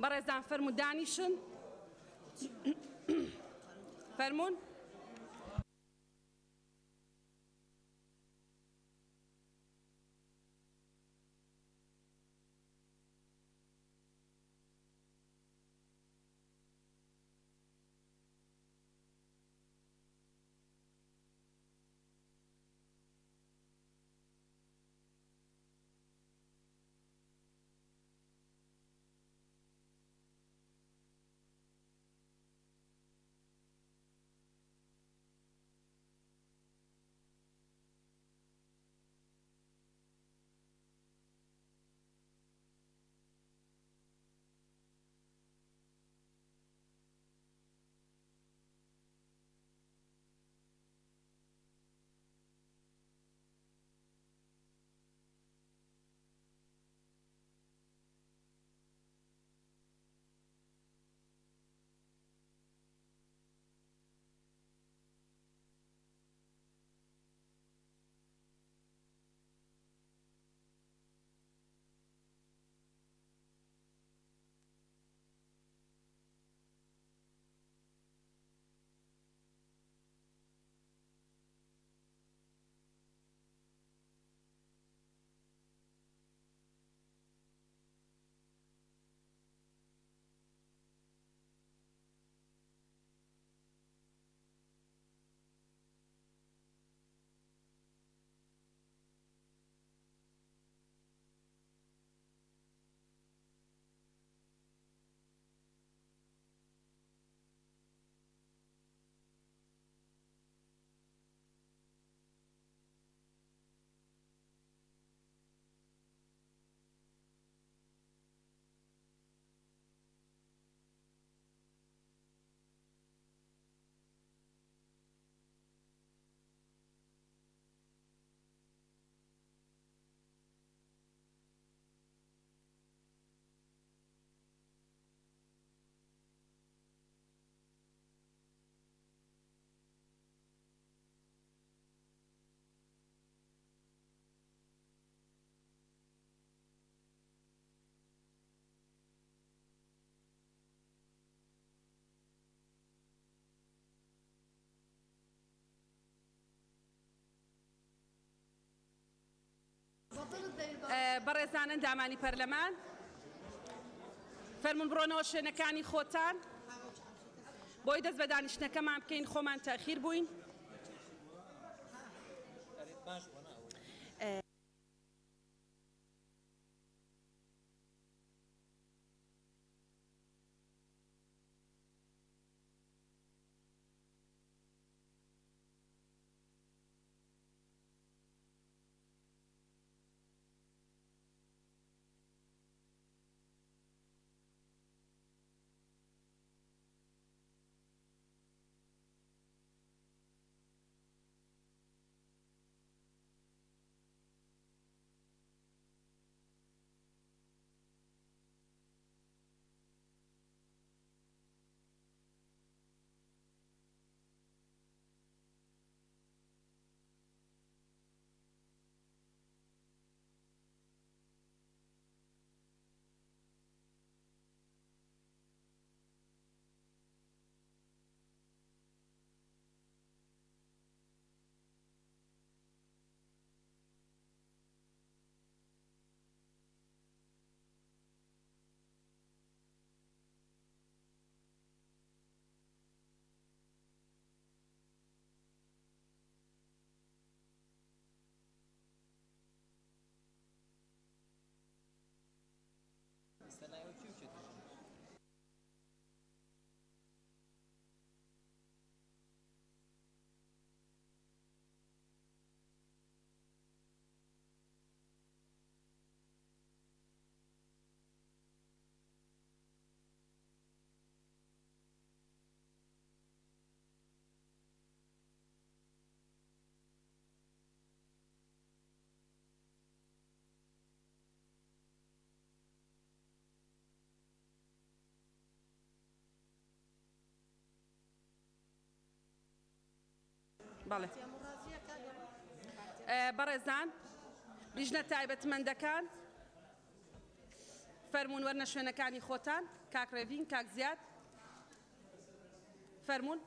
بەڕێزان فەرموون دانیشن فەرموون. بەڕێزانن دامانی پەرلەمان فەرموون بڕۆنەوە شوێنەکانی خۆتان بۆی دەست بە دانیشتنەکەمان بکەین خۆمان تاخیر بووین. بەڵێ بەڕێزان لیژنە تایبەتمەندەکان فەرموون وەرنە شوێنەکانی خۆتان کاک ڕێڤین کاک زیاد فەرموون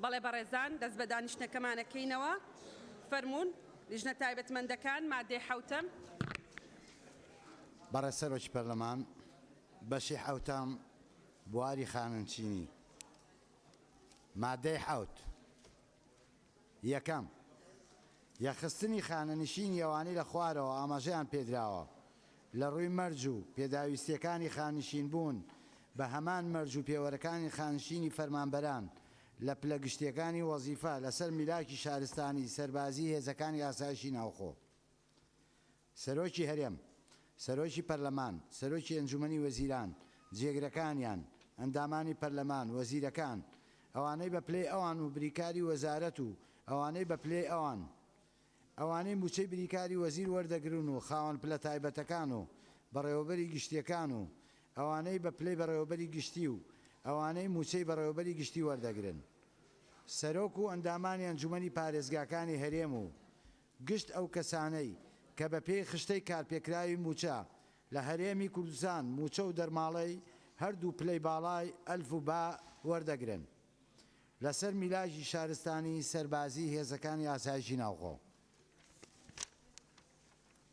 بەڵێ بەڕێزان دەست بە دانیشتنەکەمانەکەینەوە فەرموون لیژنە تایبەتمەندەکان مادەی حەوتەم بەڕێسەرۆکی پەرلەمان بەشی حەوتەم بواری خاننشینی مادەی حەوت یەکەم یەخستنی خانەنشینی ئەوانەی لە خوارەوە ئاماژەیان پێدراوە لە ڕووی مەرج و پێداویستیەکانی خانشین بوون بە هەمان مەرج و پێوەرەکانی خانشینی فەرمانبەران لە پلە گشتیەکانی وەزیفە لەسەر میلاکی شارستانی سەربازی هێزەکانی ئاسایشی ناوخۆ سەرۆکی هەرێم سەرۆکی پەرلەمان سەرۆکی ئەنجومەنی وەزیران جێگرەکانیان ئەندامانی پەرلەمان وەزیرەکان ئەوانەی بە پلەی ئەوان و بریکاری وەزارەت و ئەوانەی بە پلەی ئەوانەی موچەی بریکاری وەزیر وەردەگرن و خاوەن پلە تایبەتەکان و بەڕێوەبەری گشتیەکان و ئەوانەی بە پلەی بەڕێوەبەری گشتی و ئەوانەی موچەی بەڕێوەبەری گشتی وەردەگرن سەرۆک و ئەندامانی ئەنجومەنی پارێزگاکانی هەرێم و گشت ئەو کەسانەی کە بە پێی خشتەی کارپێکراوی موچە لە هەرێمی کوردستان موچە و دەرماڵەی هەردوو پلەی باڵای ئەلف و با وەردەگرن لەسەر میلاژی شارستانی سەربازی هێزەکانی ئاسایشی ناوخۆ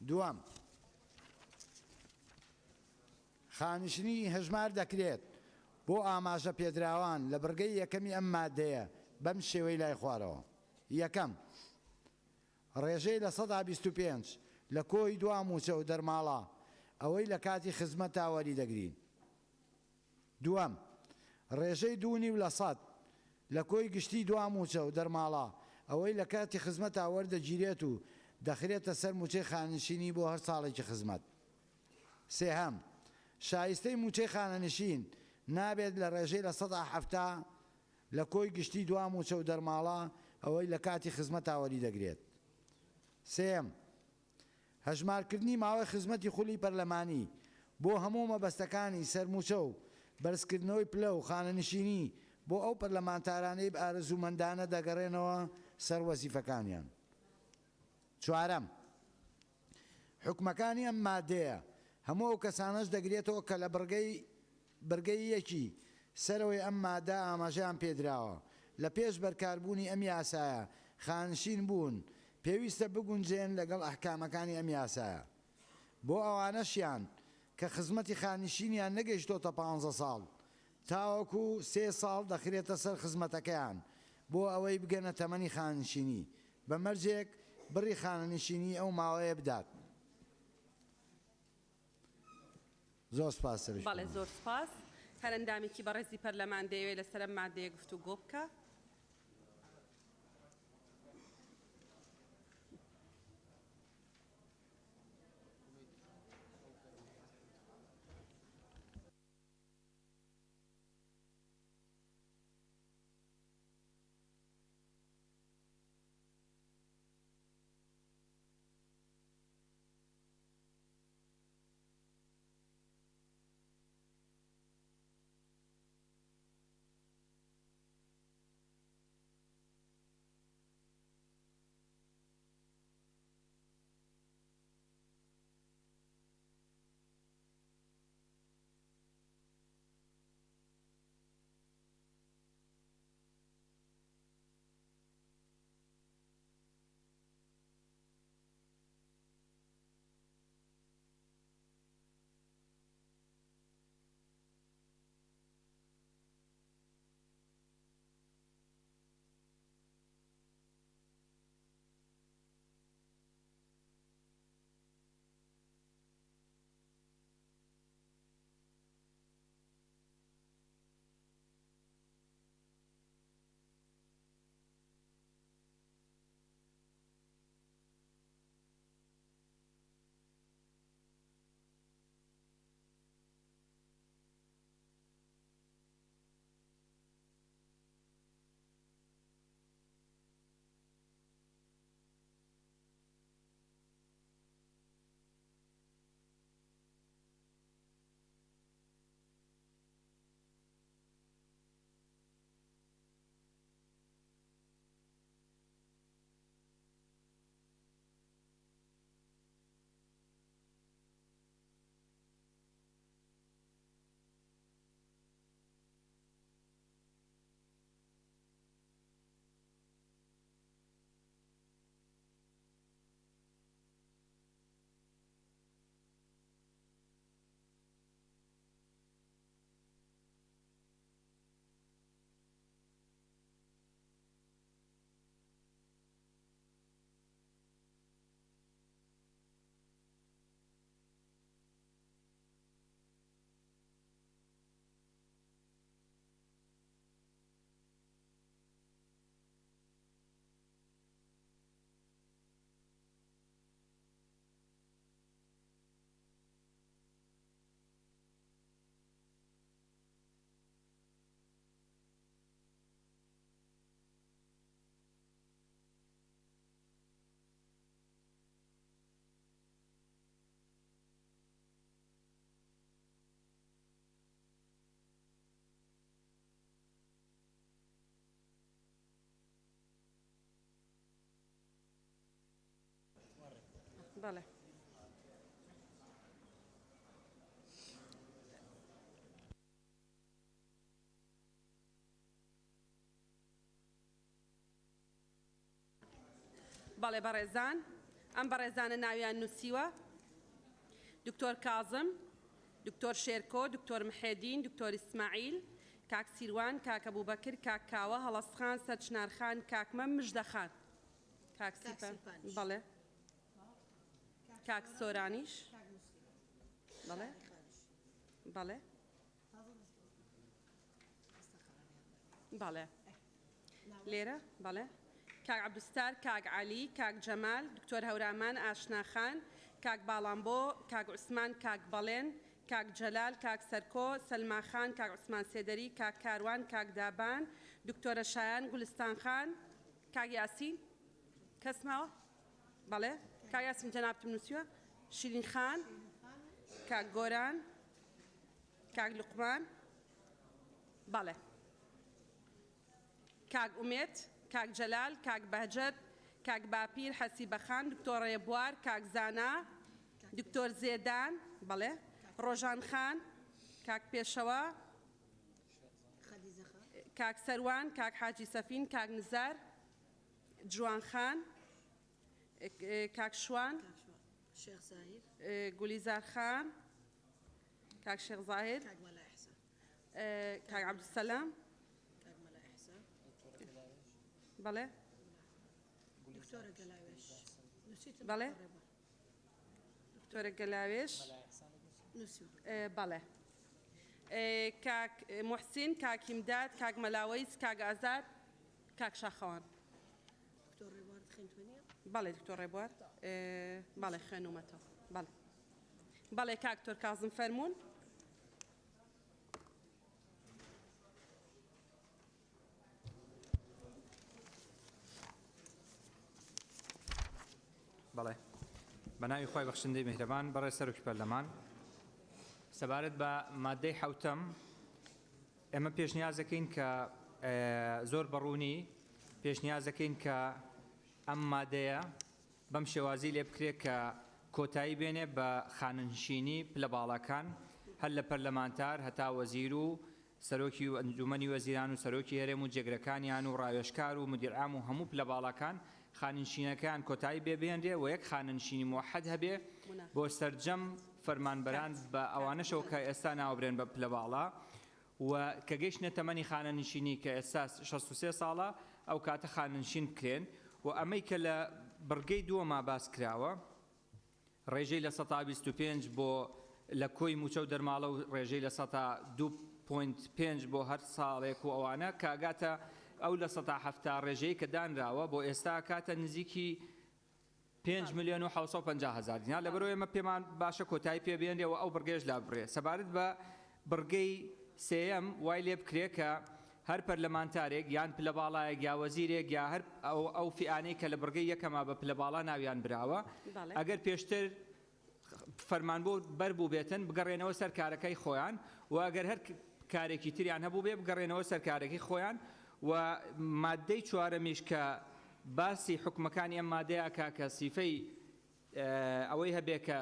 دووەم خانشنی هەژمار دەکرێت بۆ ئاماژە پێدراوان لە بڕگەی یەکەمی ئەم مادەیە بەم شێوەی لای خوارەوە یەکەم ڕێژەی لە 125 لە کۆی دوا موچە و دەرماڵە ئەوەی لە کاتی خزمەت تاوەری دەگرین دووەم ڕێژەی 2.5 لە کۆی گشتی دوا موچە و دەرماڵە ئەوەی لە کاتی خزمەت وەردەگیرێت و دەخرێتە سەر موچەی خانشینی بۆ هەر ساڵێکی خزمەت سێهەم شایستەی موچەی خانەنشین نابێت لە ڕێژەی لە 170 لە کۆی گشتی دوا موچە و دەرماڵە ئەوەی لە کاتی خزمەت تاوەری دەگرێت سێم هەژمارکردنی ماوەی خزمەتی خولی پەرلەمانی بۆ هەموو مەبەستەکانی سەرموچە و بەرزکردنەوەی پلە و خانەنشینی بۆ ئەو پەرلەمانتارانەی ئارەزوومەندانە دەگەڕێنەوە سەر وەزیفەکانیان چوارەم حکومەکانی ئەم مادەیە هەموو ئەو کەسانەش دەگرێتەوە کە لە بڕگەی یەکی سەرەوەی ئەم مادە ئاماژەیان پێدراوە لە پێش بەرکاربوونی ئەم یاسایە خانشین بوون پێویستە بگونجێن لەگەڵ ئەحکامەکانی ئەم یاسایە بۆ ئەوانەشیان کە خزمەتی خانشینیان نەگەیشتۆتە 15 ساڵ تاوەکو 3 ساڵ دەخرێتە سەر خزمەتەکەیان بۆ ئەوەی بگەنە تەمەنی خانشینی بە مەرجێک بڕی خانەنشینی ئەو ماوەیە بدات زۆر سپاس سەرۆکی بەڵێ زۆر سپاس هەر ئەندامێکی بەڕێزی پەرلەمان دەیەوێت لەسەر ئەم مادەیە گفتوگۆ بکە بەڵێ. بەڵێ بەڕێزان، ئەم بەڕێزانە ناویان نووسیوە: دکتۆر کازم، دکتۆر شێرکۆ، دکتۆر محێدین، دکتۆر ئیسماعیل، کاک سیروان، کاک ئەبووبەکر، کاک کاوە، هەڵەسخان، سەرچنارخان، کاکمەم، مژدەخان، کاک سیپان، بەڵێ، کاک سۆرانیش، بەڵێ، بەڵێ، بەڵێ، لێرە، بەڵێ، کاک عەبدولستار، کاک عەلی، کاک جەمال، دکتۆر هەورامان ئاشناخان، کاک باڵامبۆ، کاک عوسمان، کاک بەڵێن، کاک جەلال، کاک سەرکۆ، سەلماخان، کاک عوسمان سێدەری، کاک کاروان، کاک دابان، دکتۆرە شایان، گولستان خان، کاک یاسین، کەس ماوە؟ بەڵێ، کاک یاسین جەنابتم نووسیوە، شیرین خان، کاک گۆران، کاک لوقمان، بەڵێ، کاک ئومێت، کاک جەلال، کاک بەهجەت، کاک باپیر، حەسیبەخان، دکتۆر ڕێبوار، کاک زانا، دکتۆر زێدان، بەڵێ، ڕۆژان خان، کاک پێشەوە، کاک سەروان، کاک حاجی سەفین، کاک نزار، جوان خان، کاک شوان، گولیزار خان، کاک شێخ زاهر، کاک عەبدولسەلام، بەڵێ، بەڵێ، دکتۆرە گەلاوێش، بەڵێ، کاک موحسین، کاک هیمداد، کاک مەلاوەیس، کاک ئازاد، کاک شاخەوان، بەڵێ، دکتۆر ڕێبوار، بەڵێ، خوێنومەتەوە، بەڵێ، بەڵێ، کاک تۆر کازم فەرموون. بەڵێ، بەناوی خۆی بەخشندەی میهرەبان، بەڕێز سەرۆکی پەرلەمان، سەبارەت بە مادەی حەوتەم ئێمە پێشنیاز دەکەین کە زۆر بەڕوونی پێشنیاز دەکەین کە ئەم مادەیە بەم شێوازی لێ بکرێت کە کۆتایی بێنێ بە خاننشینی پلە باڵەکان هەر لە پەرلەمانتار هەتا وەزیر و سەرۆکی و ئەنجومەنی وەزیران و سەرۆکی هەرێم و جێگرەکانیان و ڕاوێژکار و مدیرعام و هەموو پلە باڵەکان خاننشینەکان کۆتایی بێبێنرێ و یەک خاننشینی موحەد هەبێ بۆ سەرجەم فەرمانبەران بە ئەوانەشەوە کە ئێستا ناوبرێن بە پلە باڵا و کە گەیشتنە تەمەنی خانەنشینی کە ئێستا 63 ساڵە ئەو کاتە خاننشین بکرێن و ئەمەی کە لە بڕگەی دووەما باس کراوە ڕێژەی لە 125 بۆ لە کۆی موچە و دەرماڵە و ڕێژەی لە 2.5 بۆ هەر ساڵێک و ئەوانە کاگاتە ئەو لە 170 ڕێژەی کە دانراوە بۆ ئێستا کاتە نزیکی 5,750,000 دینار لەبەرەوەی ئێمە پێمان باشە کۆتایی پێبێنرێەوە ئەو بڕگەیش لا بڕێ. سەبارەت بە بڕگەی سێەم وای لێ بکرێ کە هەر پەرلەمانتارێک یان پلە باڵایەک یا وەزیرێک یا هەر ئەو فیانەی کە لە بڕگەی یەکەما بە پلە باڵا ناویان براوە ئەگەر پێشتر فەرمانبوو بەربوو بێتن بگەڕێنەوە سەر کارەکەی خۆیان و ئەگەر هەر کارێکی تریان هەبوو بێ بگەڕێنەوە سەر کارێکی خۆیان و مادەی چوارەمیش کە باسی حکومەکانی ئەم مادەیە کە سیفەی ئەوەی هەبێ کە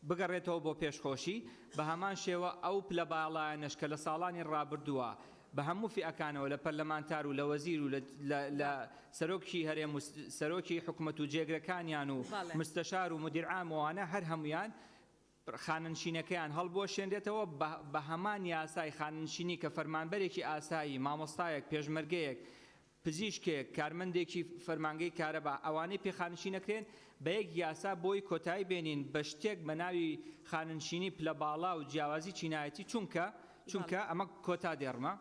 بگەڕێتەوە بۆ پێشخۆشی بە هەمان شێوە ئەو پلە باڵایەنەش کە لە ساڵانی ڕابردووە بە هەموو فئەکانەوە لە پەرلەمانتار و لە وەزیر و لە سەرۆکی هەرێم و سەرۆکی حکومەت و جێگرەکانیان و مستەشار و مدیرعامەوانە هەر هەمویان خاننشینەکەیان هەڵبۆشێنرێتەوە بە هەمان یاسای خاننشینی کە فەرمانبەرێکی ئاسایی مامۆستایەک پێشمەرگەیەک پزیشکێک کارمەندێکی فەرمانگەی کارەبا ئەوانەی پێخاننشینەکرێن بە یەک یاسا بۆی کۆتایی بێنین بە شتێک بە ناوی خاننشینی پلە باڵا و جیاوازی چینایەتی چونکە ئەمە کۆتا دێڕمە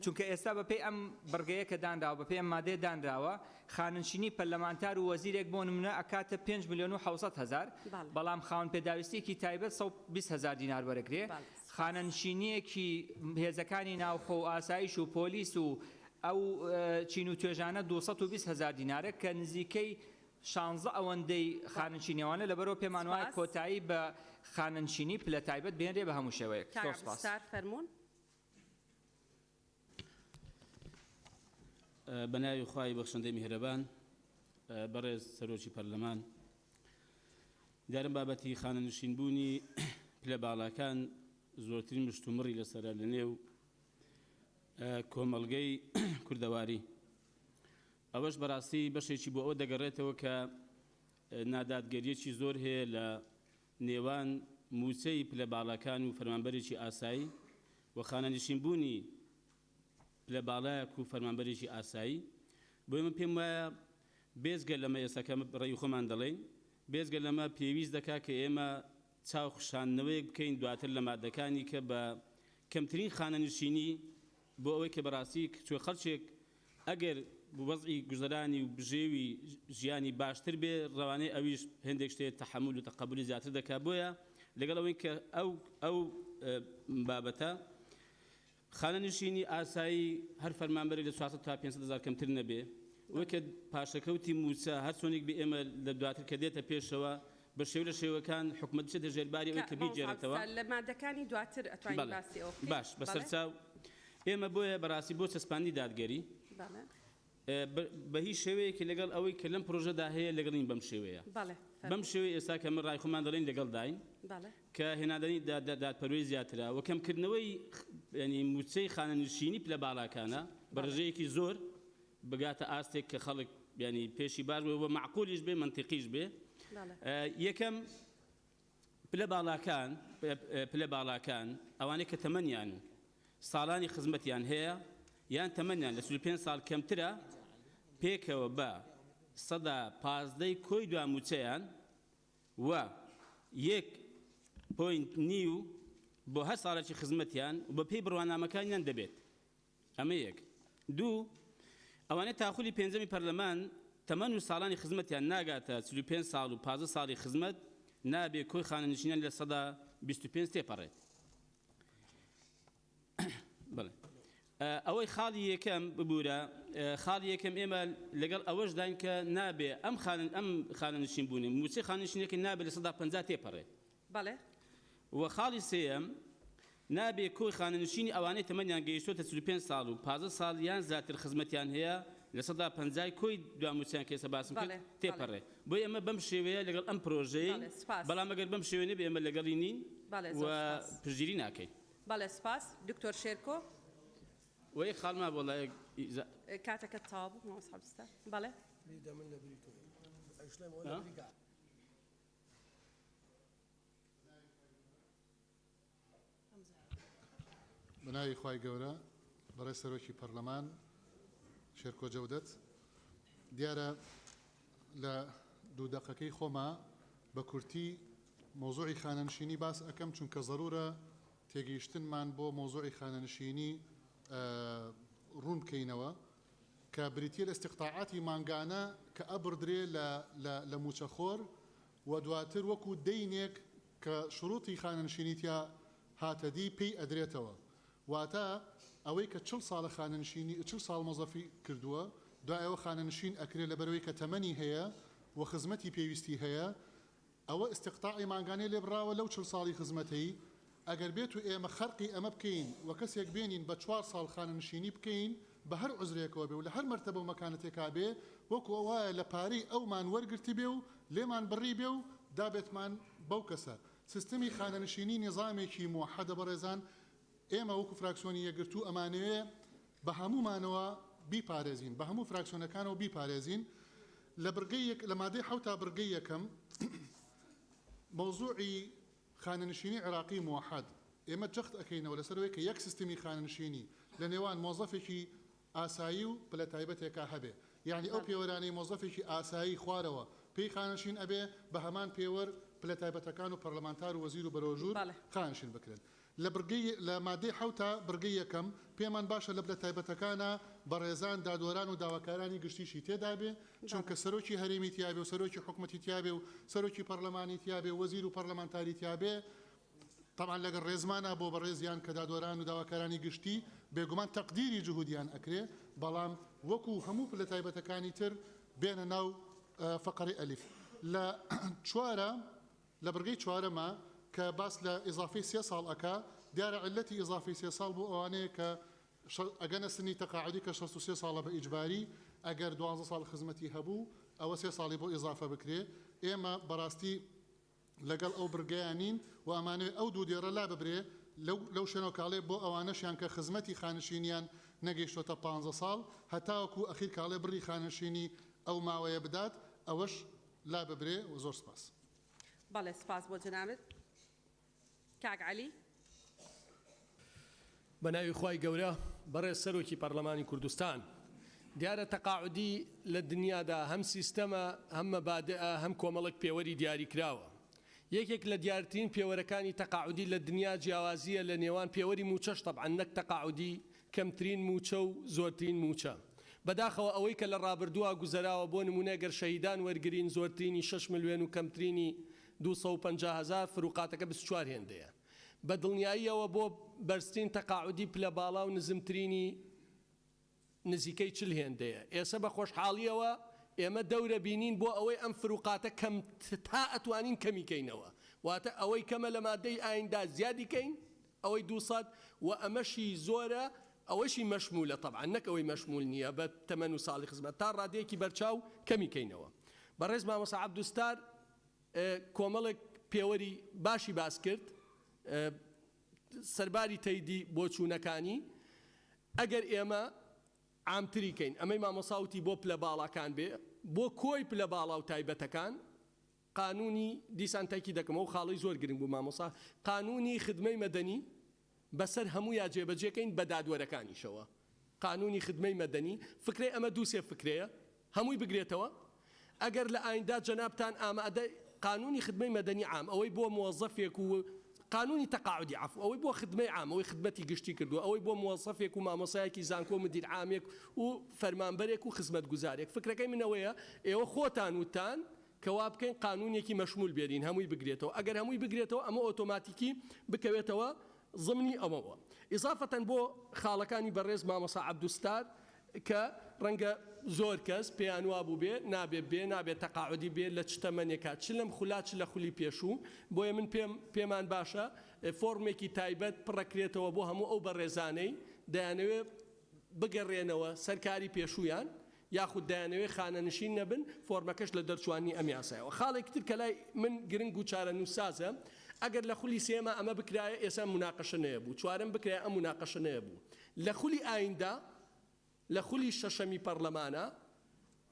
چونکە ئێستا بەپێی ئەم بڕگەیە کە دانراوە بەپێی ئەم مادەیە دانراوە خاننشینی پەرلەمانتار و وەزیرێک بۆ نمونە ئەکاتە 5,700,000 بەڵام خاوەن پێداویستێکی تایبەت 120,000 دینار وەرەگرێ خاننشینیەکی هێزەکانی ناوخۆ و ئاسایش و پۆلیس و ئەو چین و توێژانە 220,000 دینارە کە نزیکەی 16 ئەوەندەی خاننشینیەوانە لەبەرەوە پێمان وایە کۆتایی بە خاننشینی پلە تایبەت بێنرێ بە هەموو شێوەیەک. بەناوی خوای بەخشندەی میهرەبان، بەڕێز سەرۆکی پەرلەمان، دیارم بابەتی خانەنشینبوونی پلە باڵاکان زۆرترین مشتومڕی لەسەرە لە نێو کۆمەڵگەی کوردەواری. ئەوەش بەڕاستی بەشێکی بۆ ئەوە دەگەڕێتەوە کە نادادگەریەکی زۆر هەیە لە نێوان موچەی پلە باڵاکان و فەرمانبەرێکی ئاسایی و خانەنشینبوونی پلە باڵایەک و فەرمانبەرێکی ئاسایی. بۆی من پێم وایە بێزگە لەمە ئێساکە ڕێی خۆمان دەڵێن بێزگە لەمە پێویست دەکات کە ئێمە چاوخشانەوەیەک بکەین دواتر لە مادەکانی کە بە کەمترین خانەنشینی بۆ ئەوەی کە بەڕاستی کوێ خەڵکێک ئەگەر وەزعی گوزەرانی و بژێوی ژیانی باشتر بێ ڕەوانەی ئەویش هەندێک شتێک تەحەمل و تەقەبولی زیاتر دەکات. بۆیە لەگەڵ ئەوەی کە ئەو بابەتە خانەنشینی ئاسایی هەر فەرمانبەرێک لە 400 تا 500,000 کەمتر نەبێ وەکە پاشەکەوتی موچە هەر چۆنێک بێ ئێمە لە دواتر کە دێتە پێشەوە بە شێو لە شێوەکان حکومەت چێتە ژێرباری ئەوەی کە بیجێڕێتەوە لە مادەکانی دواتر ئەتوانین باسی ئەوە بکەین. باش بەسەرچاو ئێمە بۆیە بەڕاستی بۆ چەسپاندی دادگەری بە هیچ شێوەیەکی لەگەڵ ئەوەی کە لەم پرۆژەدا هەیە لەگەڵین بەم شێوەیە بەم شێوەیە ئێستا کە من ڕای خۆمان دەڵێن لەگەڵ داین کە هێنادنی دادپەروەری زیاترە و کەمکردنەوەی ینی موچەی خانەنشینی پلە باڵاکانە بە ڕێژەیەکی زۆر بگاتە ئاستێک کە خەڵک ینی پێشی باش بێ و معقولیش بێ منتیقیش بێ. یەکەم پلە باڵاکان ئەوانەی کە تەمەنیان ساڵانی خزمەتیان هەیە یان تەمەنیان لە 35 ساڵ کەمترە پێکەوە بە 15% کۆی دواموچەیان و 1.9 بۆ هەر ساڵێکی خزمەتیان و بە پێی بڕوانامەکانیان دەبێت. ئەمە یەک. دوو ئەوانەی تاخولی پێنجەمی پەرلەمان تەمەن و ساڵانی خزمەتیان ناگاتە 35 ساڵ و 15 ساڵی خزمەت نابێ کۆی خانەنشینیان لە 125 تێپەڕێت. بڵێ ئەوەی خاڵی یەکەم ببوورە خاڵی یەکەم ئێمە لەگەڵ ئەوەش داین کە نابێ ئەم خانەنشینبوونی موچەی خانەنشینەکە نابێت لە 150 تێپەڕێت. بەڵێ و خاڵی سێەم نابێ کۆی خانەنشینی ئەوانەی تەمەنیان گەیشتۆتە 35 ساڵ و 15 ساڵ یان زیاتر خزمەتیان هەیە لە 150 کۆی دواموچیان کە ئێستا باسم کرد تێپەڕێ. بۆی ئەمە بەم شێوەیە لەگەڵ ئەم پرۆژەی بەڵام ئەگەر بەم شێوەیە نەبێ ئێمە لەگەڵی نین و پشگیری ناکەین. بەڵێ سپاس دکتۆر شێرکۆ وەی خاڵما وەڵای کاتەکە تاو بوو مۆسحەب ستا بەڵێ بناوی خوای گەورە بەڕێ سەرۆکی پەرلەمان شێرکۆ جەودەت دیارە لە دوو دەقەکەی خۆما بە کورتی مۆزوعی خانەنشینی باس ئەەکەم چونکە ضرورە تێگەیشتنمان بۆ مۆزوعی خانەنشینی ڕوون بکەینەوە کە بریتیە لە استیقطاعاتی مانگانە کە ئەبردرێ لە موچەخۆر و دواتر وەکو دەینێک کە شروعی خانەنشینیتیا هاتەدی پێی ئەدرێتەوە واتە ئەوەی کە 40 ساڵە خانەنشینی 40 ساڵ مۆزەفی کردووە دوایەوە خانەنشین ئەکرێ لەبەرەوەی کە تەمەنی هەیە و خزمەتی پێویستی هەیە ئەوە استیقطاعی مانگانەی لێ بڕاوە لەو 40 ساڵی خزمەتەی ئەگەر بێت و ئێمە خەرقی ئەمە بکەین و کەسێک بێنین بە 4 ساڵ خانەنشینی بکەین بە هەر عزرێکەوە بێ و لە هەر مەرتەبە و مەکانەتێکا بێ وەکو ئەوایە لە پارەی ئەومان وەرگرتی بێ و لێمان بڕی بێ و دابێتمان بەو کەسە. سیستەمی خانەنشینی نظامێکی موحەدە بەڕێزان ئێمە وەکو فراکسیۆنی یەکگرتوو ئەمانەوێ بە هەمومانەوە بیپارێزین بە هەموو فراکسیۆنەکانەوە بیپارێزین لە مادەی 7 تا بڕگەی یەکەم مۆزوعی خانەنشینی عێراقی موحەد ئێمە جەخت ئەەکەینەوە لەسەرەوەی کە یەک سیستمی خانەنشینی لە نێوان مۆزەفێکی ئاسایی و پلە تایبەتێکا هەبێ یعنی ئەو پێوەرانەی مۆزەفێکی ئاسایی خوارەوە پێی خانەنشین ئەبێ بە هەمان پێوەر پلە تایبەتەکان و پەرلەمانتار و وەزیر و بەرۆژوور خانەنشین بکرێن. لە مادەی 7 تا بڕگەی یەکەم پێمان باشە لە پلە تایبەتەکانە بەڕێزان دادوەران و داواکارانی گشتیشی تێدا بێ چونکە سەرۆکی هەرێمی تیابێ و سەرۆکی حکومەتی تیابێ و سەرۆکی پەرلەمانی تیابێ وەزیر و پەرلەمانتاری تیابێ طبعا لەگەڵ ڕێزمانە بۆ بەڕێزیان کە دادوەران و داواکارانی گشتی بێگومان تەقدیری جهودیان ئەکرێ بەڵام وەکو هەموو پلە تایبەتەکانی تر بێنە ناو فەقەڕی ئەلیف. لە چوارە لە بڕگەی چوارەمە کە باس لە ئیضافەی 3 ساڵ ئەکا دیارە علەتی ئیضافەی 3 ساڵ بۆ ئەوانەیە کە ئەگەنە سنی تەقاعدی کە 63 ساڵە بە ئیجباری ئەگەر 12 ساڵ خزمەتی هەبوو ئەوە 3 ساڵی بۆ ئیضافە بکرێ. ئێمە بەڕاستی لەگەڵ ئەو بڕگەیانین و ئەمانوێ ئەو دوو دێڕە لا ببرێ لەو شوێنەوە بۆ ئەوانەشیان کە خزمەتی خانشینیان نەگەیشتۆتە 15 ساڵ هەتاوەکو ئەخیر کاڵێ بڕی خانشینی ئەو ماوەیە بدات ئەوەش لا ببرێ و زۆر سپاس. بەڵێ سپاس بۆ جنابت. کاک عەلی. بەناوی خوای گەورە بەڕێز سەرۆکی پەرلەمانی کوردستان دیارە تەقاعودی لە دنیادا هەم سیستەمە هەم مەبادئە هەم کۆمەڵک پێوەری دیاری کراوە. یەکێک لە دیارترین پێوەرەکانی تەقاعودی لە دنیا جیاوازیە لە نێوان پێوەری موچەش طبعاً نەک تەقاعودی کەمترین موچە و زۆرترین موچە. بەداخەوە ئەوەی کە لە ڕابردووە گوزەراوە بۆ نمونە گەر شەهیدان وەرگرین زۆرترینی 6 ملیۆن و کەمترینی 250,000 فروقاتەکە 24 هێندەیە. بە دڵنیاییەوە بۆ بەرزترین تەقاعودی پلە باڵا و نزمترینی نزیکەی 40 هێندەیە. ئێستا بە خۆشحاڵیەوە ئێمە دەورە بینین بۆ ئەوەی ئەم فروقاتە کەم تا ئەتوانین کەمیکەینەوە. واتە ئەوەی کەمە لە مادەی ئایندا زیادیکەین ئەوەی 200 و ئەمەشی زۆرە ئەوەشی مەشمولە طبعا نەک ئەوەی مەشمول نییە بە تەمەن و ساڵی خزمەت تا ڕادەیەکی بەرچاو کەمیکەینەوە. بەڕێز مامۆستا عەبدوستار کۆمەڵێک پێوەری باشی باس کرد سەرباری تەیدی بۆ چوونەکانی ئەگەر ئێمە عامتریکەین ئەمەی مامۆساوتی بۆ پلە باڵاکان بێ بۆ کۆی پلە باڵا و تایبەتەکان قانونی دیسانتەکی دەکەمەوە خاڵی زۆر گرنگ بوو مامۆسا قانونی خدمەی مەدەنی بەسەر هەموو یا جێبەجێکەین بە دادوەرەکانیشەوە. قانونی خدمەی مەدەنی فکرێ ئەمە دووسێ فکرەیە هەمووی بگرێتەوە ئەگەر لە ئایندا جەنابتان ئامادە قانونی خدمەی مەدەنی عام ئەوەی بۆ موظفێک و قانونی تەقاعودی عفو ئەوەی بۆ خدمەی عام ئەوەی خدمەتی گشتی کردووە ئەوەی بۆ موظفێک و مامۆسایەکی زانکۆ و مدیر عامێک و فەرمانبەرێک و خزمەت گوزارێک فکرەکەی منەوەیە ئێوە خۆتان وتان کەوا بکەین قانونێکی مەشمول بێرین هەمووی بگرێتەوە ئەگەر هەمووی بگرێتەوە ئەمە ئۆتۆماتیکی بکەوێتەوە ضمنی ئەمەوە. ئیزافەتەن بۆ خاڵەکانی بەڕێز مامۆستا عەبدوستار کە ڕەنگە زۆر کەس پێیان وا بوو بێ نابێت تەقاعودی بێ لە چ تەمەنێکا چ لەم خولا چ لە خولی پێشوو بۆیە من پێمان باشە فۆرمێکی تایبەت پڕەکرێتەوە بۆ هەموو ئەو بەڕێزانەی دەیانەوێت بگەڕێنەوە سەرکاری پێشویان یاخود دەیانەوێت خانەنشین نەبن فۆرمەکەش لە دەرچوانی ئەم یاسایەوە. خاڵێکی تر کە لای من گرنگ و چارە نووسازە ئەگەر لە خولی سێمە ئەمە بکرایە ئێستا مناقەشە نەیەبوو چوارەم بکرای ئەم مناقەشە نەیەبوو لە خولی ئایندا لە خولی شەشەمی پەرلەمانە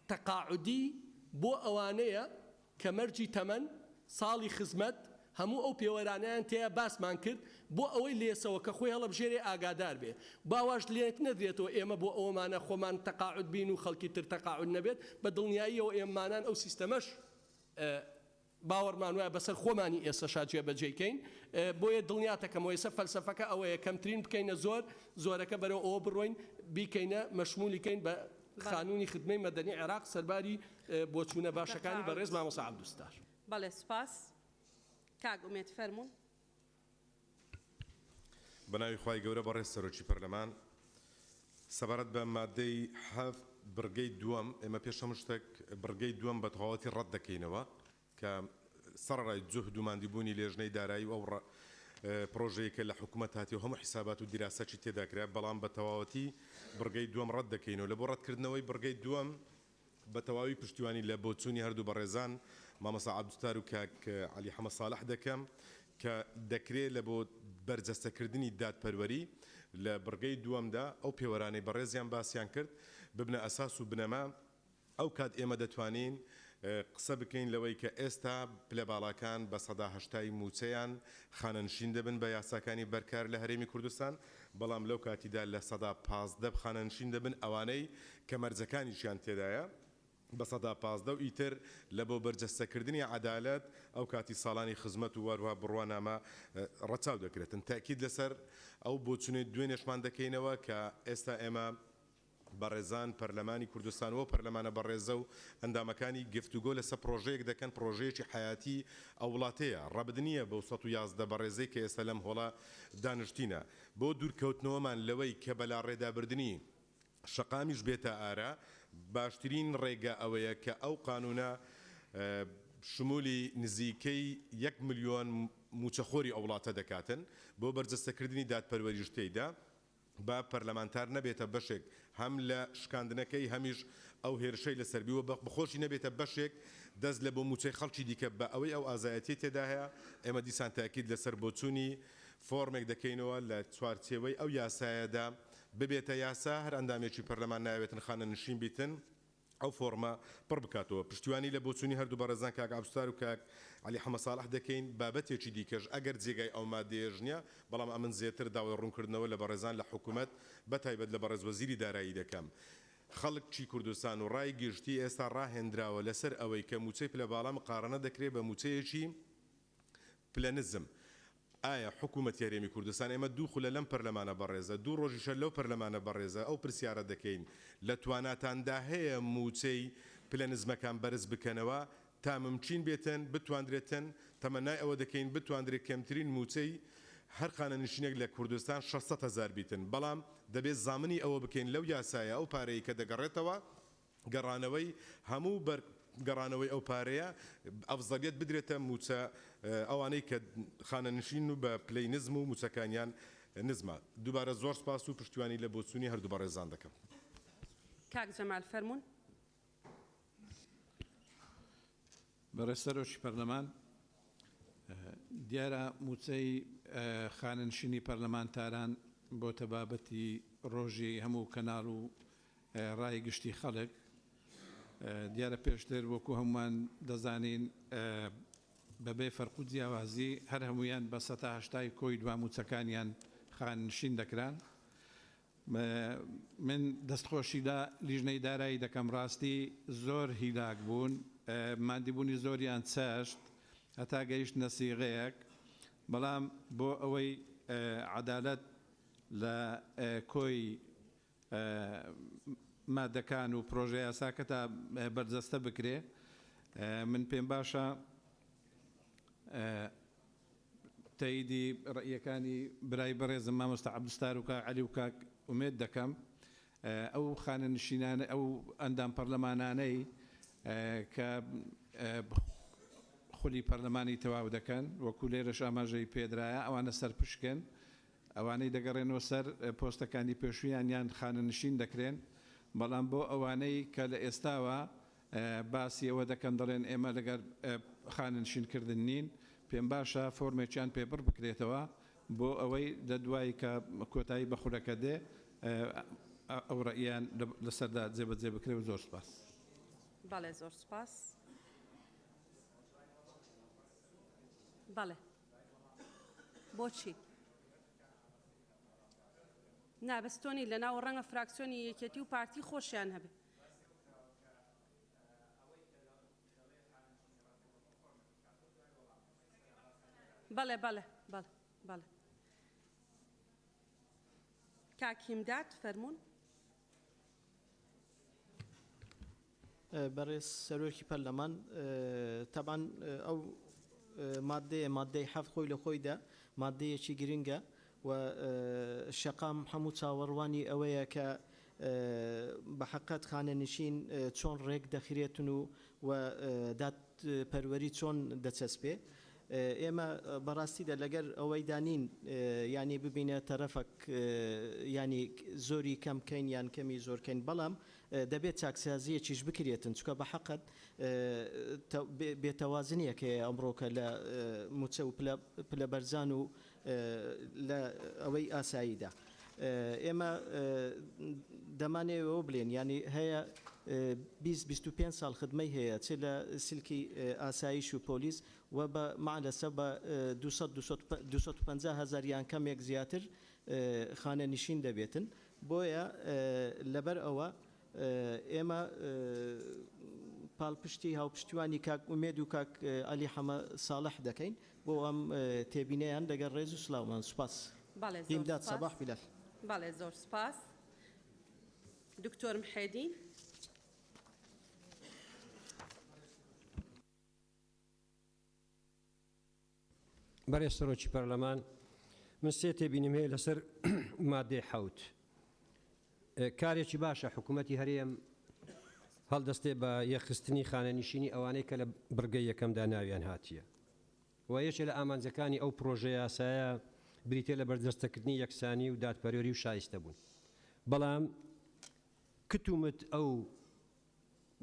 تەقاعودی بۆ ئەوانەیە کە مەرجی تەمەن ساڵی خزمەت هەموو ئەو پێوەرانیان تەیە باسمان کرد بۆ ئەوەی لێسەوە کە خۆی هەڵەبژێرێ ئاگادار بێ باواش لێک نەدرێتەوە ئێمە بۆ ئەومانە خۆمان تەقاعود بین و خەڵکی تر تەقاعود نەبێت بە دڵنیاییەوە ئێمانان ئەو سیستەمەش باوەڕمان وایە بەسەر خۆمانی ئێستا شاجێ بەجێکەین بۆیە دڵنیاتەکەمەوە ئێستا فەلسەفەکە ئەوەیە کەمترین بکەینە زۆرەکە بەرەو ئەوە بڕۆین بیکەینە مەشمولیکەین بە خانونی خدمەی مەدەنی عێراق سەرباری بۆ چوونە باشەکانی بەڕێز مامۆستا عەبدوستار. بەڵێ سپاس. کاک ئومێد فەرموون. بەناوی خوای گەورە بەڕێز سەرۆکی پەرلەمان سەبارەت بە مادەی 7 بڕگەی دووەم ئێمە پێش هەموو شتێک بڕگەی دووەم بە تەواوەتی ڕەت دەکەینەوە کە سەرڕای جوهد و ماندیبوونی لێژنەی دارایی و ئەو پرۆژەیەکە لە حکوومەت هاتی و هەموو حیسابات و دیراسەکی تێداکرا بەڵام بە تەواوەتی بڕگەی دووەم ڕەت دەکەینەوە لە بۆ ڕەتکردنەوەی بڕگەی دووەم بە تەواوی پشتیوانی لە بۆچوونی هەردوو بەڕێزان مامۆستا عەبدوستار و کاک عەلی حەمەد ساڵح دەکەم کە دەکرێت لە بۆ بەرجەستەکردنی دادپەروەری لە بڕگەی دووەمدا ئەو پێوەرانەی بەڕێزیان باسییان کرد ببنە ئەساس و بنەما ئەو کات ئێمە دەتوانین قسە بکەین لەوەی کە ئێستا پلە باڵاکان بە 180 موچەیان خانەنشین دەبن بە یاساکانی بەرکار لە هەرێمی کوردستان بەڵام لەو کاتیدا لە 115 خانەنشین دەبن ئەوانەی کە مەرجەکانیشیان تێدایە بە 115 و ئیتر لە بۆ بەرجەستەکردنی عەدالەت ئەو کاتی ساڵانی خزمەت و وەروە بڕوانامە ڕەچاو دەکرێتن تاکید لەسەر ئەو بۆچونێ دوێنێشمان دەکەینەوە کە ئێستا ئێمە بەڕێزان پەرلەمانی کوردستان و پەرلەمانە بەڕێزە و ئەندامەکانی گفتوگۆ لەسەر پرۆژەیەک دەکەن پرۆژەیەکی حیاتی ئەو وڵاتەیە ڕەبدنیە بەو 111 بەڕێزەی کە ئێستا لەم هۆڵە دانیشتینە بۆ دوورکەوتنەوەمان لەوەی کە بەلا ڕێدابردنی شەقامیش بێتە ئارە باشترین ڕێگە ئەوەیە کە ئەو قانونە شمولی نزیکەی 1 ملیۆن موچەخۆری ئەو وڵاتە دەکاتن بۆ بەرجەستەکردنی دادپەروەریش تێیدا با پەرلەمانتار نەبێتە بەشێک هەم لە شکاندنەکەی هەمیش ئەو هێرشەی لەسەربیوە بەخۆشی نەبێتە بەشێک دەست لە بۆ موچەی خەڵکی دیکە بە ئەوەی ئەو ئازایەتی تێدا هەیە ئێمە دیسان تاکید لەسەر بۆچوونی فۆرمێک دەکەینەوە لە چوارچێوەی ئەو یاسایەدا ببێتە یاسا هەر ئەندامێکی پەرلەمان ناوێتن خانە نشین بیتن ئەو فۆرمە پڕ بکاتەوە پشتیوانی لە بۆچوونی هەردوو بەڕێزان کاک عەبدولستار و کاک عەلی حەمەد ساڵح دەکەین بابەتێکی دیکەش ئەگەر جێگای ئەو مادەیەش نییە بەڵام ئەمن زیاتر داوای ڕوونکردنەوە لە بەڕێزان لە حکوومەت بەتایبەت لە بەڕێز وەزیری دارایی دەکەم خەڵکی کوردستان و ڕای گشتی ئێستا ڕاهێنراوە لەسەر ئەوەی کە موچەی پلە باڵا مقارنە دەکرێت بە موچەیەکی پلەنزم ئایا حکوومەت یاریێمی کوردستان ئێمە دوو خولە لەم پەرلەمانە بەڕێزە دوو ڕۆژیشە لەو پەرلەمانە بەڕێزە ئەو پرسیارە دەکەین لە تواناتاندا هەیە موچەی پلەنزمەکان بەرز بکەنەوە تا ممچین بێتن بتواندرێتن تەمەنای ئەوە دەکەین بتواندرێت کەمترین موچەی هەر خانە نشینێک لە کوردستان 600,000 بیتن بەڵام دەبێت زامنی ئەوە بکەین لەو یاسایە ئەو پارەی کە دەگەڕێتەوە گەڕانەوەی هەموو گەڕانەوەی ئەو پارەیە ئەفزەلیت بدرێتە موچە ئەوانەی کە خانە نشین و بە پلەی نزم و موچەکانیان نزمە دووبارە زۆر سپاس و پشتیوانی لە بۆچوونی هەردوو بەڕێزان دەکەم کاک جەمال فەرموون بەڕێسەرۆکی پەرلەمان دیارە موچەی خانەنشینی پەرلەمانتاران بۆتە بابەتی ڕۆژی هەموو کەناڵ و ڕای گشتی خەڵک دیارە پێشتر وەکو هەمومان دەزانین بەبێ فەرق و جیاوازی هەر هەمویان بە 180 کۆی دوا موچەکانیان خانشین دەکران من دەستخۆشیدا لیژنەی دارایی دەکەم ڕاستی زۆر هیلاک بوون مادیبوونی زۆریان چەشت هەتا گەیشت نەسیغەیەک بەڵام بۆ ئەوەی عەدالەت لە کۆی مادەکان و پرۆژە یاساکە تا بەرجەستە بکرێ من پێم باشە تاییدی ڕێیەکانی برای بەڕێزم مامۆستا عەبدولستار و کاک عەلی و کاک ئومێد دەکەم ئەو خانە نشینانە ئەو ئەندام پەرلەمانانەی کە خولی پەرلەمانی تەواو دەکەن وەکو لێرەش ئاماژەی پێدرایە ئەوانە سەرپشکن ئەوانەی دەگەڕێنەوە سەر پۆستەکانی پێشوویان یان خانە نشین دەکرێن بەڵام بۆ ئەوانەی کە لە ئێستاوە باسی ئەوە دەکەن دەڵێن ئێمە لەگەر خانە نشینکردن نین پێم باشە فۆرمێکیان پێبڕ بکرێتەوە بۆ ئەوەی لە دوایی کە کۆتایی بە خولەکە دێ ئەو ڕەیان لەسەردا جێبەجێ بکرێ و زۆر سپاس بەڵێ زۆر سپاس بەڵێ بۆچی نابستۆنی لە ناو ڕەنگە فراکسیۆنی یەکێتی و پارتی خۆشیان هەبێ بەڵێ بەڵێ بەڵێ بەڵێ کاکیمداد فەرموون بەڕێز سەرۆکی پەرلەمان تەبان ئەو مادەی حەفت خۆی لە خۆیدا مادەیەکی گرنگە و شەقام هەموو چاوەڕوانی ئەوەیە کە بە حەقەت خانە نشین چۆن ڕێک دەخرێتن و دادپەروەری چۆن دەچەسپێ ئێمە بەڕاستیدا لەگەر ئەوەی دانین ینی ببینە تەرەفەک ینی زۆری کەمکەین یان کەمی زۆرکەین بەڵام دەبێت چاکسازیەکیش بکرێتن چکە بە حەقەت بێتەوازنیەکە ئەمڕۆکە لە موچە و پلە بەرزان و لە ئەوەی ئاساییدا ئێمە دەمانەوە بڵێن ینی هەیە 20-25 ساڵ خدمەی هەیە چ لە سلکی ئاسایش و پۆلیس و بە مالەسە بە 250,000 یان کەمێک زیاتر خانە نشین دەبێتن بۆیە لەبەر ئەوە ئێمە پاڵپشتی هاوپشتیوانی کاک ئومێد و کاک عەلی حەمەد ساڵح دەکەین بۆ ئەم تێبینەیان لەگەڵ ڕێز و سلااومان سوپاس هیمداد سەباح بلال بەڵێ زۆر سپاس دکتۆر محێدی بەڕێز سەرۆکی پەرلەمان من سێ تێبینیم هەیە لەسەر مادەی حەوت کارێکی باشە حکوومەتی هەرێم هەڵدەستێ بە یەخستنی خانە نشینی ئەوانەی کە لە بڕگەی یەکەمدا ناویان هاتیە و یەکێ لە ئامانجەکانی ئەو پرۆژە یاسایە بریتێ لە بەردەستەکردنی یەکسانی و دادپەروەری و شایستە بوون بەڵام کتومت ئەو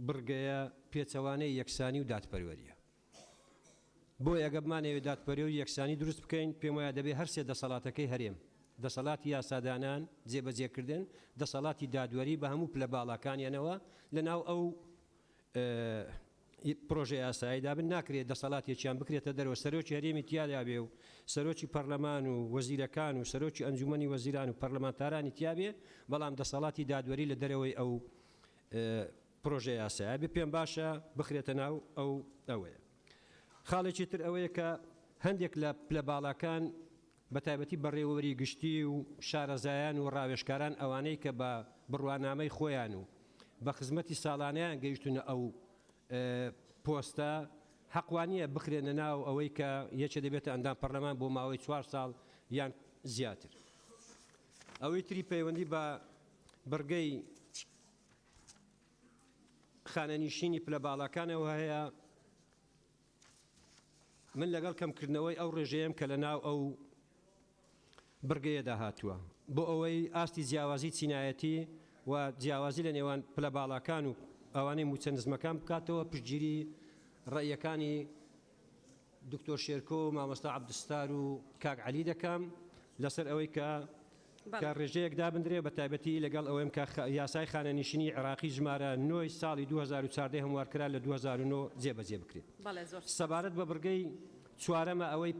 بڕگەیە پێچەوانەی یەکسانی و دادپەروەریە بۆ ئەگە بمانەوێت دادپەروەری یەکسانی دروست بکەین پێم وایە دەبێت هەر سێ دەسەڵاتەکەی هەرێم دەسەڵاتی یاسادانان جێبەجێکردن دەسەڵاتی دادوەری بە هەموو پلە باڵەکانیانەوە لەناو ئەو پرۆژه یاساییدا بن ناکرێت دەسەڵاتێکیان بکرێتە دەرەوە سەرۆکی هەرێمی تیادا بێ و سەرۆکی پەرلەمان و وەزیرەکان و سەرۆکی ئەنجومەنی وەزیران و پەرلەمانتارانی تیابێ بەڵام دەسەڵاتی دادوەری لە دەرەوەی ئەو پرۆژه یاساییە بێ پێم باشە بخرێتە ناو ئەوەیە خاڵێکی تر ئەوەیە کە هەندێک لە پلە باڵەکان بە تایبەتی بەڕێوەوەری گشتی و شارەزایان و ڕاوێژکاران ئەوانەی کە بە بڕوانامەی خۆیان و بە خزمەتی ساڵانەیان گەیشتونە ئەو پۆستە حەقوانیە بخرێنە ناو ئەوەی کە یەکێ دەبێتە ئەندام پەرلەمان بۆ ماوەی 4 ساڵ یان زیاتر ئەوەی تری پەیوەندی بە بڕگەی خانەنیشینی پلە باڵەکانەوە هەیە من لەگەڵ کەمکردنەوەی ئەو ڕێژەیەم کە لە ناو ئەو بڕگەیەدا هاتووە بۆ ئەوەی ئاستی جیاوازی چینایەتی و جیاوازی لە نێوان پلە باڵەکان و ئەوانەی موچە نزمەکان بکاتەوە پشتگیری ڕێیەکانی دکتۆر شێرکۆ و مامۆستا عەبدولستار و کاک عەلی دەکەم لەسەر ئەوەی کە ڕێژەیەک دابدرێ بە تایبەتی لەگەڵ ئەوەم کە یاسای خانەنیشینی عێراقی ژمارە 9 ساڵی 2014 هەموارکرا لە 2009 جێبەجێ بکرێت سەبارەت بە بڕگەی چوارەمە ئەوەی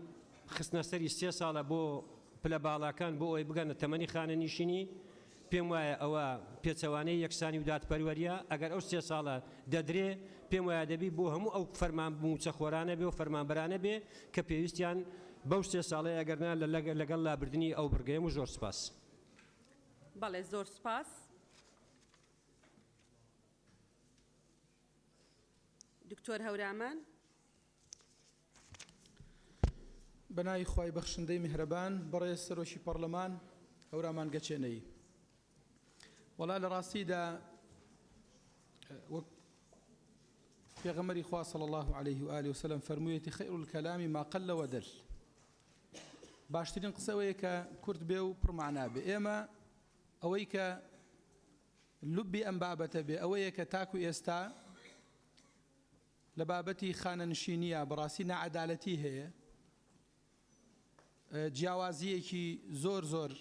خستنە سەری 3 ساڵە بۆ پلە باڵەکان بۆ ئەوەی بگەنە تەمەنی خانەنیشینی پێم وایە ئەوە پێچەوانەی یەکسانی و دادپەروەریە ئەگەر ئەو 3 ساڵە دەدرێ پێم وایە دەبی بۆ هەموو ئەو فەرمان موچەخۆرانە بێ و فەرمانبەرانە بێ کە پێویستیان بەو 3 ساڵەیە ئەگەرنا لەگەڵ لابردنی ئەو بڕگەیەم و زۆر سپاس. بەڵێ زۆر سپاس. دکتۆر هەورامان. بەناوی خوای بەخشندەی میهرەبان بەڕێز سەرۆکی پەرلەمان هەورامان گەچێنەی وەڵا لە ڕاستیدا وەک پێغەمبەری خوا صلی الله عليه و آله وسلم فەرموویەتی خەیر الکەلام ما قل ودل باشترین قسە ئەوەیە کە کورت بێ و پڕمعنا بێ ئێمە ئەوەی کە لوبی ئەم بابەتە بێ ئەوەیە کە تاکو ئێستا لە بابەتی خانەنشینیە بەڕاستی نەعەدالەتی هەیە جیاوازیەکی زۆر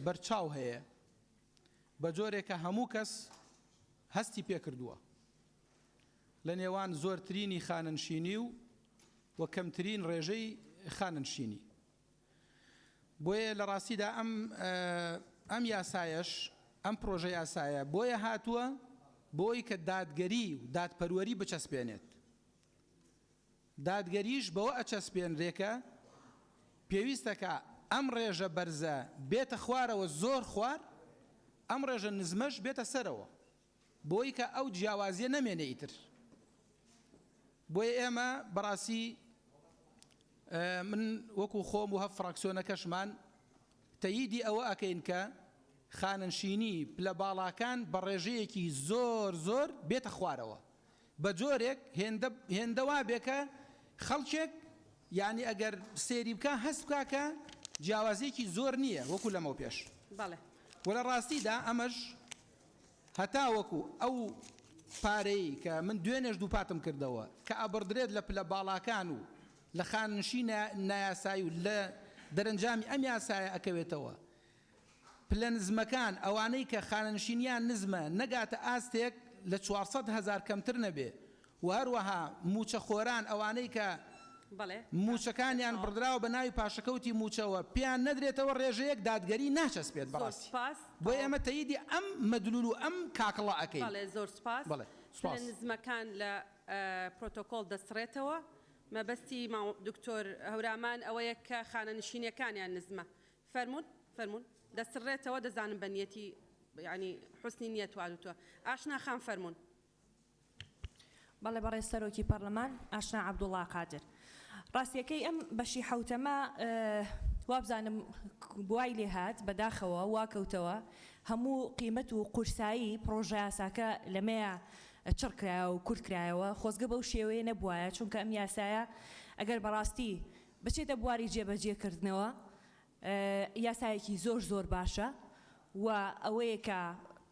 بەرچاو هەیە بە جۆرێکە هەموو کەس هەستی پێکردووە لە نێوان زۆرترینی خانەنشینی و کەمترین ڕێژەی خانەنشینی بۆیە لە ڕاستیدا ئەم یاسایەش ئەم پرۆژە یاسایە بۆیە هاتووە بۆی کە دادگەری و دادپەروەری بچەسپێنێت دادگەریش بەوە ئەچەسپێنرێکە پێویستەکە ئەم ڕێژە بەرزە بێتە خوارەوە زۆر خوار ئەم ڕێژە نزمەش بێتە سەرەوە بۆی کە ئەو جیاوازیە نەمێنێ ئیتر بۆیە ئێمە بەڕاستی من وەکو خۆم و هەف فراکسیۆنەکەشمان تەییدی ئەوە ئەکەین کە خانەنشینی پلە باڵاکان بە ڕێژەیەکی زۆر بێتە خوارەوە بە جۆرێک هێندەوا بێکە خەڵکێک یعنی ئەگەر سێری بکە هەست بکە کە جیاوازیەکی زۆر نییە وەکو لەمەو پێش وە لە ڕاستیدا ئەمەش هەتا وەکو ئەو پارەی کە من دوێنێش دووپاتم کردەوە کە ئەبڕدرێت لە پلە باڵاکان و لە خاننشی نایاسایی و لە دەرەنجامی ئەم یاسایە ئەکەوێتەوە پلە نزمەکان ئەوانەی کە خانەنشینیان نزمە نەگاتە ئاستێک لە 400,000 کەمتر نەبێ و هەروەها موچەخۆران ئەوانەی کە موچەکانیان بڕدراوە بە ناوی پاشەکەوتی موچەوە پێیان نەدرێتەوە ڕێژەیەک دادگەری ناچەسپێت بەڕاستی بۆ ئێمە تەییدی ئەم مەدلول و ئەم کاکڵە ئەکەین. زۆر سپاس. پلە نزمەکان لە پرۆتۆکۆڵ دەسڕێتەوە مەبەستی دکتۆر هەورامان ئەوەیە کە خانەنشینیەکانیان نزمە فەرمون دەسڕێتەوە دەزانم بە نیەتی ینی حوسنی نیەت وادوتووە ئاشنا خان فەرمون. بەڵێ بەڕێز سەرۆکی پەرلەمان ئاشنا عەبدوڵڵا قادر ڕاستیەکەی ئەم بەشی حەوتەمە وابزانم بوای لێ هات بەداخەوە واکەوتەوە هەموو قیمەت و قورسایی پرۆژە یاساکە لەمەیە چڕکرایە و کورتکرایەوە خۆزگە بەو شێوەیە نەبووایە چونکە ئەم یاسایە ئەگەر بەڕاستی بچێتە بواری جێبەجێکردنەوە یاسایەکی زۆر باشە و ئەوەیە کە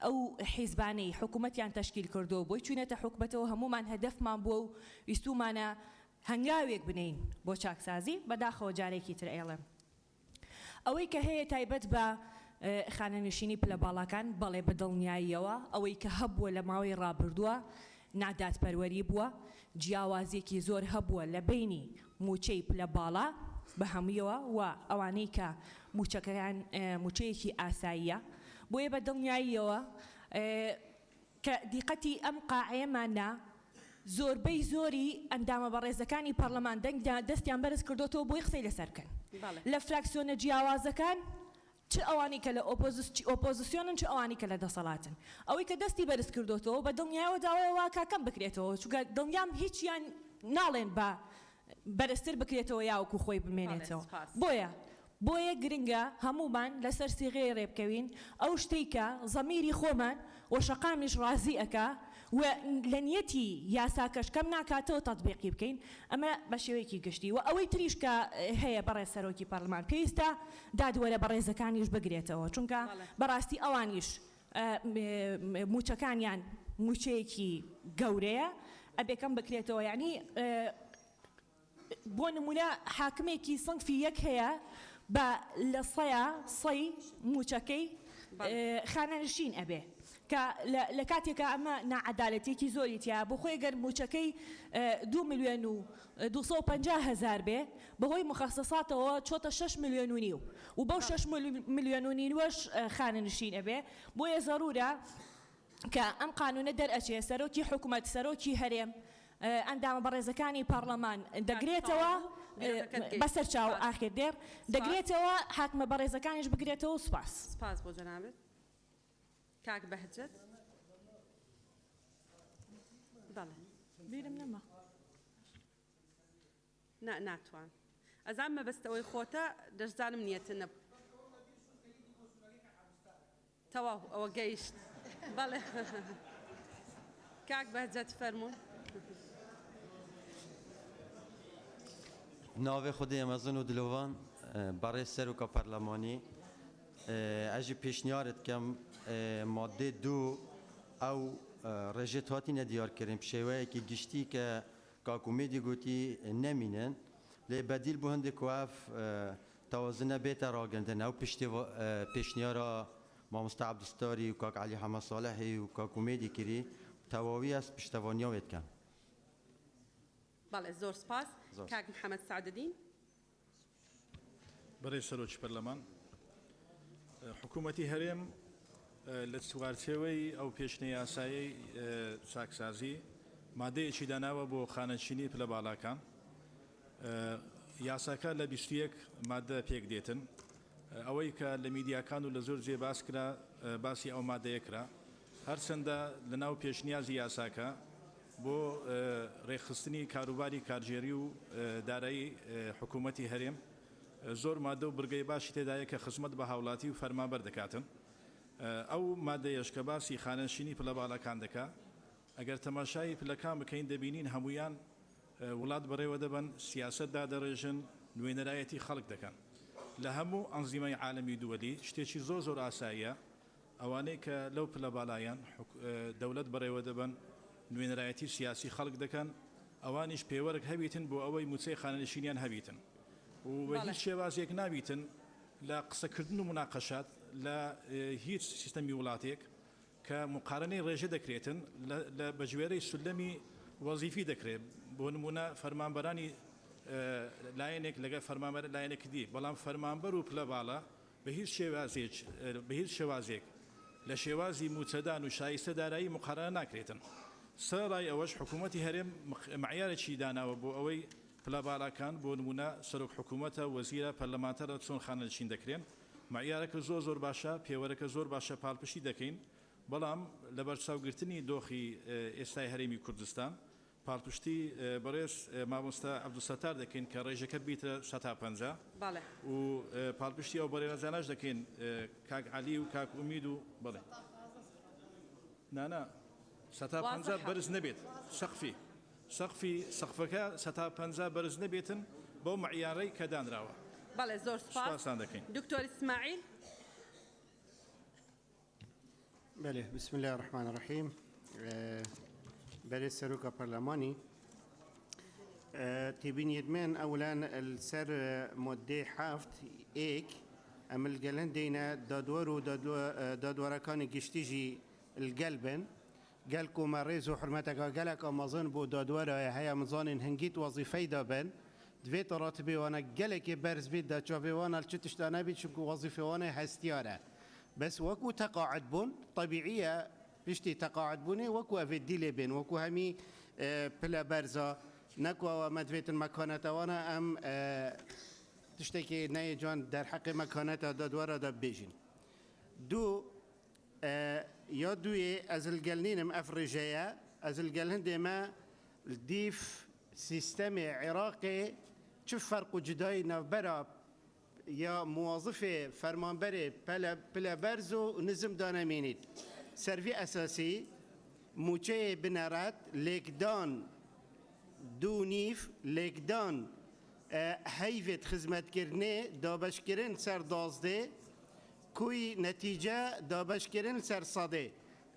ئەو حیزبانەی حکوومەتیان تەشکیل کردو بۆی چوونێتە حکوومەتەوە هەمومان هەدەفمان بووە و ویستومانە هەنگاوێک بنین بۆ چاکسازی بەداخەوە جارێکی تر ئێڵێم ئەوەی کە هەیە تایبەت بە خانەنشینی پلە باڵاکان بەڵێ بەدڵنیاییەوە ئەوەی کە هەبووە لە ماوەی ڕابردووە ناداتپەروەری بووە جیاوازێکی زۆر هەبووە لە بینی موچەی پلە باڵا بە هەموویەوە و ئەوانەی کە موچەیەکی ئاساییە بۆیە بە دڵنیاییەوە کە دیقەتی ئەم قاعەیەمانە زۆربەی زۆری ئەندامە بەڕێزەکانی پەرلەمان دەستیان بەرز کردوتەوە بۆی قسەی لەسەر بکەن لە فراکسیۆنە جیاوازەکان چ ئەوانی کە لە ئۆپۆزیسیۆنن چ ئەوانی کە لە دەسەڵاتن ئەوەی کە دەستی بەرز کردوتەوە بە دڵنیایەوە داوایەوە کاکەم بکرێتەوە چونکە دڵنیام هیچیان ناڵێن بە بەرزتر بکرێتەوە یاوەکو خۆی بمێنێتەوە بۆیە گرنگە هەمومان لەسەر سیغەی ڕێبکەوین ئەو شتەی کە زەمیری خۆمان وەشەقامیش ڕازی ئەکا و لە نیەتی یاساکەش کەم ناکاتەوە تەطبیقی بکەین ئەمە بە شێوەیەکی گشتی و ئەوەی تریش کە هەیە بەڕێز سەرۆکی پەرلەمان پێویستە دادوەرە بەڕێزەکانیش بگرێتەوە چونکە بەڕاستی ئەوانیش موچەکانیان موچەیەکی گەورەیە ئەبێکەم بکرێتەوە یعنی بۆ نمونە حاکمێکی سنفی یەک هەیە بە لە سەی موچەکەی خانەنشین ئەبێ کە لە کاتێکە ئەمە ناعەدالەتێکی زۆری تیا بۆ خۆی گەر موچەکەی 2 ملیۆن و 250,000 بێ بەهۆی مخەسەساتەوە چۆتە 6 ملیۆن و نیو و بەو 6 ملیۆن و نیوەش خانەنشین ئەبێ بۆیە زەرورە کە ئەم قانونە دەرئەچێ سەرۆکی حکوومەت سەرۆکی هەرێم ئەندامە بەڕێزەکانی پەرلەمان دەگرێتەوە بەسەر چاو ئاخر دێر دەگرێتەوە حاکمە بەڕێزەکانیش بگرێتەوە سپاس بۆ جەنابێت کاک بەهجەت بەڵێ بیرم نەما ناتوان ئەزان مەبەستەوەی خۆتە دەشزانم نیەتە نەب تەواو ئەوە گەیشت بەڵێ کاک بەهجەت فەرموون ناوێ خودی ئەمەزن و دلۆڤان بەڕێز سەرۆکە پەرلەمانی ئەژی پێشنیارت کەم مادێ دوو ئەو ڕێژێت هاتیینە دیارکردن شێوەیەکی گشتی کە کاکومێدی گوتی نەمینن لێ بەدیل بۆ هەندێک واف تەوازنە بێتە ڕاگەندن ئەو پێشنیارە مامۆستا عەبدوستاری و کاک عەلی حەمە ساڵحی و کاکومێدی کردی تەواوی ئەس پشتەوانیاوێت کەم بەڵێ زۆر سپاس کاک محەممەد سعدەدین بەڕێز سەرۆکی پەرلەمان حکوومەتی هەرێم لە چوارچێوەی ئەو پێشنەی یاسایی چاکسازی مادەیەکی داناوە بۆ خانەنشینی پلە باڵاکان یاساکە لە 21 مادە پێک دێتن ئەوەی کە لە میدیاکان و لە زۆر جێ باس کرا باسی ئەو مادەیە کرا هەرچەندە لە ناو پێشنیازی یاساکە بۆ ڕێخستنی کاروباری کارژێری و دارایی حکوومەتی هەرێم زۆر مادە و برگەی باشی تێدایە کە خزمەت بە هاوڵاتی و فەرمانبەر دەکاتن ئەو مادەیەش کە باسی خانەنشینی پلە باڵەکان دەکا ئەگەر تەماشای پلەکان بکەین دەبینین هەمویان وڵات بەڕێوە دەبن سیاسەت دادەڕێژن نوێنەرایەتی خەڵک دەکەن لە هەموو ئەنزیمەی عالەمی دووەلی شتێکی زۆر ئاساییە ئەوانەی کە لەو پلە باڵایان دەوڵەت بەڕێوە دەبن نوێنەرایەتی سیاسی خەڵک دەکەن ئەوانیش پێوەرگ هەبیتن بۆ ئەوەی موچەی خانەنشینیان هەبیتن و هیچ شێوازێک نابیتن لە قسەکردن و مناقەشات لە هیچ سیستەمی وڵاتێک کە مقارنەی ڕێژە دەکرێتن لە بەژوێرەی سولەمی وەزیفی دەکرێت بۆ نمونە فەرمانبەرانی لایەنێک لەگە فەرمانبەر لایەنێکی دی بەڵام فەرمانبەر و پلە باڵە بە هیچ شێوازێک لە شێوازی موچەدان و شایستە دارایی مقارنە ناکرێتن سەرڕای ئەوەش حکوومەتی هەرێم معیارێکی داناوە بۆ ئەوەی پلە باڵاکان بۆ نمونە سەرۆک حکوومەتە وەزیرە پەرلەمانتەرە چۆن خانەنشین دەکرێن معیارەکە زۆر باشە پێوەرەکە زۆر باشە پاڵپشتی دەکەین بەڵام لە بەرچاوگرتنی دۆخی ئێستای هەرێمی کوردستان پاڵپشتی بەڕێز مامۆستا عەبدوستار دەکەین کە ڕێژەکە بیتە 150 و پاڵپشتی ئەو بەڕێوەزانەش دەکەین کاک عەلی و کاک ئومید و بڵێ نانا 150 بەرز نەبێت سەقفەکە 150 بەرز نەبێتن بەو معیارەی کە دانراوە بەڵێ زۆر سپاس سپاسان دەکەین. دکتۆر ئیسماعیل بله بسم الله الرحمن الرحیم برای سروک پارلمانی تبینید من اولا السر ماده 7 ایک عمل گلن دینا دادوار کان گشتیجی القلبن قال كم رئيس وحرمتك قالك أمازون بو دادوار هيا مزان هنجيت وظيفة دابن دویت راتبی وانا گله که برز بید دا چاوی وانا چتش دا نبید چون وظیفه وانا هستیاره بس وكو تقاعد بون طبيعية بشتي تقاعد بوني وكو أفيديلي بين وكو همي بلا برزا نكو مدفيت المكانات وانا ام تشتكي ناي جوان در حق مكانات دادوارا دا بيجين دو يا دوي از القلنين مأفرجية از القلن ديما الديف سيستم عراقي شوف فرق جداي نفبرا یا موظف فرمانبر پلا برزو نظم دانمینید سروی اساسی موچه بنرات لیکدان دو نیف لیکدان هیوت خدمت کرنه دابش کرن سر 12 کوی نتیجه دابش کرن سر 100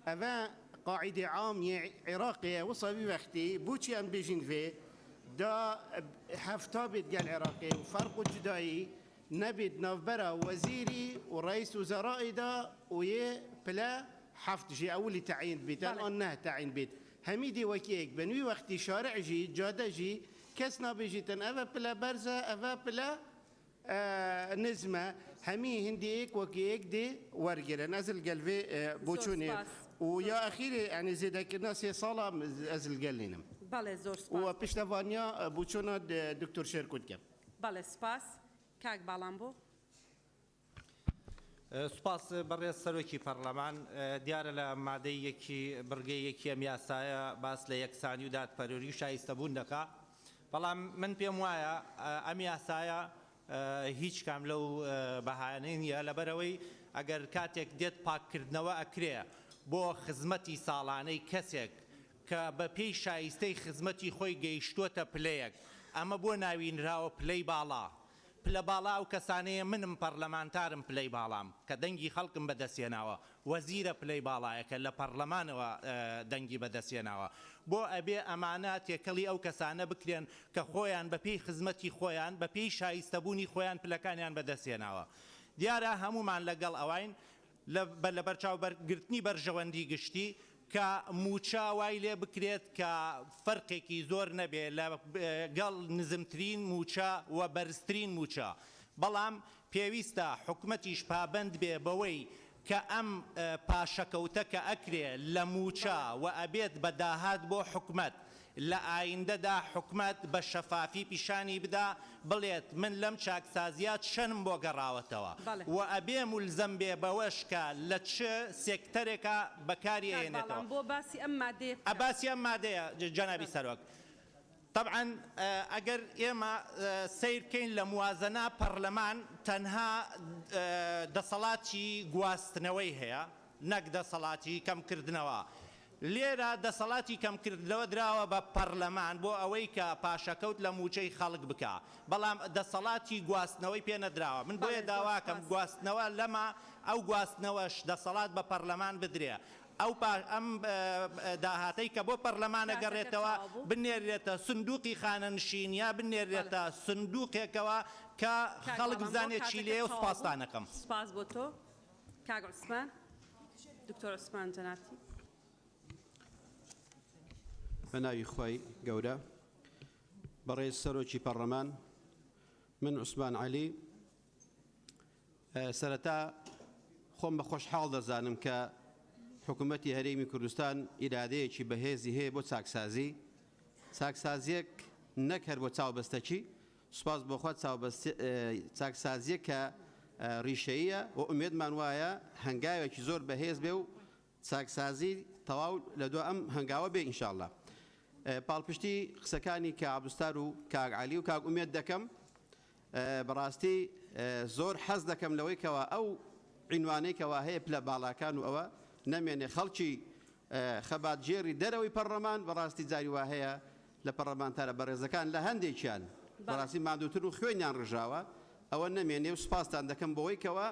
اما قاعده عام عراقی وصابی وقتی بوچی ام بیجین فی دا هفتا بيت قال عراقي وفرق جدائي نبيت نوفبرا وزيري ورئيس وزراء دا ويه بلا حفت جي أولي تعيين بيت أنه تعيين بيت هميدي وكيك بنوي وقتي شارع جي جادة جي كسنا بيجيتن أفا بلا برزة أفا بلا نزمة همي هنديك وكيك دي ورقرا نزل قلبي بوشوني ويا أخيري يعني زيدك الناس يصالة أزل قلينم بله زور سپاس و پشتوانیا بوچونا دکتر شرکت کم بله سپاس کاک بالانبو سپاس بەڕێز سەرۆکی پەرلەمان دیارە لە مادەی یەکی بڕگەی یەکی ئەم یاسایە باس لە یەکسانی و دادپەروەری و شایستەبوون دەکا بەڵام من پێم وایە ئەم یاسایە هیچ کام لەو بەهانەی نییە لەبەرەوەی ئەگەر کاتێک دێت پاککردنەوە ئەکرێ بۆ خزمەتی ساڵانەی کەسێک کە بە پێی شایستەی خزمەتی خۆی گەیشتووەتە پلەیەک ئەمە بۆ ناوینراوە پلەی باڵا پلە باڵا و کەسانەیە منم پەرلەمانتارم پلەی باڵام کە دەنگی خەڵکم بەدەستێناوە وەزیرە پلەی باڵایەکە لە پەرلەمانەوە دەنگی بەدەستێناوە بۆ ئەبێ ئەمانە تێکەڵی ئەو کەسانە بکرێن کە خۆیان بە پێی خزمەتی خۆیان بە پێی شایستەبوونی خۆیان پلەکانیان بەدەستێناوە دیارە هەمومان لەگەڵ ئەوین لە بەرچاوبەرگرتنی بەرژەوەندی گشتی کە موچە وای لێ بکرێت کە فەرقێکی زۆر نەبێ لەگەڵ نزمترین موچە و بەرزترین موچە بەڵام پێویستە حکومەتیش پابند بێ بەوەی کە ئەم پاشەکەوتە کە ئەکرێ لە موچە و ئەبێت بەداهات بۆ حکومەت لە ئایندەدا حکومەت بە شەفافی پیشانی بدا بڵێت من لەم چاکسازیات شەنم بۆ گەڕاوەتەوە و ئەبێ مولزەم بێ بەوەش کە لە چ سێکتەرێکە بەکاری هێنێتەوە بۆ باسی ئەم مادەیە باسی ئەم مادەیە جەنابی سەرۆک طبعا ئەگەر ئێمە سیرکەین لە موازنە پەرلەمان تەنها دەسەڵاتی گواستنەوەی هەیە نەک دەسەڵاتی کەمکردنەوە لێرە دەسەڵاتی کەمکردنەوە دراوە بە پەرلەمان بۆ ئەوەی کە پاشەکەوت لە موچەی خەڵک بکە بەڵام دەسەڵاتی گواستنەوەی پێ نەدراوە من بۆیە داواکەم گواستنەوە لەمە ئەو گواستنەوەش دەسەڵات بە پەرلەمان بدرێ ئەم داهاتەی کە بۆ پەرلەمانە گەڕێتەوە بنێرێتە سندوقی خانەنشین یا بنێرێتە سندوقێکەوە کە خەڵک بزانێت چی لێ و سپاسدانەکەم سپاس بۆ تۆ کاک عوسمان دکتۆر عوسمان جەنابی بەناوی خۆی گەورە بەڕێز سەرۆکی پەرلەمان من عوسمان عەلی سەرەتا خۆم بە خۆشحاڵ دەزانم کە حکوومەتی هەرێمی کوردستان ئیرادەیەکی بەهێزی هەیە بۆ چاکسازیەک نەک هەر بۆ چاوبەستەکی سوپاس بۆخوا چاکسازیە کە ڕیشەیە و ئومێدمان وایە هەنگاوێکی زۆر بەهێز بێ و چاکسازی تەواو لە دو ئەم هەنگاوە بێ ئینشاءالله پاڵپشتی قسەکانی کە عەبدولستار و کاک عەلی و کاک ئومێد دەکەم بەڕاستی زۆر حەز دەکەم لەوەی کەوە ئەو عینوانەی کەوا هەیە پلە باڵاکان و ئەوە نەمێنێ خەڵکی خەباتجێری دەرەوەی پەرلەمان بەڕاستی جاری وا هەیە لە پەرلەمانتارە بەڕێزەکان لە هەندێکیان بەڕاستی مادووتر و خوێنیان ڕژاوە ئەوە نەمێنێ و سپاسان دەکەم بۆەوەی کەوە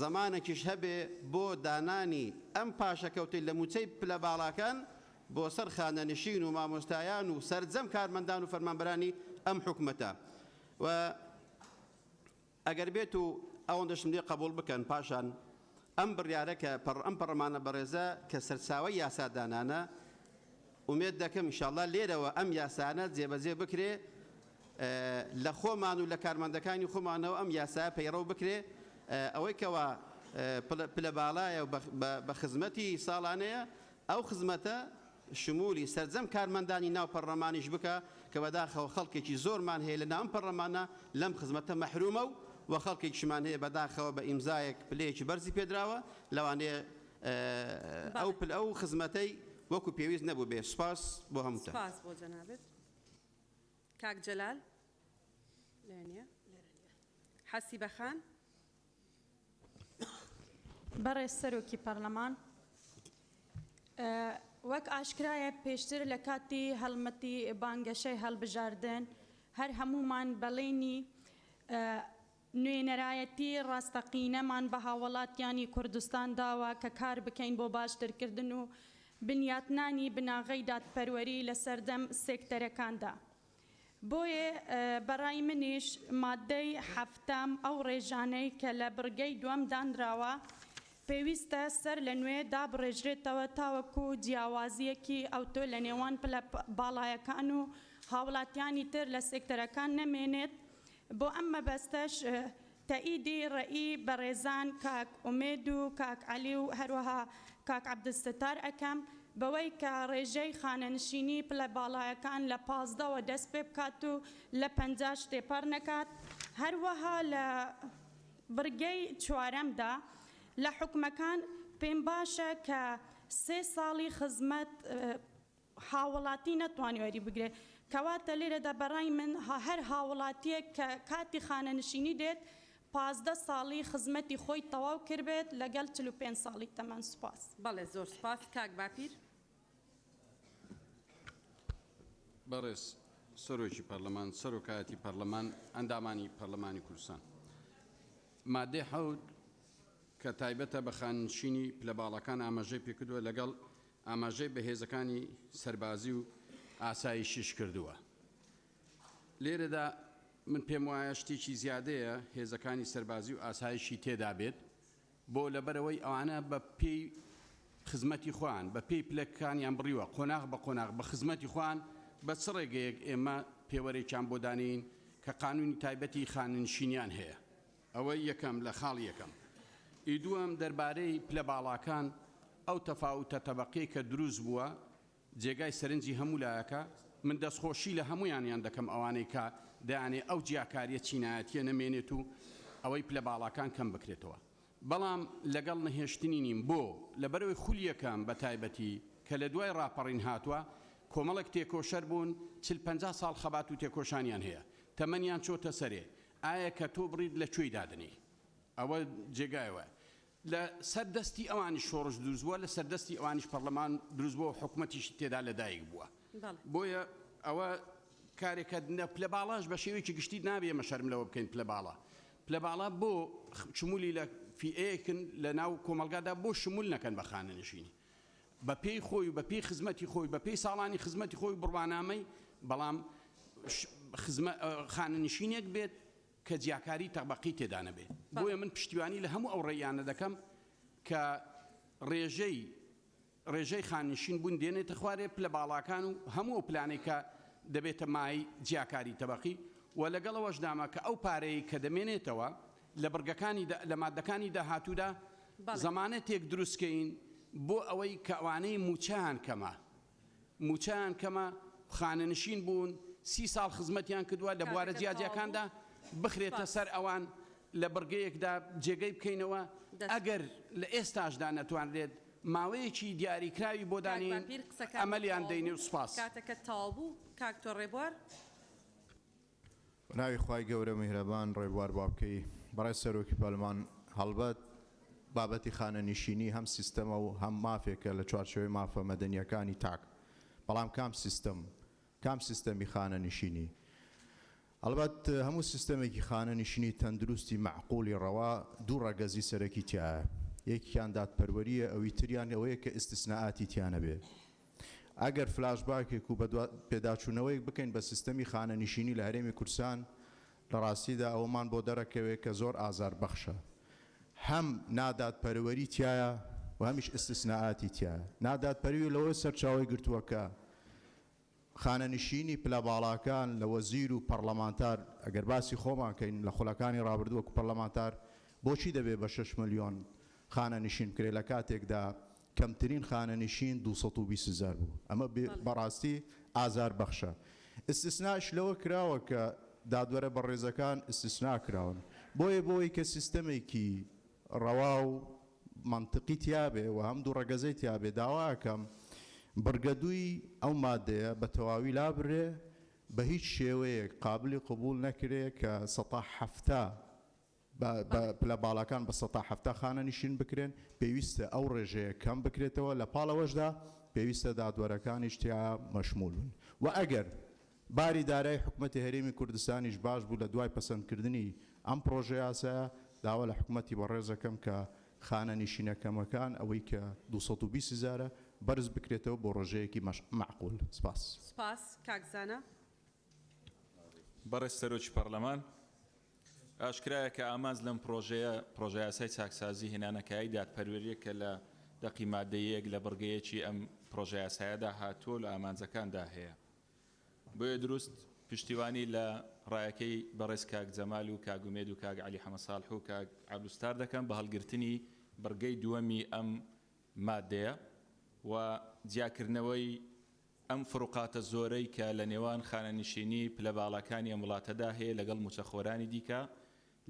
زەمانێکیش هەبێ بۆ دانانی ئەم پاشەکەوتەی لە موچەی پلە باڵاکان بۆ سەر خانەنشین و مامۆستایان و سەرجەم کارمەندان و فەرمانبەرانی ئەم حکوومەتە و ئەگەر بێت و ئەوەندەشم لێ قبول بکەن پاشان ئەم بڕیارە کە ئەم پەرلەمانە بەڕێزە کە سەرچاوەی یاسادانانە ئومێد دەکەم ئینشاءڵڵا لێرەوە ئەم یاسانە جێبەجێ بکرێ لە خۆمان و لە کارمەندەکانی خۆمانەوە ئەم یاسایە پەیڕەو بکرێ ئەوەی کەوە پلە باڵایە و بە خزمەتی ساڵانەیە ئەو خزمەتە شمولی سەرجەم کارمەندانی ناو پەرلەمانیش بکە کە بەداخەوە خەڵکێکی زۆرمان هەیە لە ناو پەرلەمانە لەم خزمەتە مەحرومە و خەڵکێکیشمان هەیە بەداخەوە بە ئیمزایەک پلەیەکی بەرزی پێدراوە لەوانەیە ئەو خزمەتەی وەکو پێویست نەبوو بێ سپاس بۆ هەمووتان سپاس بۆ جەنابێت کاک جەلال لێنیە حەسیبە خان بەڕێز سەرۆکی پەرلەمان وەک ئاشکرایە پێشتر لە کاتی هەڵمەتی بانگەشەی هەڵبژاردن هەر هەمومان بەڵێنی نوێنەرایەتی ڕاستەقینەمان بە هاوڵاتیانی کوردستان داوە کە کار بکەین بۆ باشترکردن و بنیاتنانی بناغەی دادپەروەری لە سەردەم سێکتەرەکاندا بۆیە بەڕای منیش مادەی هەفتەم ئەو ڕێژانەی کە لە بڕگەی دووەم دانراوە پێویستە سەر لە نوێ دابڕێژرێتەوە تاوەکو جیاوازیەکی ئەوتۆ لە نێوان پلە باڵایەکان و هاوڵاتیانی تر لە سێکتەرەکان نەمێنێت بۆ ئەم مەبەستەش تەئیدی ڕێئی بەڕێزان کاک ئومێد و کاک عەلی و هەروەها کاک عەبدولستار ئەکەم بەوەی کە ڕێژەی خانەنشینی پلە باڵایەکان لە 15ەوە دەست پێ بکات و لە 50 تێپەڕ نەکات هەروەها لە بڕگەی چوارەمدا لە حکومەکان پێم باشە کە 3 ساڵی خزمەت هاوڵاتی نەتوانێت وەری بگرێت کەواتە لێرەدا بەڕای من هەر هاوڵاتیەک کە کاتی خانەنشینی دێت 15 ساڵی خزمەتی خۆی تەواو کردبێت لەگەڵ 45 ساڵی تەمەن سوپاس بەڵێ زۆر سپاس کاک باپیر بەڕێز سەرۆکی پەرلەمان سەرۆکایەتی پەرلەمان ئەندامانی پەرلەمانی کوردستان مادەی حەوت کە تایبەتە بە خانشینی پلە باڵەکان ئاماژەی پێکردووە لەگەڵ ئاماژەی بەهێزەکانی سەربازی و ئاسایشیش کردووە لێرەدا من پێم وایە شتێکی زیادەیە هێزەکانی سەربازی و ئاسایشی تێدا بێت بۆ لەبەرەوەی ئەوانە بە پێی خزمەتی خوان بە پێی پلەکانیان بڕیوە قۆناغ بە قۆناغ بە خزمەتی خوان بە چ ڕێگەیەک ئێمە پێوەرێکیان بۆ دانین کە قانونی تایبەتی خاننشینیان هەیە ئەوە یەکەم لە خاڵ یەکەم ئیدووەم دەربارەی پلە باڵاکان ئەو تەفاوتە تەبەقەی کە دروست بووە جێگای سەرنجی هەموو لایەکە من دەستخۆشی لە هەمویانیان دەکەم ئەوانەی کە دەیانێ ئەو جیاکاریە چینایەتیە نەمێنێت و ئەوەی پلە باڵاکان کەم بکرێتەوە بەڵام لەگەڵ نەهێشتنی نیم بۆ لەبەرەوەی خولیەکەم بە تایبەتی کە لە دوای ڕاپەڕین هاتووە کۆمەڵێک تێکۆشەر بوون 40-50 ساڵ خەبات و تێکۆشانیان هەیە تەمەنیان چۆتە سەرێ ئایا کە تۆ بڕید لە کوێی دادنی ئەوە جێگایەوە لە سەردەستی ئەوانی شۆڕش دروست بووە لە سەردەستی ئەوانیش پەرلەمان دروست بووە و حکوومەتیش تێدا لەدایک بووە بۆیە ئەوە کارێکە پلە باڵاش بە شێوەیەکی گشتی نابێ مەشەرم لەوە بکەین پلە باڵا پلە باڵا بۆ شمولی لە فیئەیەکن لە ناو کۆمەلگادا بۆ شمول نەکەن بە خانەنشینی بە پێی خۆی و بە پێی خزمەتی خۆی بە پێی ساڵانی خزمەتی خۆی بڕوانامەی بەڵام خانەنشینێک بێت کە جیاکاری تەبەقی تێدا نەبێت بۆیە من پشتیوانی لە هەموو ئەو ڕێیانە دەکەم کە ڕێژەی خاننشین بوون دێنێتە خوارێ پلە باڵاکان و هەموو ئەو پلانێک کە دەبێتە مای جیاکاری تەبەقی و لەگەڵەوەش داما کە ئەو پارەی کە دەمێنێتەوە لە بڕگەکانی لە مادەکانی داهاتوودا زەمانەتێک دروستکەین بۆ ئەوەی کە ئەوانەی موچیان کەمە خانەنشین بوون 30 ساڵ خزمەتیان کردووە لە بوارە جیاجیەکاندا بخرێتە سەر ئەوان لە بڕگەیەکدا جێگەی بکەینەوە ئەگەر لە ئێستاشدا نەتوانرێت ماوەیەکی دیاریکراوی بۆ دانین ئەمەلیان دەینێ و سوپاس کاتەکە تەواو بوو کاکتۆر ڕێبوار ناوی خوای گەورە میهرەبان ڕێبوار بابکەی بەڕێز سەرۆکی پەرلەمان هەڵبەت بابەتی خانەنشینی هەم سیستەمە و هەم مافێکە لە چوارچێوەی مافە مەدەنیەکانی تاک بەڵام کام سیستەمی خانەنشینی ئەلبەت هەموو سیستەمێکی خانەنشینی تەندروستی معقولی ڕەوا دوو ڕەگەزی سەرەکی تایە. یەکیان دادپەروەریە، ئەوی تریان ئەوەیە کە ئیستیسناعاتی تیانە بێ. ئەگەر فلاشباکێک و پێداچوونەوەیەک بکەین بە سیستەمی خانەنشینی لە هەرێمی کورسان لە ڕاستیدا ئەوەمان بۆ دەرەکەوێت کە زۆر ئازاربەخشە. هەم نادادپەروەری تایە و هەمیش ئیستیسناعاتی تایە. نادادپەروی لەوەی سەرچاوی گرتووەکە خانەنشینی پلە باڵاکان لە وەزیر و پەرلەمانتار ئەگەر باسی خۆمان کەین لە خولەکانی ڕابردووەکو پەرلەمانتار بۆچی دەبێت بە 6 ملیۆن خانەنشین کرێ لە کاتێکدا کەمترین خانەنشین 220,000 بوو. ئەمە بەڕاستی ئازار بەخشە. ئیستیسناش لەوە کراوە کە دادوەرە بەڕێزەکان ئیستیسنا کراون. بۆیە کە سیستەمێکی ڕەوا و منطقی تیابێ و هەم دوو ڕەگەزەی تیابێ داواکەم بڕگەدووی ئەو مادەیە بە تەواوی لابرێ بە هیچ شێوەیەک قابلی قبول نەکرێ کە 170 پلە باڵەکان بە 170 خانەنشین بکرێن. پێویستە ئەو ڕێژەیە کەم بکرێتەوە لە پاڵەوەشدا پێویستە دادوەرەکانیش تیا مەشمول بن. و ئەگەر باری دارای حکوومەتی هەرێمی کوردستانیش باش بوو لە دوای پەسەندکردنی ئەم پرۆژە یاسایە داوا لە حکوومەتی بەڕێزەکەم کە خانەنشینەکەمەکان ئەوەی کە 220,000 بەرز بکرێتەوە بۆ ڕۆژەیەکی معقول. سپاس. سپاس کاکزانە. بەڕێز سەرۆکی پەرلەمان، ئاشکرایە کە ئامانج لەم پرۆژە یاسای چاکسازی هێنانەکەی دادپەروەریە کە لە دەقی مادەیەک لە بڕگەیەکی ئەم پرۆژە یاسایەدا هاتووە لە ئامانجەکاندا هەیە. بۆیە دروست پشتیوانی لە ڕایەکەی بەڕێز کاک جەمال و کاک گومێد و کاک عەلی حەمەد ساڵح و کاک عەبدولستار دەکەم بە هەڵگرتنی بڕگەی دووەمی ئەم مادەیە و جیاکردنەوەی ئەم فروقاتە زۆرەی کە لە نێوان خانەنشینی پلە باڵەکانی ئەم وڵاتەدا هەیە لەگەڵ موچەخۆرانی دیکە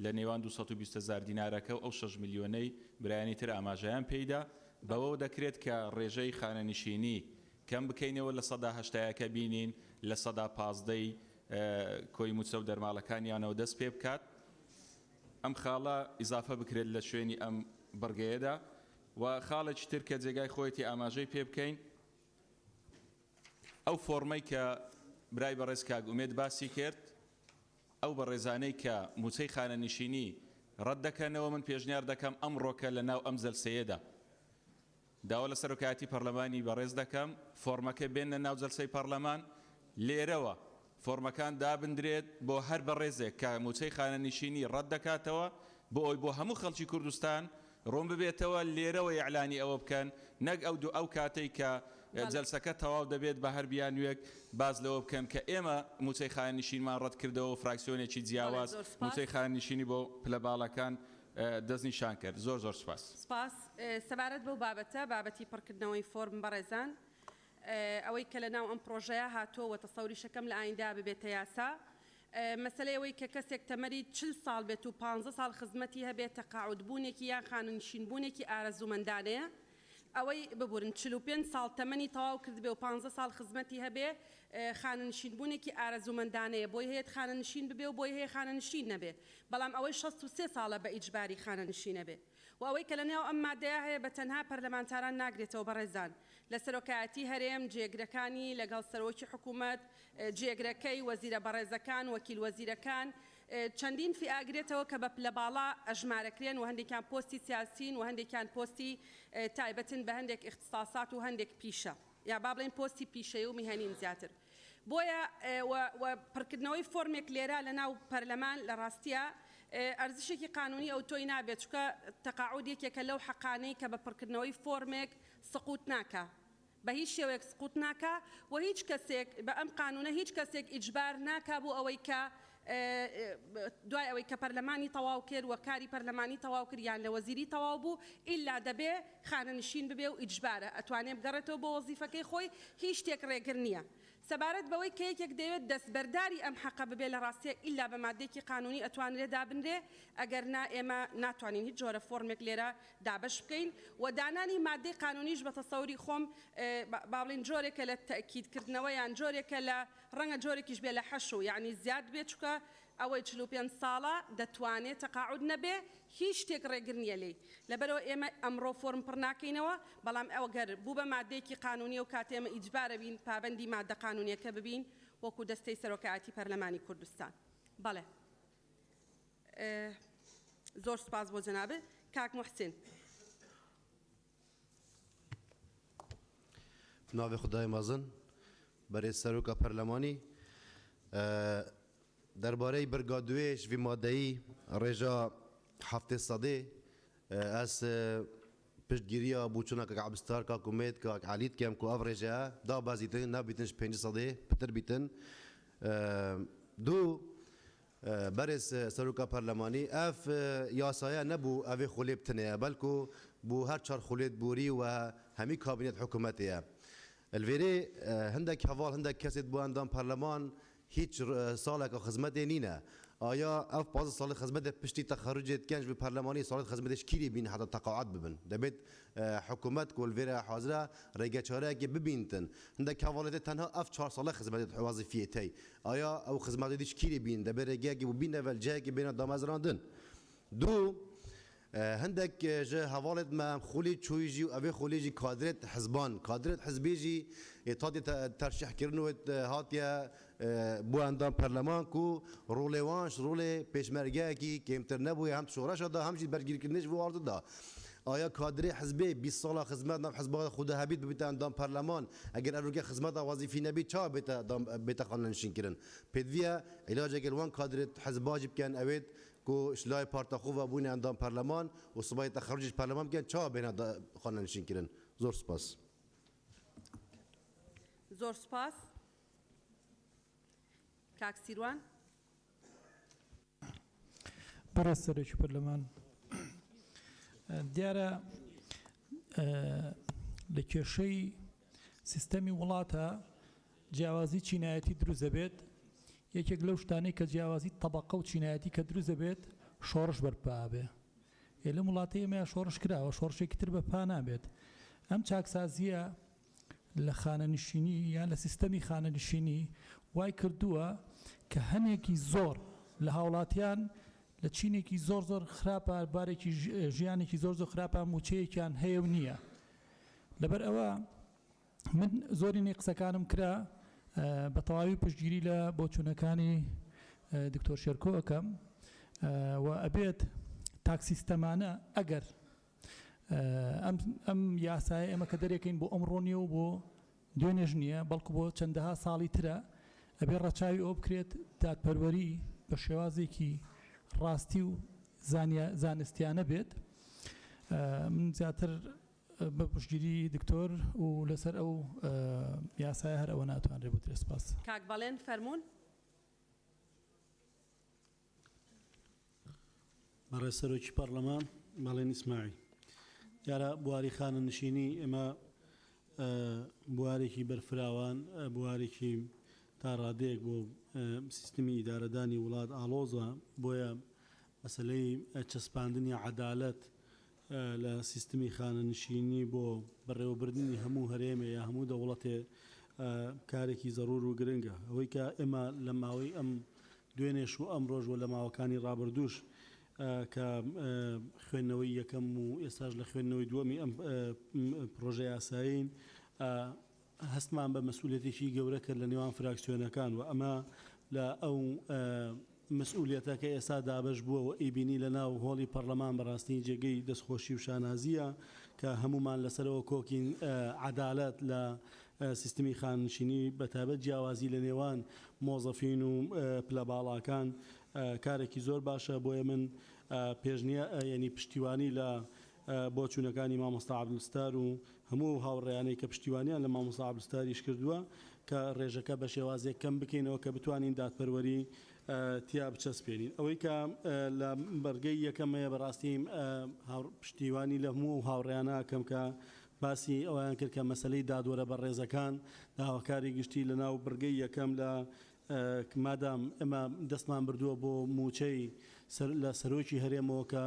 لە نێوان 220,000 دینارەکە و ئەو 6 ملیۆنەی برایانی تر ئاماژەیان پێیدا. بەوە دەکرێت کە ڕێژەی خانەنشینی کەم بکەینەوە لە 180 بینین لە 115 کۆی موچە و دەرماڵەکانیانەوە دەست پێ بکات. ئەم خاڵە ئیزافە بکرێت لە شوێنی ئەم بڕگەیەدا و خاڵێکی تر کە جێگای خۆیەتی ئاماژەی پێ بکەین ئەو فۆرمەی کە برای بەڕێز کاک ئومێد باسی کرد، ئەو بەڕێزانەی کە موچەی خانەنشینی ڕەت دەکەنەوە، من پێشنیار دەکەم ئەم ڕۆکە لە ناو ئەم جەلسەیەدا داوا لە سەرۆکایەتی پەرلەمانی بەڕێز دەکەم فۆرمەکە بێنە ناو جەلسەی پەرلەمان. لێرەوە فۆرمەکان دابدرێت بۆ هەر بەڕێزێک کە موچەی خانەنشینی ڕەت دەکاتەوە بۆ ئەوی بۆ هەموو خەڵکی کوردستان ڕۆم ببێتەوە لێرەوە ئیعلانی ئەوە بکەن، نەک ئەو کاتەی کە جەلسەکە تەواو دەبێت بە هەر بیانوێک باز لەوە بکەم کە ئێمە موچەی خانەنشینمان ڕەت کردەوە و فراکسیۆنێکی جیاواز موچەی خانەنشینی بۆ پلە باڵەکان دەستنیشان کرد. زۆر زۆر سپاس. سپاس. سەبارەت بەو بابەتی پڕکردنەوەی فۆرم بەڕێزان، ئەوەی کە لە ناو ئەم پرۆژەیە هاتووە تەسەوری شەکەم لە ئایندا ببێتە یاسا. مەسەلەیەوەی کە کەسێک تەمەری 40 ساڵ بێت و 15 ساڵ خزمەتی هەبێت تەقاعودبوونێکی یان خانەنشینبوونێکی ئارەزوومەندانەیە، ئەوەی ببورن 45 ساڵ تەمەنی تەواو کرد بێ و 15 ساڵ خزمەتی هەبێ خانەنشینبوونێکی ئارەزوومەندانەیە، بۆی هەیە خانەنشین ببێ و بۆی هەیە خانەنشین نەبێ. بەڵام ئەوەی 63 ساڵە بە ئیجباری خانەنشینە بێ و ئەوەی کە لە نێو ئەم مادەیە هەیە بە تەنها پەرلەمانتاران ناگرێتەوە بەڕێزان. لە سەرۆکایەتی هەرێم جێگرەکانی لەگەڵ سەرۆکی حکوومەت، جێگرەکەی وەزیرە بەڕێزەکان، وەکیل وەزیرەکان چەندین فئاگرێتەوە کە بە پلە باڵا ئەژمارەکرێن و هەندێکیان پۆستی سیاسین و هەندێکیان پۆستی تایبەتن بە هەندێک اختصاسات و هەندێک پیشە یا با بڵێن پۆستی پیشەیە و میهەنین زیاتر. بۆیە پڕکردنەوەی فۆرمێک لێرە لە ناو پەرلەمان لە ڕاستیە ئەرزشێکی قانونی ئەو تۆی نابێت، چکە تەقاعود یەکێکە لەو حەقانەی کە بە پڕکردنەوەی فۆرمێک سقوط ناکە، بە هیچ شێوەیەک سقوط ناکە و هیچ کەسێک بە ئەم قانونە هیچ کەسێک ئیجبار ناکا بوو ئەوەی کە دوای ئەوەی کە پەرلەمانی تەواو کرد و کاری پەرلەمانی تەواو کرد یان لە وەزیری تەواو بوو ئیلا دەبێ خانەنشین ببێ و ئیجبارە ئەتوانێ بگەڕێتەوە بۆ وەزیفەکەی خۆی، هیچ شتێک ڕێگر نییە. سەبارەت بەوەی کە یەکێک دەوێت دەستبەرداری ئەم حەقە ببێ لە ڕاستیە ئیلا بە مادەیەکی قانونی ئەتوانرێ دابنرێ، ئەگەر نا ئێمە ناتوانین هیچ جۆرە فۆرمێک لێرە دابش بکەین و دانانی مادەی قانونیش بە تەسەوری خۆم با بڵێن جۆرێکە لە تەکیدکردنەوە یان جۆرێکە لە ڕەنگە جۆرێکیش بێ لە حەش و یعنی زیاد بێت، چکە ئەوەی 45 ساڵە دەتوانێت تەقاعود نەبێ، هیچ شتێک ڕێگر نییە لێی. لەبەرەوە ئێمە ئەمڕۆ فۆرم پڕ ناکەینەوە، بەڵام ئەوەگەر بوو بە مادەیەکی قانونی و کاتێ ئێمە ئیجبارە بین پابەندی مادە قانونیەکە ببین وەکو دەستەی سەرۆکایەتی پەرلەمانی کوردستان. بەڵێ زۆر سپاس بۆ جەنابێ کاک محسن ناوی خدای مازن برای سروک پارلمانی درباره برگادویش و مادهی رجا هفته صده از پشتگیری بوچونا که عبستار که کومید که علید کم که آفرجا دا بازیتن نبیتنش 5 صده پتر بیتن دو برس سروک پارلمانی اف یاسایا نبو اوی خلیب تنه بلکو بو هر چهار خلید بوری و همی کابینت حکومتیه الویری هندک حوال هندک کسید بو اندام پارلمان هیچ سالک خدمت نینه آیا اف 15 سال خدمت پشتی تخرجت کنج به پارلمانی سالت خدمتش کیری بین حتی تقاعد ببن دبید حکومت کل ویرا حاضره رگه چاره که ببینتن هندک حوالت تنها اف 4 سال خدمت وظیفیه تی آیا او خدمت دیش کیری بین دبیر رگه که ببین اول جای که بین دام از راندن دو هندك جا حوالت ما خولي تشويجي وابي خوليجي كادرت حزبان كادرت حزبيجي اطادي ترشيح كرنو هاتيا بو اندام برلمان كو رولي وانش رولي بيشمرگا كي كيمتر نبوي هم شورش دا همشي برگير كرنش بو ارض دا آیا کادری حزبی 20 سال خدمت نام حزب خود هبید ببیت اندام پارلمان اگر اروگه خدمت وظیفی نبی چا بیت قانونشین کردن پدویا علاج اگر وان کادر حزباجی بکن اوید کو اشلای پارتا خوب بونه اندام پارلمان و صبح تخرجش پارلمان بکن چا بین قانونشین کردن زور سپاس زۆر سپاس کاک سیروان بەڕێز سەرۆکی پەرلەمان دیارە لە کێشەی سیستەمی وڵاتە جیاوازی چینایەتی دروست دەبێت یەکێک لەو شتانەی کە جیاوازی تەبەقە و چینایەتی کە دروست دەبێت شۆڕش بەرپا بێ لە وڵاتی ئێمە شۆڕش کراوە شۆڕشێکی تر بەپا نابێت ئەم چاکسازیە لە خانەنشینی یان لە سیستەمی خانەنشینی وای کردووە کە هەنێکی زۆر لە هاوڵاتیان لە چینێکی زۆر زۆر خراپە بارێکی ژیانێکی زۆر زۆر خراپە موچەیەکیان هەیە و نییە لەبەر ئەوە من زۆرینەی قسەکانم کرا بە تەواوی پشتگیری لە بۆچوونەکانی دکتۆر شێرکۆ ئەەکەم و ئەبێت تاکسیستەمانە ئەگەر ئەم یاسایە ئێمە کە دەرێکەین بۆ ئەمڕۆ نیە و بۆ دوێنێژ نییە بەڵکو بۆ چەندەها ساڵی ترە ئەبێ ڕەچاوی ئەو بکرێت دادپەروەری بە شێوازێکی ڕاستی و زانستیانە بێت من زیاتر بە پشتگیری دکتۆر و لەسەر ئەو یاسایە هەر ئەوە ناتوانرێ بۆ درێ سپاس کاک بەڵێن فەرموون بەڕێز سەرۆکی پەرلەمان بەڵێن ئیسماعیل دیارە بواری خانەنشینی ئێمە بوارێکی بەرفراوان بوارێکی تا ڕادەیەک بۆ سیستمی ئیدارەدانی وڵات ئاڵۆزە بۆیە مەسلەی چەسپاندنی عەدالەت لە سیستمی خانەنشینی بۆ بەڕێوەبردننی هەموو هەرێمە یا هەموو دەوڵەتێ کارێکی زەڕور و گرنگە ئەوەی کە ئێمە لە ماوەی ئەم دوێنێش و ئەم ڕۆژ و لە ماوەکانی ڕابردووش کە خوێندنەوەی یەکەم و ئێستاش لە خوێندنەوەی دووەمی ئەم پرۆژە یاسایین هەستمان بە مەسئولێتێکی گەورە کرد لە نێوان فراکسیۆنەکان و ئەمە لە ئەو مەسئولێتە کە ئێستا دابش بووە و ئیبینی لە ناو هۆڵی پەرلەمان بەڕاستی جێگەی دەستخۆشی و شانازیە کە هەمومان لەسەرەوە کۆکین عەدالەت لە سیستمی خانشینی بەتابەت جیاوازی لە نێوان مۆزەفین و پلە باڵاکان کارێکی زۆر باشە بۆیە من پێشنیە ینی پشتیوانی لە بۆ چوونەکانی مامۆستا عەبدولستار و هەموو هاوڕێیانەی کە پشتیوانیان لە مامۆستا عەبدولستاریش کردووە کە ڕێژەکە بە شێوازێک کەم بکەینەوە کە بتوانین دادپەروەری تیا بچەسپێنین ئەوەی کە لە بەرگەی یەکەمەیە بەڕاستی پشتیوانی لە هەموو هاوڕێیانە کەم کە باسی ئەویان کرد کە مەسلەی دادوەرە بەڕێزەکان داواکاری گشتی لە ناو بەرگەی یەکەم لە مادام ئەمە دەستمان بردووە بۆ موچەی لە سەرۆکی هەرێمەوە کە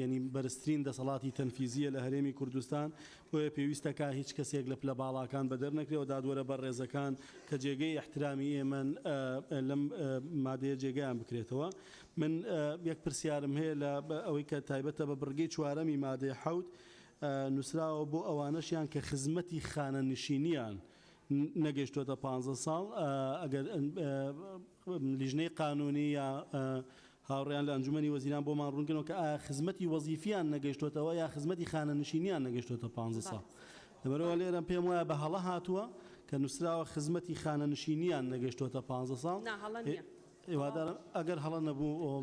ینی بەرزترین دەسەڵاتی تەنفیزیە لە هەرێمی کوردستان بۆیە پێویستەکە هیچ کەسێک لە پلە باڵاکان بەدەر نەکرێەوە دادوەرە بەڕێزەکان کە جێگەی احترامی ئێمە لەم مادەیە جێگەیان بکرێتەوە من یەک پرسیارم هەیە لە ئەوەی کە تایبەتە بە بڕگەی چوارەمی مادەی حەوت نووسراوە بۆ ئەوانەشیان کە خزمەتی خانەنشینیان نەگەیشتوتە 15 ساڵ ئەگەر لیژنەی قانونی یا هاوڕێیان لە ئەنجومەنی وەزیران بۆمان ڕوونکردنەوە کە ئایا خزمەتی وەزیفیان نەگەیشتوتەوە یا خزمەتی خانەنشینیان نەگەیشتوتە 15 ساڵ لەبەرەوە لێرە پێم وایە بە هەڵە هاتووە کە نووسراوە خزمەتی خانەنشینیان نەگەیشتوتە 15 ساڵ هیوادارم ئەگەر هەڵە نەبوو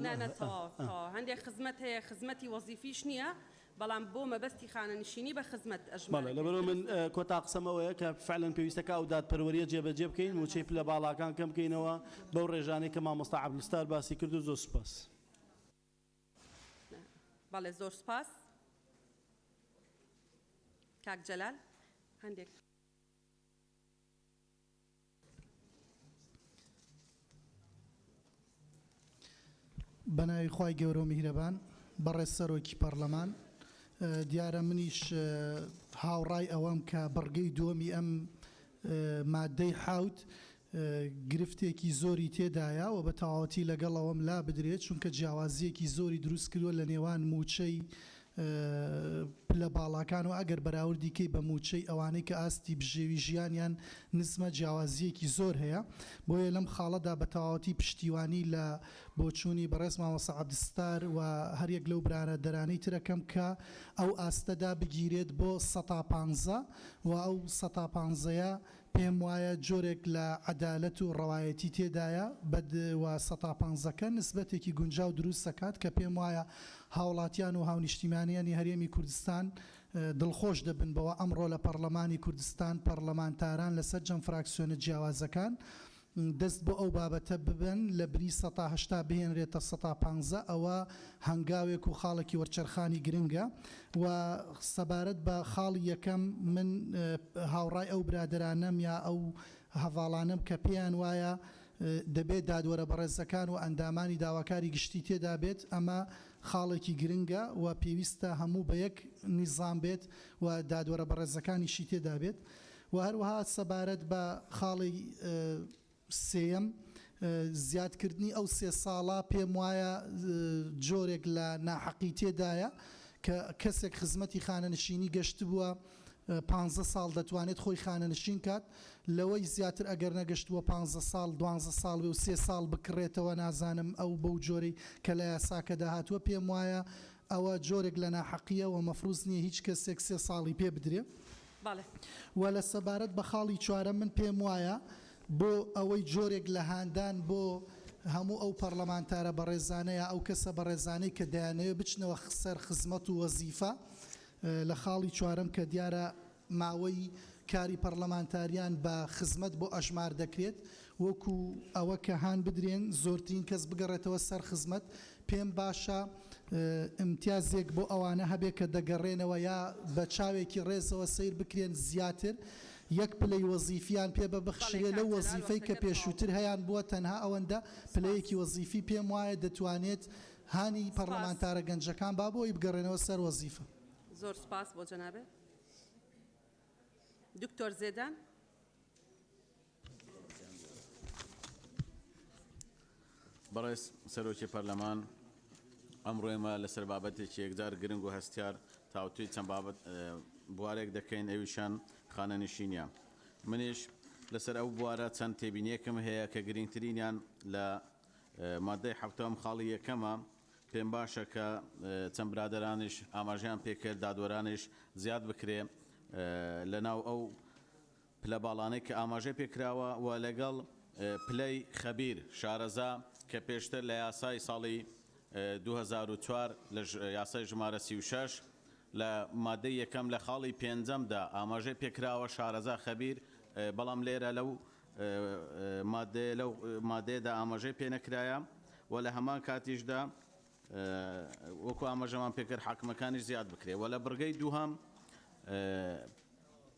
هەندێک خزمەت هەیە خزمەتی وەزیفیش نییە بەڵام بۆ مەبەستی خانەنشینی بە خزمەت ئەژمەڵە لەبەرەوە من کۆتا قسەمەوەیە کە فعلەن پێویستەکە ئەو دادپەروەریە جێبەجێ بکەین موچەی پلە باڵاکان کەم بکەینەوە بەو ڕێژانەی کە مامۆستا عەبدولستار باسی کرد و زۆر سوپاس. بەڵێ زۆر سوپاس. کاک جەلال هەندێک بەناوی خوای گەورە و میهرەبان بەڕێز سەرۆکی پەرلەمان دیارە منیش هاوڕای ئەوەم کە بڕگەی دووەمی ئەم مادەی حوت گرفتێکی زۆری تێدایە و بە تەواوەتی لەگەڵەوەم لا بدرێت چونکە جیاوازیەکی زۆری دروست کردووە لە نێوان موچەی لە باڵاکان و ئەگەر بەراوردی کەی بە موچەی ئەوانەی کە ئاستی بژێوی ژیانیان نزمە جیاوازیەکی زۆر هەیە بۆیە لەم خاڵەدا بە تەواوەتی پشتیوانی لە بۆچوونی بەڕێز مامۆستا عەبدولستار و هەریەک لەو برانە دەرانەی ترەکەم کە ئەو ئاستەدا بگیرێت بۆ 115 و ئەو 115ە پێم وایە جۆرێک لە عەدالەت و ڕەوایەتی تێدایە بەدوە 115ەکە نسبەتێکی گونجاو دروست دەکات کە پێم وایە هاوڵاتیان و هاونیشتیمانیانی هەرێمی کوردستان دڵخۆش دەبن بەوە ئەمڕۆ لە پەرلەمانی کوردستان پەرلەمانتاران لەسەر جەم فراکسیۆنە جیاوازەکان دەست بۆ ئەو بابەتە ببن لە بری 180 بهێنرێتە 115 ئەوە هەنگاوێک و خاڵێکی وەرچەرخانی گرنگە و سەبارەت بە خاڵی یەکەم من هاوڕای ئەو برادرانەم یا ئەو هەڤاڵانم کە پێیان وایە دەبێت دادوەرە بەڕێزەکان و ئەندامانی داواکاری گشتی تێدا بێت ئەمە خاڵێکی گرنگە و پێویستە هەموو بە یەک نیزام بێت و دادوەرە بەڕێزەکانیشی تێدا بێت و هەروەها سەبارەت بە خاڵی سێم زیادکردنی ئەو 3 ساڵە پێم وایە جۆرێک لە ناحەقی تێدایە کە کەسێک خزمەتی خانەنشینی گەشت بووە 15 ساڵ دەتوانێت خۆی خانەنشین کات لەوەی زیاتر ئەگەر نەگەشتووە 15 ساڵ 12 ساڵ و 3 ساڵ بکڕێتەوە نازانم ئەو بەو جۆرەی کە لە یاساکە داهاتووە پێم وایە ئەوە جۆرێک لە ناحەقیە و مەفروض نییە هیچ کەسێک 3 ساڵی پێ بدرێ و لە سەبارەت بە خاڵی چوارە من پێم وایە بۆ ئەوەی جۆرێک لە هاندان بۆ هەموو ئەو پەرلەمانتارە بەڕێزانەیە ئەو کەسە بەڕێزانەی کە دەیانەوێت بچنەوە سەر خزمەت و وەزیفە لە خاڵی چوارم کە دیارە ماوەی کاری پەرلەمانتاریان بە خزمەت بۆ ئەژمار دەکرێت وەکو ئەوە کە هان بدرێن زۆرترین کەس بگەڕێتەوە سەر خزمەت پێم باشە امتیازێک بۆ ئەوانە هەبێت کە دەگەڕێنەوە یا بە چاوێکی ڕێزەوە سیر بکرێن زیاتر یەک پلەی وەزیفیان پێ بەبەخشێ لە وەزیفەی کە پێشووتر هەیان بووە تەنها ئەوەندە پلەیەکی وەزیفی پێم وایە دەتوانێت هانی پەرلەمانتارە گەنجەکان با بۆی بگەڕێنەوە سەر وەزیفە. زۆر سپاس بۆ جەنابێ. دکتۆر زێدان. بەڕێز سەرۆکی پەرلەمان ئەمڕۆ ئێمە لەسەر بابەتێکی یەکجار گرنگ و هەستیار تاوتوی چەند بابەت بوارێک دەکەین ئەویشان خانەنشینیان منیش لەسەر ئەو بوارە چەند تێبینیەکم هەیە کە گرنگترینیان لە مادەی حەوتەم خاڵی یەکەمە پێم باشە کە چەند برادەرانیش ئاماژیان پێکرد دادوەرانیش زیاد بکرێ لە ناو ئەو پلە باڵانەی کە ئاماژەی پێکراوە و لەگەڵ پلەی خەبیر شارەزا کە پێشتر لە یاسای ساڵی 2004 لە یاسای ژمارە 36 لە مادەی یەکەم لە خاڵی پێنجەمدا ئاماژەی پێکراوە شارەزا خەبیر بەڵام لێرە لەو مادەیەدا ئاماژەی پێ نەکرایە و لە هەمان کاتیشدا وەکو ئاماژەمان پێکرد حاکمەکانیش زیاد بکرێ و لە بڕگەی دووهەم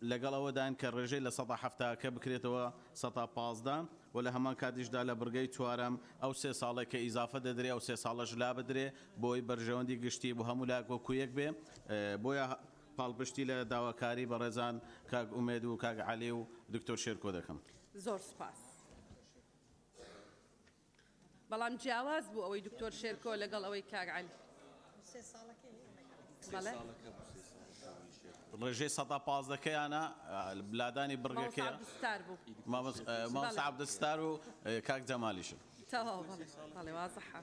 لەگەڵەوەدان کە ڕێژەی لە 170 بکرێتەوە 115 و لە هەمان کاتیشدا لە بڕگەی چوارەم ئەو 3 ساڵێک کە ئیزافە دەدرێ ئەو 3 ساڵەش لا بدرێ بۆی بەرژەوەندی گشتی بۆ هەموو لاک وەکو یەک بێ بۆیە پاڵپشتی لە داواکاری بەڕێزان کاک ئومێد و کاک عەلی و دکتۆر شێرکۆ دەکەم. زۆر سپاس. بەڵام جیاواز بوو ئەوەی دکتۆر شێرکۆ لەگەڵ ئەوەی کاک عەلی. ڕێژەی 115ەکەیانە بلادانی بڕگەکەیە مامۆستا عەبدولستار و کاک جەمالیشن. تەواو بەڵێ وازەحە.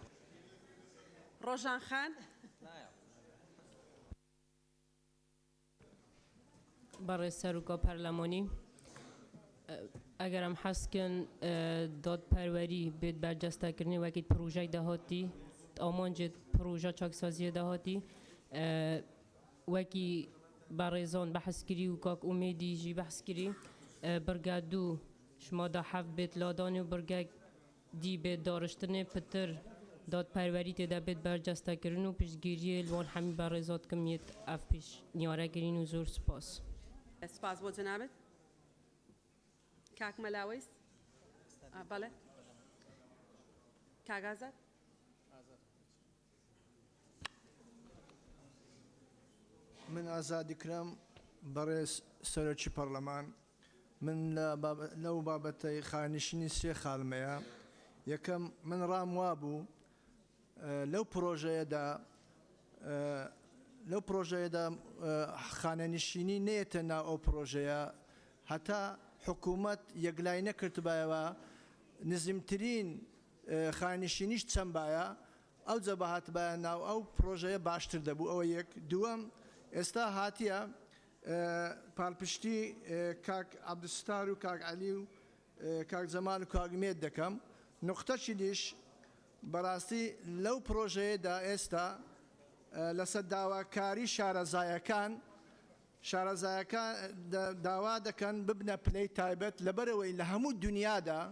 ڕۆژان خان. بەڕێز سەرۆکۆ پەرلەمانی ئەگەرم حەسکن دادپەروەری بێت بەرجەستەکردنی وەکی پرۆژەی داهاتی ئامانجێت پرۆژە چاکسازیە داهاتی وەکی بەڕێزان بەحسکری و کاک ئومێدیژی بەحسکری بڕگە دوو شمادا حەف بێت لادانی و بڕگە دی بێت داڕشتنێ پتر دادپەروەری تێدا بێت بەرجەستەکردن و پشتگیریە لەوان هەمی بەڕێزات کەمیت ئەف پیش نیارەگرین و زۆر سپاس. سپاس بۆ جەنابەت. کاک مەلاوەیس. بەڵێ. کاک ئازاد. من ئازادی کرام بەڕێز سەرۆکی پەرلەمان من لەو بابەتەی خانشینی سێ خاڵمەیە یەکەم من ڕام وابوو لەو پرۆژەیەدا خانەنشینی نێتە ناو ئەو پرۆژەیە هەتا حکوومەت یەکلای نەکردبایەوە نزیمترین خانشینیش چەند باە ئەو جەبەهات باە ناو ئەو پرۆژەیە باشتر دەبوو ئەوە یەک دووەم ئێستا هاتیە پاڵپشتی کاک عەبدولستار و کاک عەلی و کاک جەمال و کاک مێد دەکەم نقطەشی دیش بەڕاستی لەو پرۆژەیەدا ئێستا لەسەر داواکاری شارەزایەکان داوا دەکەن ببنە پلەی تایبەت لەبەرەوەی لە هەموو دنیادا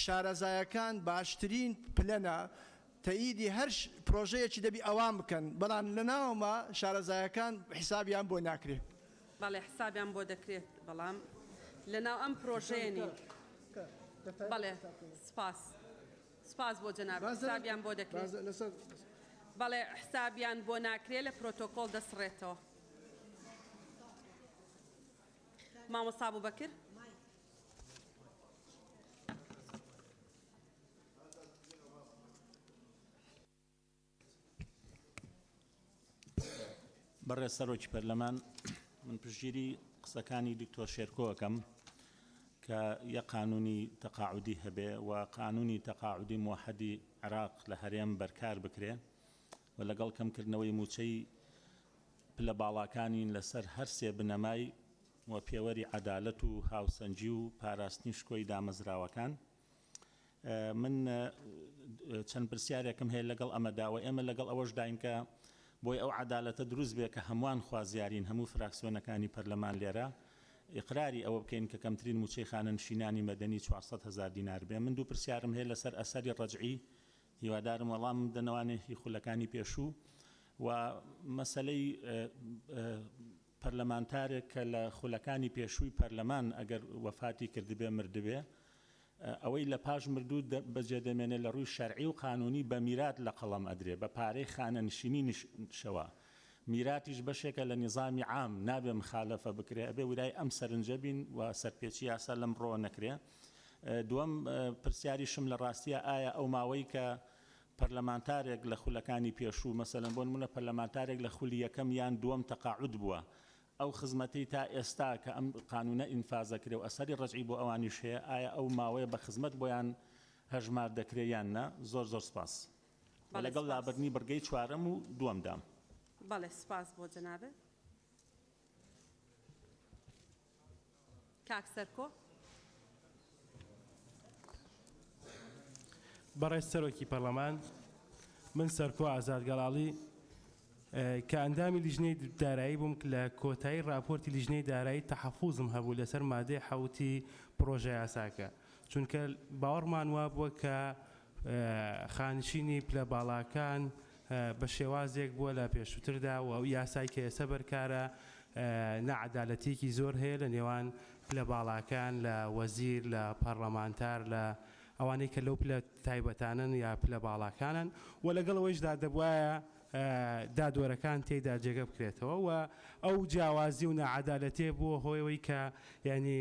شارەزایەکان باشترین پلەنە تەییدی هەر پرۆژەیەکی دەبی ئەوان بکەن بەڵام لەناوەما شارەزایەکان حیسابیان بۆ ناکرێت. بەڵێ حسابیان بۆ دەکرێت بەڵام لەناو ئەم پرۆژەیەنی بەڵێ سپاس بۆ جەنابەت حسابیان بۆ دەکرێت. بەڵێ حسابیان بۆ ناکرێت لە پرۆتۆکۆڵ دەسڕێتەوە. مامۆستا ئەبوبەکر. بەڕێز سەرۆکی پەرلەمان من پشتگیری قسەکانی دکتۆر شێرکۆەکەم کە یەک قانونی تەقاعودی هەبێ و قانونی تەقاعودی موحەدی عێراق لە هەرێم بەرکار بکرێ و لەگەڵ کەمکردنەوەی موچەی پلە باڵاکانی لەسەر هەر سێ بنەمای و پێوەری عەدالەت و هاوسەنجی و پاراستنی شکۆی دامەزراوەکان من چەند پرسیارێکم هەیە لەگەڵ ئەمەدا و ئێمە لەگەڵ ئەوەش داین کە بۆی ئەو عەدالەتە دروست بێ کە هەمووان خوازیارین هەموو فراکسیۆنەکانی پەرلەمان لێرە ئیقراری ئەوە بکەین کە کەمترین موچەی خانەنشینانی مەدەنی 400,000 دینار بێ. من دوو پرسیارم هەیە لەسەر ئەسەری ڕەجعی هیوادارم وەڵام دەنەوانێکی خولەکانی پێشوو و مەسەلەی پەرلەمانتارێک کە لە خولەکانی پێشووی پەرلەمان ئەگەر وەفاتی کردبێ مردبێ ئەوەی لە پاش مردوو بەجێ دەمێنێت لە ڕووی شەرعی و قانونی بە میرات لە قەڵەم ئەدرێ بە پارەی خانەنشینی شەوە میراتیش بەشێکە لە نظامی عام نابێ مخالەفە بکرێ ئەبێ ورای ئەم سەرنجە بین و سەرپێچی یاسا لەم ڕۆ نەکرێ. دووەم پرسیاریشم لە ڕاستیە ئایا ئەو ماوەی کە پەرلەمانتارێک لە خولەکانی پێشوو مەسەلەن بۆ نمونە پەرلەمانتارێک لە خولی یەکەم یان دووەم تەقاعود بووە ئەو خزمەتی تا ئێستا کە ئەم قانونە ئینفازەکرێ و ئەسەری ڕەجعی بۆ ئەوانیش هەیە ئایا ئەو ماوەیە بە خزمەت بۆیان هەژمار دەکرێت یان نە. زۆر سپاس لەگەڵ لابردنی بڕگەی چوارەم و دووەمدام. بەڵێ سپاس بۆ جەنابەت. کاک سەرکۆ. بەڕێز سەرۆکی پەرلەمان من سەرکۆ ئازاد گەڵاڵی کە ئەندامی لیژنەی دارایی بووم لە کۆتایی راپۆرتی لیژنەی دارایی تەحەفوزم هەبوو لەسەر مادەی حەوتی پرۆژە یاساکە چونکە باوەڕمان وا بووە کە خانشینی پلە باڵاکان بە شێوازێک بووە لە پێشووتردا و ئەو یاسای کە ئێستا بەرکارە نەعەدالەتێکی زۆر هەیە لە نێوان پلە باڵاکان لە وەزیر لە پەرلەمانتار لە ئەوانەی کە لەو پلە تایبەتانن یا پلە باڵاکانن و لەگەڵ ئەوەیشدا دەبوایە دادوەرەکان تێیدا جێگە بکرێتەوە و ئەو جیاوازی و نەعەدالەتێ بووە هۆیەوەی کە یعنی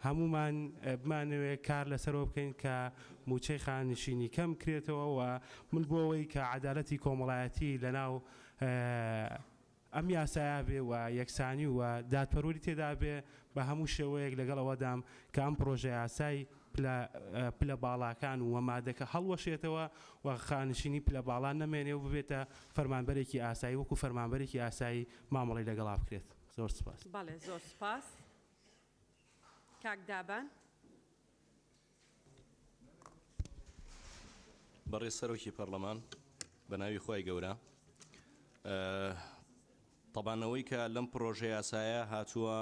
هەمومان بمانەوێت کار لەسەرەوە بکەین کە موچەی خانشینی کەم کرێتەوە و من بۆ ئەوەی کە عەدالەتی کۆمەڵایەتی لەناو ئەم یاسایە بێ و یەکسانی و دادپەروەری تێدا بێ بە هەموو شێوەیەک لەگەڵەوەدام کە ئەم پرۆژه یاسای پلە باڵاکان و مادەکە هەڵوەشێتەوە و خانشینی پلە باڵان نەمێنێ و ببێتە فەرمانبەرێکی ئاسایی وەکو فەرمانبەرێکی ئاسایی مامەڵی لەگەڵا بکرێت. زۆر سپاس. بەڵێ زۆر سپاس. کاک دابان. بەڕێز سەرۆکی پەرلەمان بە ناوی خۆی گەورە تەبانەوەی کە لەم پرۆژە یاسایە هاتووە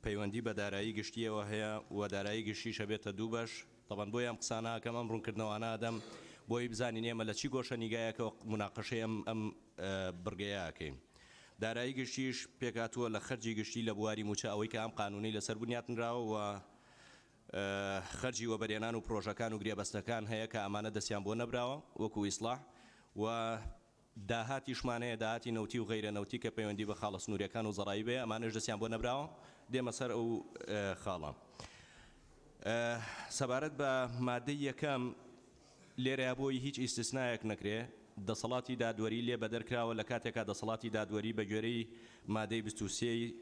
پەیوەندی بە دارایی گشتیەوە هەیە و دارایی گشتیشە بێتە دوو بەش تەبان بۆی ئەم قسانە کەم ئەم ڕوونکردنەوەانە ئەدەم بۆی بزانین ئێمە لە چی گۆشە نیگایەکە مناقەشەی ئەم بڕگەیەکەین. دارایی گشتیش پێکاتووە لە خەرجی گشتی لە بواری موچە ئەوەی کە ئەم قانونی لەسەر بنیاتنراوە و خەرجی وەبەرێنان و پرۆژەکان و گرێبەستەکان هەیە کە ئەمانە دەستیان بۆ نەبراوە وەکو ئیسلاح و داهاتیشمانەیە داهاتی نەوتی و غەیرە نەوتی کە پەیوەندی بە خاڵە سنووریەکان و زەڕایی بێ ئەمانەش دەستیان بۆ نەبراوە دێمە سەر ئەو خاڵە. سەبارەت بە مادەی یەکەم لێرە بۆی هیچ ئیستثنایەک نەکرێ دەسەڵاتی دادوەری لێ بەدەرکراوە لە کاتێکا دەسەڵاتی دادوەری بە گوێرەی مادەی 23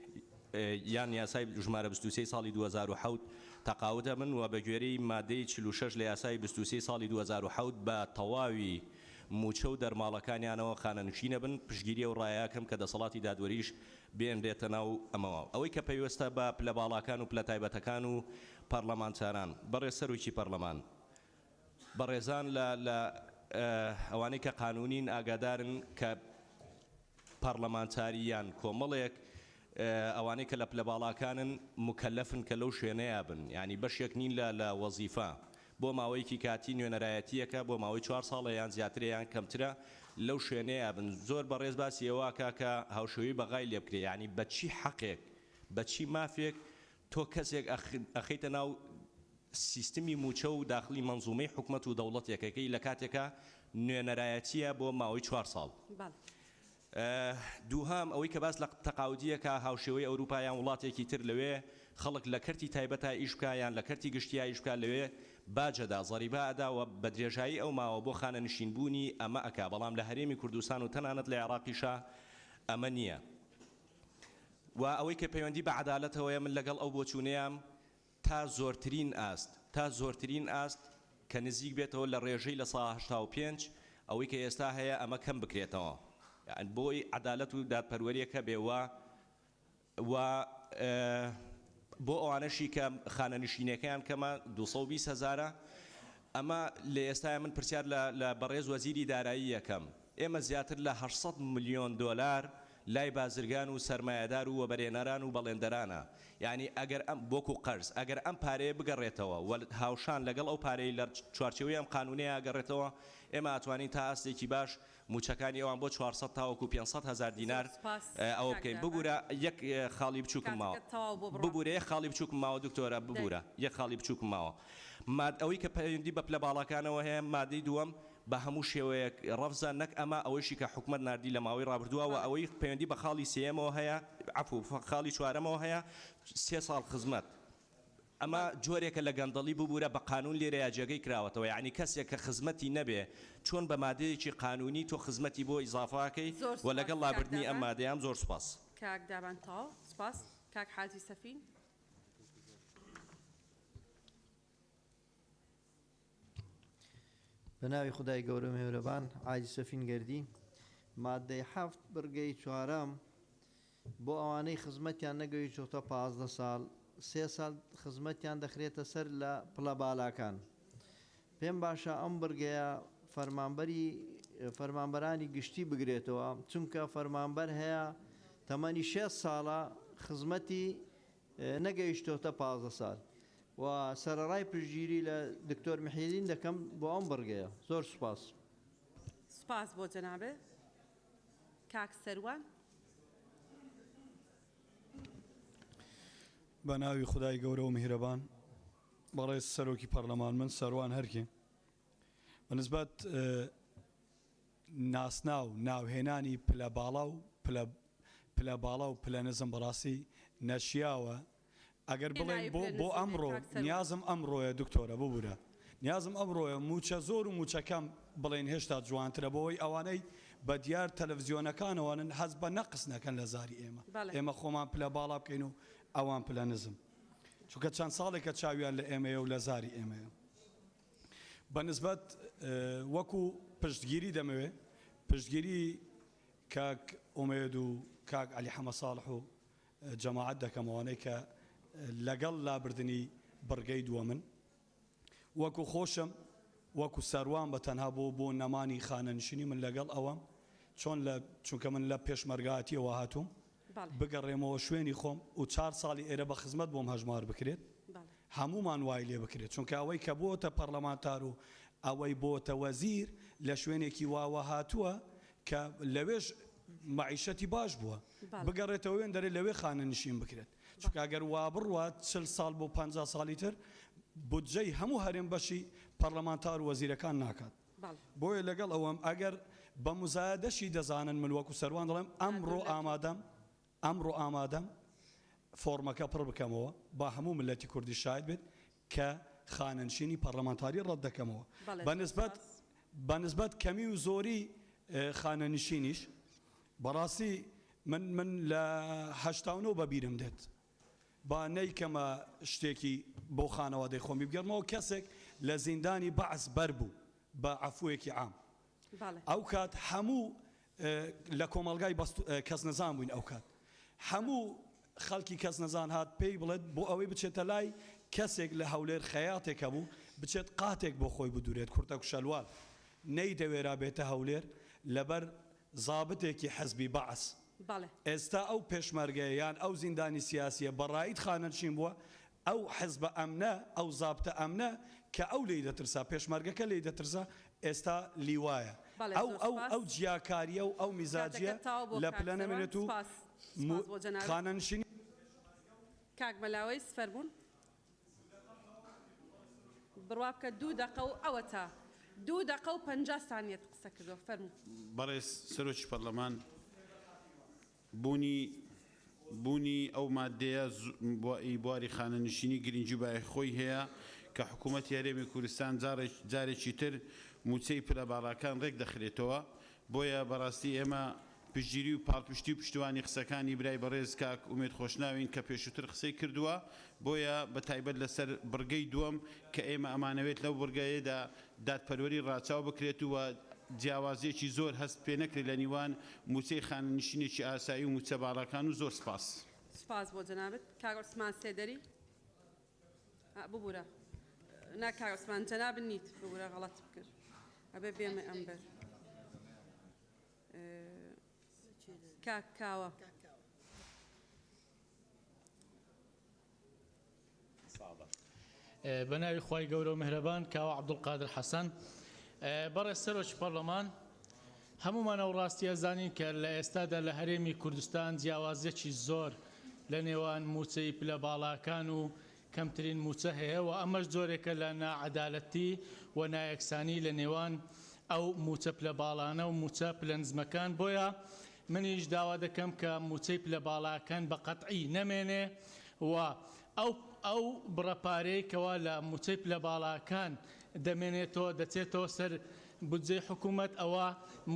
یان یاسای ژمارە 23 ساڵی 2007 تەقاوتە من و بە گوێرەی مادەی 46 لە یاسای 23 ساڵی 2007 بە تەواوی موچە و دەرماڵەکانیانەوە خانەنشینە بن پشگیری و ڕایەکەم کە دەسەڵاتی دادوەریش بێنرێتە ناو ئەمەوە ئەوەی کە پێویستە بە پلە باڵاکان و پلە تایبەتەکان و پەرلەمانتاران بەڕێز سەرۆکی پەرلەمان بەڕێزان لە ئەوانەی کە قانونین ئاگادارن کە پەرلەمانتاریان کۆمەڵێک ئەوانەی کە لە پلە باڵاکانن مکەلەفن کە لەو شوێنەیە بن ینی بەشێک نین لە وەزیفە بۆ ماوەیەکی کاتی نوێنەرایەتیەکە بۆ ماوەی 4 ساڵە یان زیاترە یان کەمترە لەو شوێنەیە بن زۆر بەڕێز باسی ئەوەکە کە هاوشێوەی بەغای لێ بکرێ ینی بە چی حەقێک بە چی مافێک تۆ کەسێک ئەخەیتە ناو سیستمی موچە و داخلی منزومەی حکومەت و دەوڵەتێکەکەی لە کاتێکە نوێنەرایەتیە بۆ ماوەی 4 ساڵ. دووهام ئەوەی کە باس لە تەقاودیەکە هاوشێوەی ئەوروپایان وڵاتێکی تر لەوێ خەڵک لە کەرتی تایبەتە ئیشکا یان لە کەرتی گشتیا ئیشکا لەوێ باجەدا زەریبا ئەداوە بە درێژایی ئەو ماوە بۆ خانە نشینبوونی ئەمە ئەکا بەڵام لە هەرێمی کوردستان و تەنانەت لە عێراقیشا ئەمە نییە. و ئەوەی کە پەیوەندی بە عەدالەتەوەیە من لەگەڵ ئەو بۆچوونەیەم تا زۆرترین ئاست کە نزیک بێتەوە لە ڕێژەی لە ساڵ 85 ئەوەی کە ئێستا هەیە ئەمە کەم بکرێتەوە بۆی عەدالەت و دادپەروەریەکە بێوە و بۆ ئەوانەشی کە خانە نشینەکەیان کەمە 220,000 ئەمە لە ئێستای من پرسیار لە بەڕێز وەزیری دارایی یەکەم ئێمە زیاتر لە 800 ملیۆن دۆلار لای بازرگان و سەرمایه‌دار و وەبەرێنەران و بەڵێندەرانە یعنی ئەگەر ئەم بۆکو قەرز ئەگەر ئەم پارەیە بگەڕێتەوە و هاوشان لەگەڵ ئەو پارەی لە چوارچێوەی ئەم قانونەیە ئەگەڕێتەوە ئێمە ئەتوانین تا ئاستێکی باش موچەکانی ئەوان بۆ 400 تاوەکو 500,000 دینار ئەوە بکەین ببوورە یەک خاڵی بچووکم ماوە ببوورە یەک خاڵی بچووکم ماوە دکتۆرە ببوورە یەک خاڵی بچووکم ماوە ئەوەی کە پەیوەندی بە پلە باڵەکانەوە هەیە مادەی دووەم بە هەموو شێوەیەک ڕەفزە نەک ئەمە ئەوەیشی کە حکومەت ناردی لە ماوەی ڕابردووە و ئەوەی پەیوەندی بە خاڵی سێمەوە هەیە عەفو خاڵی چوارەمەوە هەیە 3 ساڵ خزمەت ئەمە جۆرێکە لە گەندەڵی ببوورە بە قانون لێرە جێگەی کراوەتەوە یعنی کەسێک کە خزمەتی نەبێ چۆن بە مادەیەکی قانونی تۆ خزمەتی بۆ ئیزافاکەی و لەگەڵ لابردنی ئەم مادەیان زۆر سوپاس. کاک دابان تاو سپاس. کاک حاجی سەفین. بە ناوی خودای گەورە مێورەبان عاجی سەفین گەردی مادەی 7 بڕگەی 4 بۆ ئەوانەی خزمەتیان نەگەوی چۆتە 15 ساڵ 3 ساڵ خزمەتیان دەخرێتە سەر لە پڵە باڵاکان پێم باشە ئەم بڕگەیە فەرمانبەرانی گشتی بگرێتەوە چونکە فەرمانبەر هەیە تەمەنی 6 ساڵە خزمەتی نەگەیشتۆتە 15 ساڵ و سەرەڕای پشگیری لە دکتۆر محیدین دەکەم بۆ ئەم بڕگەیە زۆر سوپاس. سپاس بۆ جەنابێ. کاک سەروان. بە ناوی خودای گەورە و میهرەبان بەڕێز سەرۆکی پەرلەمان من سەروان هەرکێ بەنسبەت ناسنا و ناوهێنانی پلە باڵا و پلە نەزم بەڕاستی نەشیاوە ئەگەر بڵێن بۆ ئەمڕۆ نیازم ئەمڕۆیە دکتۆرە ببوورە نیازم ئەمڕۆیە موچە زۆر و موچەکەم بڵێن هێشتا جوانترە بۆەوەی ئەوانەی بە دیار تەلەڤیزیۆنەکانەوەن حەز بە نەقس نەکەن لە زاری ئێمە ئێمە خۆمان پلە باڵا بکەین و ئەوان پلە نزم چونکە چەند ساڵێکە چاویان لە ئێمەیە و لە زاری ئێمەیە بەنسبەت وەکو پشتگیری دەمەوێت پشتگیری کاک ئومێد و کاک عەلی حەمە ساڵح و جەماعەت دەکەمەوانەی کە لەگەڵ لابردنی بڕگەی دووەمن وەکو خۆشم وەکو سەروان بە تەنها بۆ نەمانی خانەنشینی من لەگەڵ ئەوەم چونکە من لە پێشمەرگایەتیەوە هاتووم بگەڕێمەوە شوێنی خۆم و 4 ساڵی ئێرە بە خزمەت بۆم هەژمار بکرێت هەمومان وای لێ بکرێت چونکە ئەوەی کە بۆتە پەرلەمانتار و ئەوەی بۆتە وەزیر لە شوێنێکی واوە هاتووە کە لەوێش معیشەتی باش بووە بگەڕێتەوە وێن دەرێ لەوێ خانەنشین بکرێت چونکە ئەگەر وا بڕوە 40 ساڵ بۆ 50 ساڵی تر بودجەی هەموو هەرێم بەشی پەرلەمانتار و وەزیرەکان ناکات بۆیە لەگەڵ ئەوەم ئەگەر بە مزایدەشی دەزانن من وەکو سەروان دەڵێم ئەمڕۆ ئامادەم فۆرمەکە پڕ بکەمەوە با هەموو ملەتی کوردی شاید بێت کە خانەنشینی پەرلەمانتاری ڕەت دەکەمەوە بەنسبەت کەمی و زۆری خانەنشینیش بەڕاستی من لە 89 بەبیرم دێت با نەیکەمە شتێکی بۆ خانەوادەی خۆمی بگەڕمەوە کەسێک لە زیندانی بەعس بەر بوو بە عەفوویەکی عام ئەو کات هەموو لە کۆمەڵگای کەس نەزان بووین ئەو کات هەموو خەڵکی کەس نەزان هات پێی بڵێت بۆ ئەوەی بچێتە لای کەسێک لە هەولێر خەیاتێکە بوو بچێت قاتێک بۆ خۆی بدورێت کورتە و شەلوار نەیدەوێرا بێتە هەولێر لەبەر زابتێکی حەزبی بەعس ئێستا ئەو پێشمەرگەیان ئەو زیندانی سیاسیە بەڕایت خانەنشین بووە ئەو حەزبە ئەمنە ئەو زابتە ئەمنە کە ئەو لی دەترسا پێشمەرگەکە لی دەترسا ئێستا لیوایە ئەو جیاکاریە و ئەو میزاجیە لە پلە نەمێنێت و خانەنشینی کاک مەلاوەی سفەربوون بڕوا بکە 2 دقە و ئەوە تا 2 دقە و 50 سانیەت قسە کردووە فەرموو بەڕێز سەرۆکی پەرلەمان بوونی ئەو مادەیە بواری خانەنشینی گرنگی بای خۆی هەیە کە حکوومەتی هەرێمی کوردستان جارێکی تر موچەی پلەباڵاکان ڕێک دەخرێتەوە بۆیە بەڕاستی ئێمە پشتگیری و پاڵپشتی و پشتیوانی قسەکانی برای بەڕێز کاک ئومێد خۆشناوین کە پێشووتر قسەی کردووە بۆیە بە تایبەت لەسەر بڕگەی دووەم کە ئێمە ئەمانەوێت لەو بڕگەیەدا دادپەروەری ڕاچاو بکرێت و جیاوازیەکی زۆر هەست پێ نەکرێت لە نیوان موچەی خانەنشینێکی ئاسایی و موچە باڵاکان و زۆر سپاس بۆ جەنابەت کاک عوسمان سێدەری ببوورە نا کاک عوسمان جەنابن نیت ببوورە غەڵەت بکرد ئەبێ بێمە ئەمبەر کاک کاوە بەناوی خوای گەورە و مهرەبان کاوە عەبدوڵقادر حەسەن بەڕێز سەرۆکی پەرلەمان هەمومان ئەو ڕاستیە زانین کە لە ئێستادا لە هەرێمی کوردستان جیاوازیەکی زۆر لە نێوان موچەی پلە باڵاکان و کەمترین موچە هەیە و ئەمەش جۆرێکە لە نائەدالەتی و نایەکسانی لە نێوان ئەو موچە پلە باڵانە و موچە پلەنزمەکان بۆیە منیش داوا دەکەم کە موچەی پلە باڵاکان بە قەتعی نەمێنێ و ئەو بڕەپارەی کەوا لە موچەی پلە باڵاکان دەمێنێتەوە دەچێتەوە سەر بودجەی حکوومەت ئەوە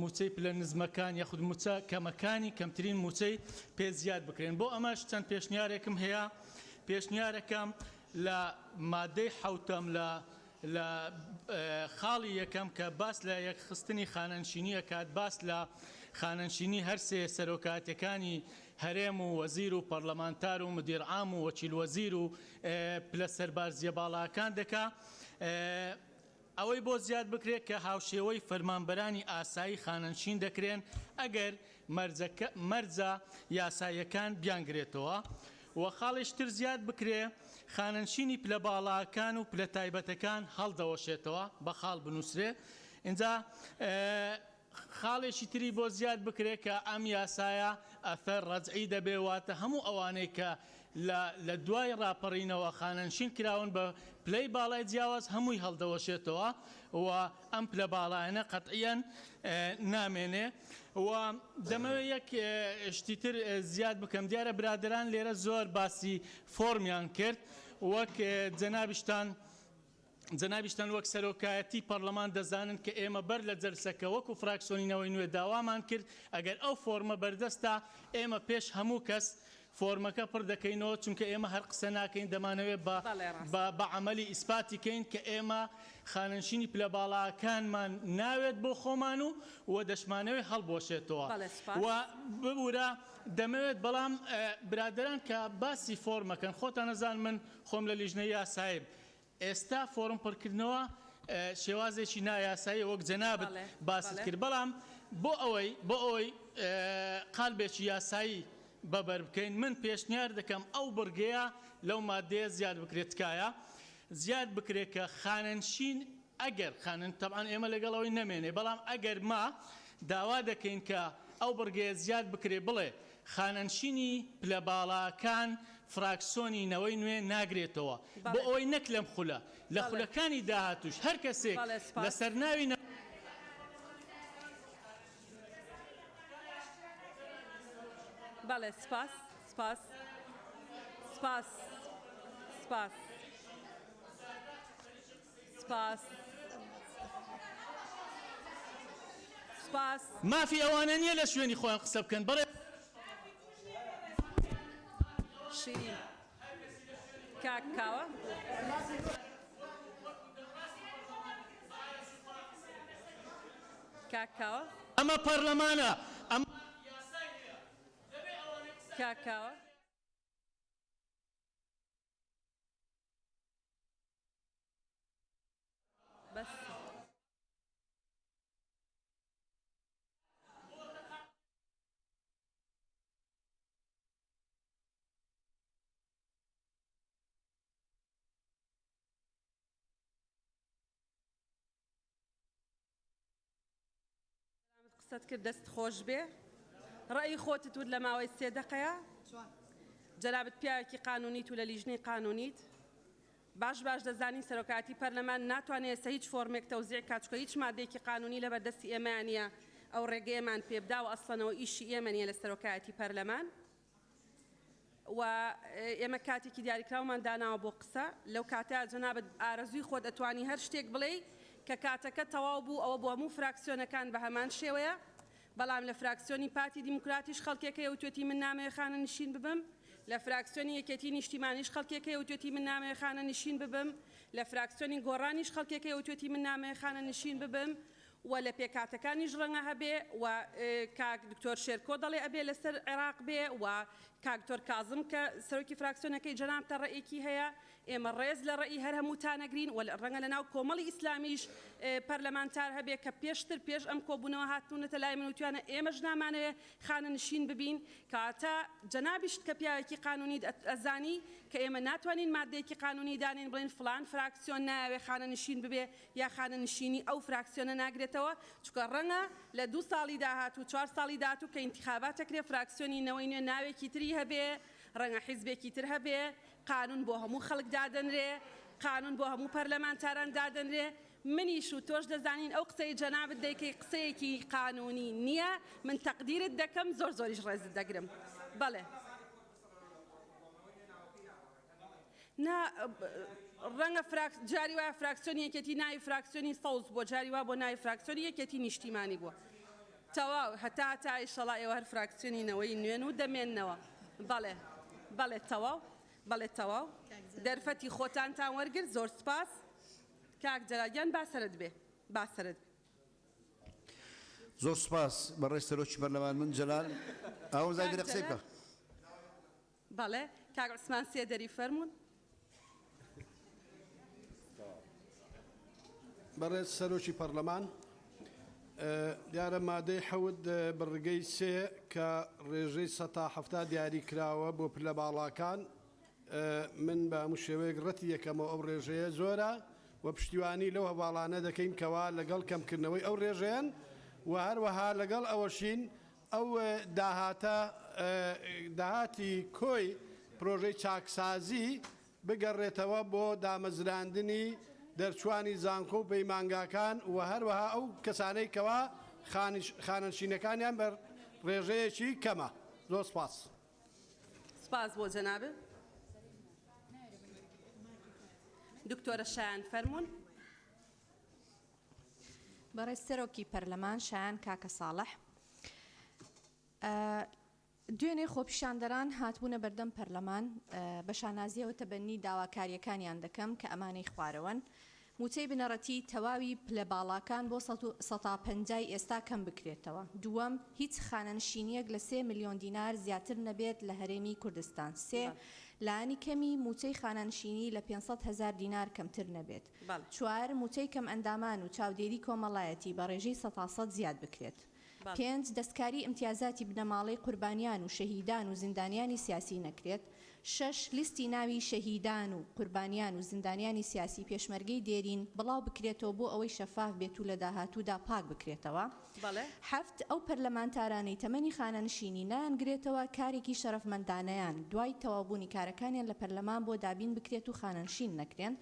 موچەی پلە نزمەکان یاخود موچە کەمەکانی کەمترین موچەی پێ زیاد بکرێن بۆ ئەمەش چەند پێشنیارێکم هەیە پێشنیارەکەم لە مادەی حوتەم لە خاڵی یەکەم کە باس لە یەکخستنی خانەنشینیە کات باس لە خانەنشینی هەرسێ سەرۆکاتەکانی هەرێم و وەزیر و پەرلەمانتار و مدیر عام و وەکیل وەزیر و پلە سەربازیە باڵاکان دەکا ئەوەی بۆ زیاد بکرێت کە هاوشێوەی فەرمانبەرانی ئاسایی خانەنشین دەکرێن ئەگەر مەرجە یاساییەکان بیانگرێتەوە و خاڵێشتر زیاد بکرێ خانەنشینی پلە باڵاکان و پلە تایبەتەکان هەڵدەوەشێتەوە بە خاڵ بنووسرێ اینجا خاڵێکی تری بۆ زیاد بکرێت کە ئەم یاسایە ئەثەر ڕەجعی دەبێواتە هەموو ئەوانەی کە لە دوای ڕاپەڕینەوە خانەنشین کراون بە پلەی باڵای جیاواز هەمووی هەڵدەوەشێتەوە و ئەم پلە باڵایەنە قەتعیەن نامێنێ و دەمەوێت یەک شتی تر زیاد بکەم دیارە برادران لێرە زۆر باسی فۆرمیان کرد وەک جەنابیشتان جەنابیشتان وەک سەرۆکایەتی پەرلەمان دەزانن کە ئێمە بەر لە جەلسەکە وەکو فراکسیۆنینەوەی نوێ داوامان کرد ئەگەر ئەو فۆرمە بەردەستە ئێمە پێش هەموو کەس فۆرمەکە پڕ دەکەینەوە چونکە ئێمە هەر قسە ناکەین دەمانەوێت بە عەمەلی ئیسپاتی کەین کە ئێمە خانەنشینی پلە باڵاکانمان ناوێت بۆ خۆمان و دەشمانەوەی هەڵبۆشێتەوە و ببوورە دەمەوێت بەڵام برادران کە باسی فۆرمەکەن خۆتان نەزان من خۆم لە لیژنەی یاساییم ئێستا فۆرم پڕکردنەوە شێوازێکی نایاسایی وەک جەنابەت باست کرد بەڵام بۆ ئەوەی قالبێکی یاسایی بەبەر بکەین من پێشنیار دەکەم ئەو بڕگەیە لەو مادەیە زیاد بکرێت تکایە زیاد بکرێت کە خانەنشین ئەگەر تەبعاً ئێمە لەگەڵەوەی نەمێنێ بەڵام ئەگەر ما داوا دەکەین کە ئەو بڕگەیە زیاد بکرێت بڵێ خانەنشینی پلە باڵاکان فراکسۆنی نەوەی نوێ ناگرێتەوە بۆ ئەوەی نەک لەم خولە لە خولەکانی داهاتوش هەر کەسێک لەسەر ناوی بەڵێ سپاس سپاس سپاس سپاس سپاس سپاس مافی ئەوانە نییە لە شوێنی خۆیان قسە بکەن بەڵێ شیرین کاکاوە کاکاوە ئەمە پەرلەمانە کاکاوە بەس قسەت کرد دەست خۆش بێ ڕأی خۆتت ود لە ماوەی 3 دقەیە جەنابەت پیاوێکی قانونیت و لە لیژنەی قانونیت باش دەزانی سەرۆکایەتی پەرلەمان ناتوانێت ئێستا هیچ فۆرمێک تەوزیع کات چکە هیچ مادەیەکی قانونی لە بەردەستی ئێمە نیە ئەو ڕێگەیەمان پێبدا و ئەسڵەنەوە ئیشی ئێمە نیە لە سەرۆکایەتی پەرلەمان و ئێمە کاتێکی دیاریکراومان داناوە بۆ قسە لەو کاتە جەنابەت ئارەزووی خۆت ئەتوانی هەر شتێک بڵێ کە کاتەکە تەواو بوو ئەوە بۆ هەموو فراکسیۆنەکان بە هەمان شێوەیە بەڵام لە فراکسیۆنی پارتی دیموکراتیش خەڵکێکەیە وتوێتی من نامەوێت خانەنشین ببم لە فراکسیۆنی یەکێتی نیشتیمانیش خەڵکێکەیە وتوێتی من نامەوێت خانەنشین ببم لە فراکسیۆنی گۆڕانیش خەڵکێکەیە وتوێتی من نامەوێت خانەنشین ببم و لە پێکاتەکانیش ڕەنگە هەبێ و کاک دکتۆر شێرکۆ دەڵێ ئەبێ لەسەر عێراق بێ و کاک دکتۆر کازم کە سەرۆکی فراکسیۆنەکەی جەنابتە ڕێیەکی هەیە ئێمە ڕێز لە ڕێی هەر هەمووتانەگرین و ڕەنگە لە ناو کۆمەڵی ئیسلامیش پەرلەمانتار هەبێ کە پێشتر پێش ئەم کۆبوونەوە هاتوونەتە لای من وتوانە ئێمەش نامانەوێت خانەنشین ببین کاتە جەنابیشت کە پیاوێکی قانونی ئەزانی کە ئێمە ناتوانین مادەیەکی قانونی دانین بڵین فلان فراکسیۆن ناوێ خانەنشین ببێ یا خانەنشینی ئەو فراکسیۆنە ناگرێتەوە چکە ڕەنگە لە 2 ساڵی داهات و 4 ساڵی داهاتوو کە ئینتیخاباتەکرێ فراکسیۆنی نەوەی نوێ ناوێکی تری هەبێ ڕەنگە حیزبێکی تر هەبێ قانون بۆ هەموو خەڵک دادەنرێ قانون بۆ هەموو پەرلەمانتاران دادەنرێ منیش و تۆش دەزانین ئەو قسەی جەنابەت دەیکەی قسەیەکی قانونی نییە من تەقدیرت دەکەم زۆریش ڕێزت دەگرم بەڵێ ڕەنگە جاری وایە فراکسیۆنی یەکێتی ناوی فراکسیۆنی سەوز بۆ جاری وا بۆ ناوی فراکسیۆنی یەکێتی نیشتیمانی بووە تەواو هەتا ئیشەڵا ئێوە هەر فراکسیۆنی نەوەی نوێن و دەمێننەوە بەڵێ تەواو بەڵێ تەواو دەرفەتی خۆتانتان وەرگرت زۆر سپاس کاک جەلالیان باسەرت بێ باسەرت زۆر سپاس بەڕێی سەرۆکی پەرلەمان من جەلال ئەو زای قسەی بکە بەڵێ کاک عوسمان سێدەری فەرموون بەڕێز سەرۆکی پەرلەمان دیارە مادەی حەوت بڕگەی 3 کە ڕێژەی 170 دیاری کراوە بۆ پلە باڵاکان من بە هەموو شێوەیەک ڕەتی یەکەمەوە ئەو ڕێژەیە زۆرە و پشتیوانی لەو هەواڵانە دەکەین کەوا لەگەڵ کەمکردنەوەی ئەو ڕێژەیەن و هەروەها لەگەڵ ئەوەشین ئەو داهاتی کۆی پرۆژەی چاکسازی بگەڕێتەوە بۆ دامەزراندنی دەرچوانی زانکۆ و پەیمانگاکان و هەروەها ئەو کەسانەی کەوا خانەنشینەکانیان بە ڕێژەیەکی کەمە زۆر سپاس سپاس بۆ جەنابێت دکتۆرە شایان فەرمونون. بەڕێز سەرۆکی پەرلەمان شایان کاکە ساڵح دوێنێ خۆپیشاندەران هاتبوونە بەردەم پەرلەمان بە شانازیەوە تەبەنی داواکاریەکانیان دەکەم کە ئەمانەی خوارەوەن موچەی بنەڕەتی تەواوی پلە باڵاکان بۆ 150 ئێستا کەم بکرێتەوە. دووەم هیچ خانەنشینیەک لە 3 ملیۆن دینار زیاتر نەبێت لە هەرێمی کوردستان. سێ لانی کەمی موچەی خانەنشینی لە 500,000 دینار کەمتر نەبێت. چوار موچەی کەم ئەندامان و چاودێری کۆمەڵایەتی بە ڕێژەی 100% زیاد بکرێت. 5 دەستکاری امتیازاتی بنەماڵەی قوربانیان و شەهیدان و زیندانیانی سیاسی نەکرێت. 6 لیستی ناوی شەهیدان و قوربانیان و زیندانیانی سیاسی پێشمەرگەی دێرین بڵاو بکرێتەوە بۆ ئەوەی شەفاف بێت و لە داهاتوودا پاک بکرێتەوە. 7 ئەو پەرلەمانتارانەی تەمەنی خانەنشینی نایانگرێتەوە کارێکی شەرەفمەندانەیان دوای تەوابوونی کارەکانیان لە پەرلەمان بۆ دابین بکرێت و خانەنشین نەکرێن.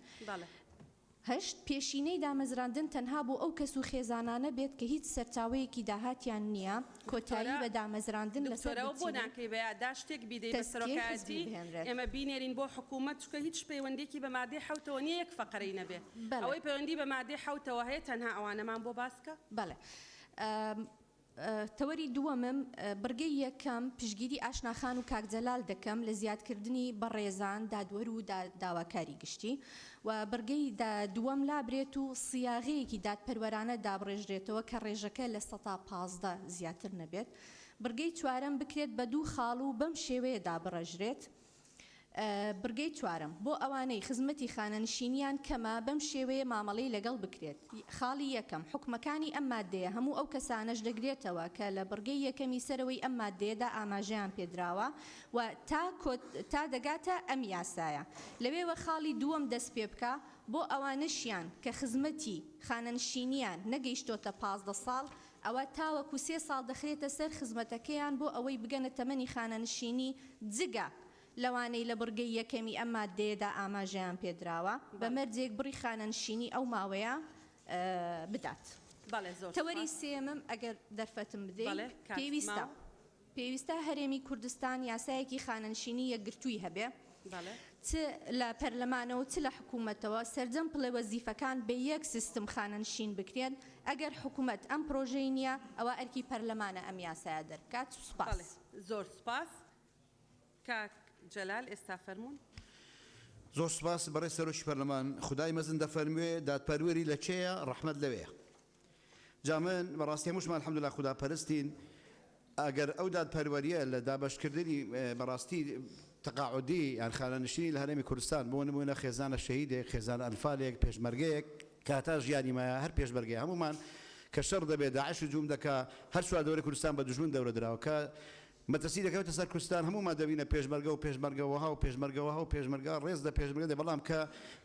8 پێشینەی دامەزراندن تەنها بۆ ئەو کەس و خێزانانە بێت کە هیچ سەرچاوەیەکی داهاتیان نییە کۆتایی بە دامەزراندن لەسەرەوە بۆ ناکەی بەیادا شتێک بیدەی بە سەرۆکایەتی ئێمە بینێرین بۆ حکوومەت چکە هیچ پەیوەندێکی بە مادەی حوتەوە نییە یەک فەقەرەی نەبێ ئەوەی پەیوەندی بە مادەی حوتەوە هەیە تەنها ئەوانەمان بۆ باسکە. بەڵێ تەوەری دووەمم بڕگەی یەکەم پشگیری ئاشناخان و کاکجەلال دەکەم لە زیادکردنی بەڕێزان دادوەر و داواکاری گشتی و بڕگەی دووەم لابرێت و سیاغەیەکی دادپەروەرانە دابڕێژرێتەوە کە ڕێژەکە لە 115 زیاتر نەبێت. بڕگەی چوارەم بکرێت بە 2 خاڵ و بەم شێوەیە دابڕێژرێت. بڕگەی چوارم بۆ ئەوانەی خزمەتی خانەنشینیان کەمە بەم شێوەیە مامەڵەی لەگەڵ بکرێت. خاڵی یەکەم حکومەکانی ئەم مادەیە هەموو ئەو کەسانەش دەگرێتەوە کە لە بڕگەی یەکەمی سەرەوەی ئەم مادەیەدا ئاماژەیان پێدراوە و تا دەگاتە ئەم یاسایە. لەوێوە خاڵی دووەم دەست پێ بکە بۆ ئەوانشیان کە خزمەتی خانەنشینیان نەگەیشتۆتە 15 ساڵ ئەوە تاوەکو 3 ساڵ دەخرێتە سەر خزمەتەکەیان بۆ ئەوەی بگەنە تەمەنی خانەنشینی جگە لەوانەی لە بڕگەی یەکەمی ئەم مادەیەدا ئاماژەیان پێدراوە بە مەرجێک بڕی خانەنشینی ئەو ماوەیە بدات. تەوەری سێمم ئەگەر دەرفەتم بدەیت پێویستە هەرێمی کوردستان یاسایەکی خانەنشینی یەکگرتووی هەبێ چ لە پەرلەمانەوە چ لە حکوومەتەوە سەرجەم پڵێ وەزیفەکان بە یەک سیستم خانەنشین بکرێن. ئەگەر حکوومەت ئەم پرۆژەی نییە ئەوە ئەرکی پەرلەمانە ئەم یاسایە دەرکات. سوپاس. زۆر سوپاس. کاک جەلال ئێستا فەرمونون. زۆر سپاس بەڕێز سەرۆکی پەرلەمان خدای مەزن دەفەرموێ دادپەروەری لە چێیە ڕەحمەت لەوەیە. جا من بەڕاستی هەمووشمان الحەمدولله خوددا پەرستین ئەگەر ئەو دادپەروەریە لە دابەشکردنی بەڕاستی تەقاعودی یان خانەنشینی لە هەرێمی کوردستان بۆ نمونە خێزانە شەهیدێک خێزانە ئەنفالێک پێشمەرگەیەک کاتا ژیانیمایە هەر پێشمەرگەی هەمومان کە شەڕ دەبێت داعش هجووم دەکا هەر سوار دەوری کوردستان بە دژمن دەورە دراوە کە مەترسی دەکەوێتە سەر کوردستان هەمومان دەبینە پێشمەرگە و پێشمەرگەوەها و پێشمەرگەوەها و پێشمەرگە ڕێز لە پێشمەرگە دێ بەڵام کە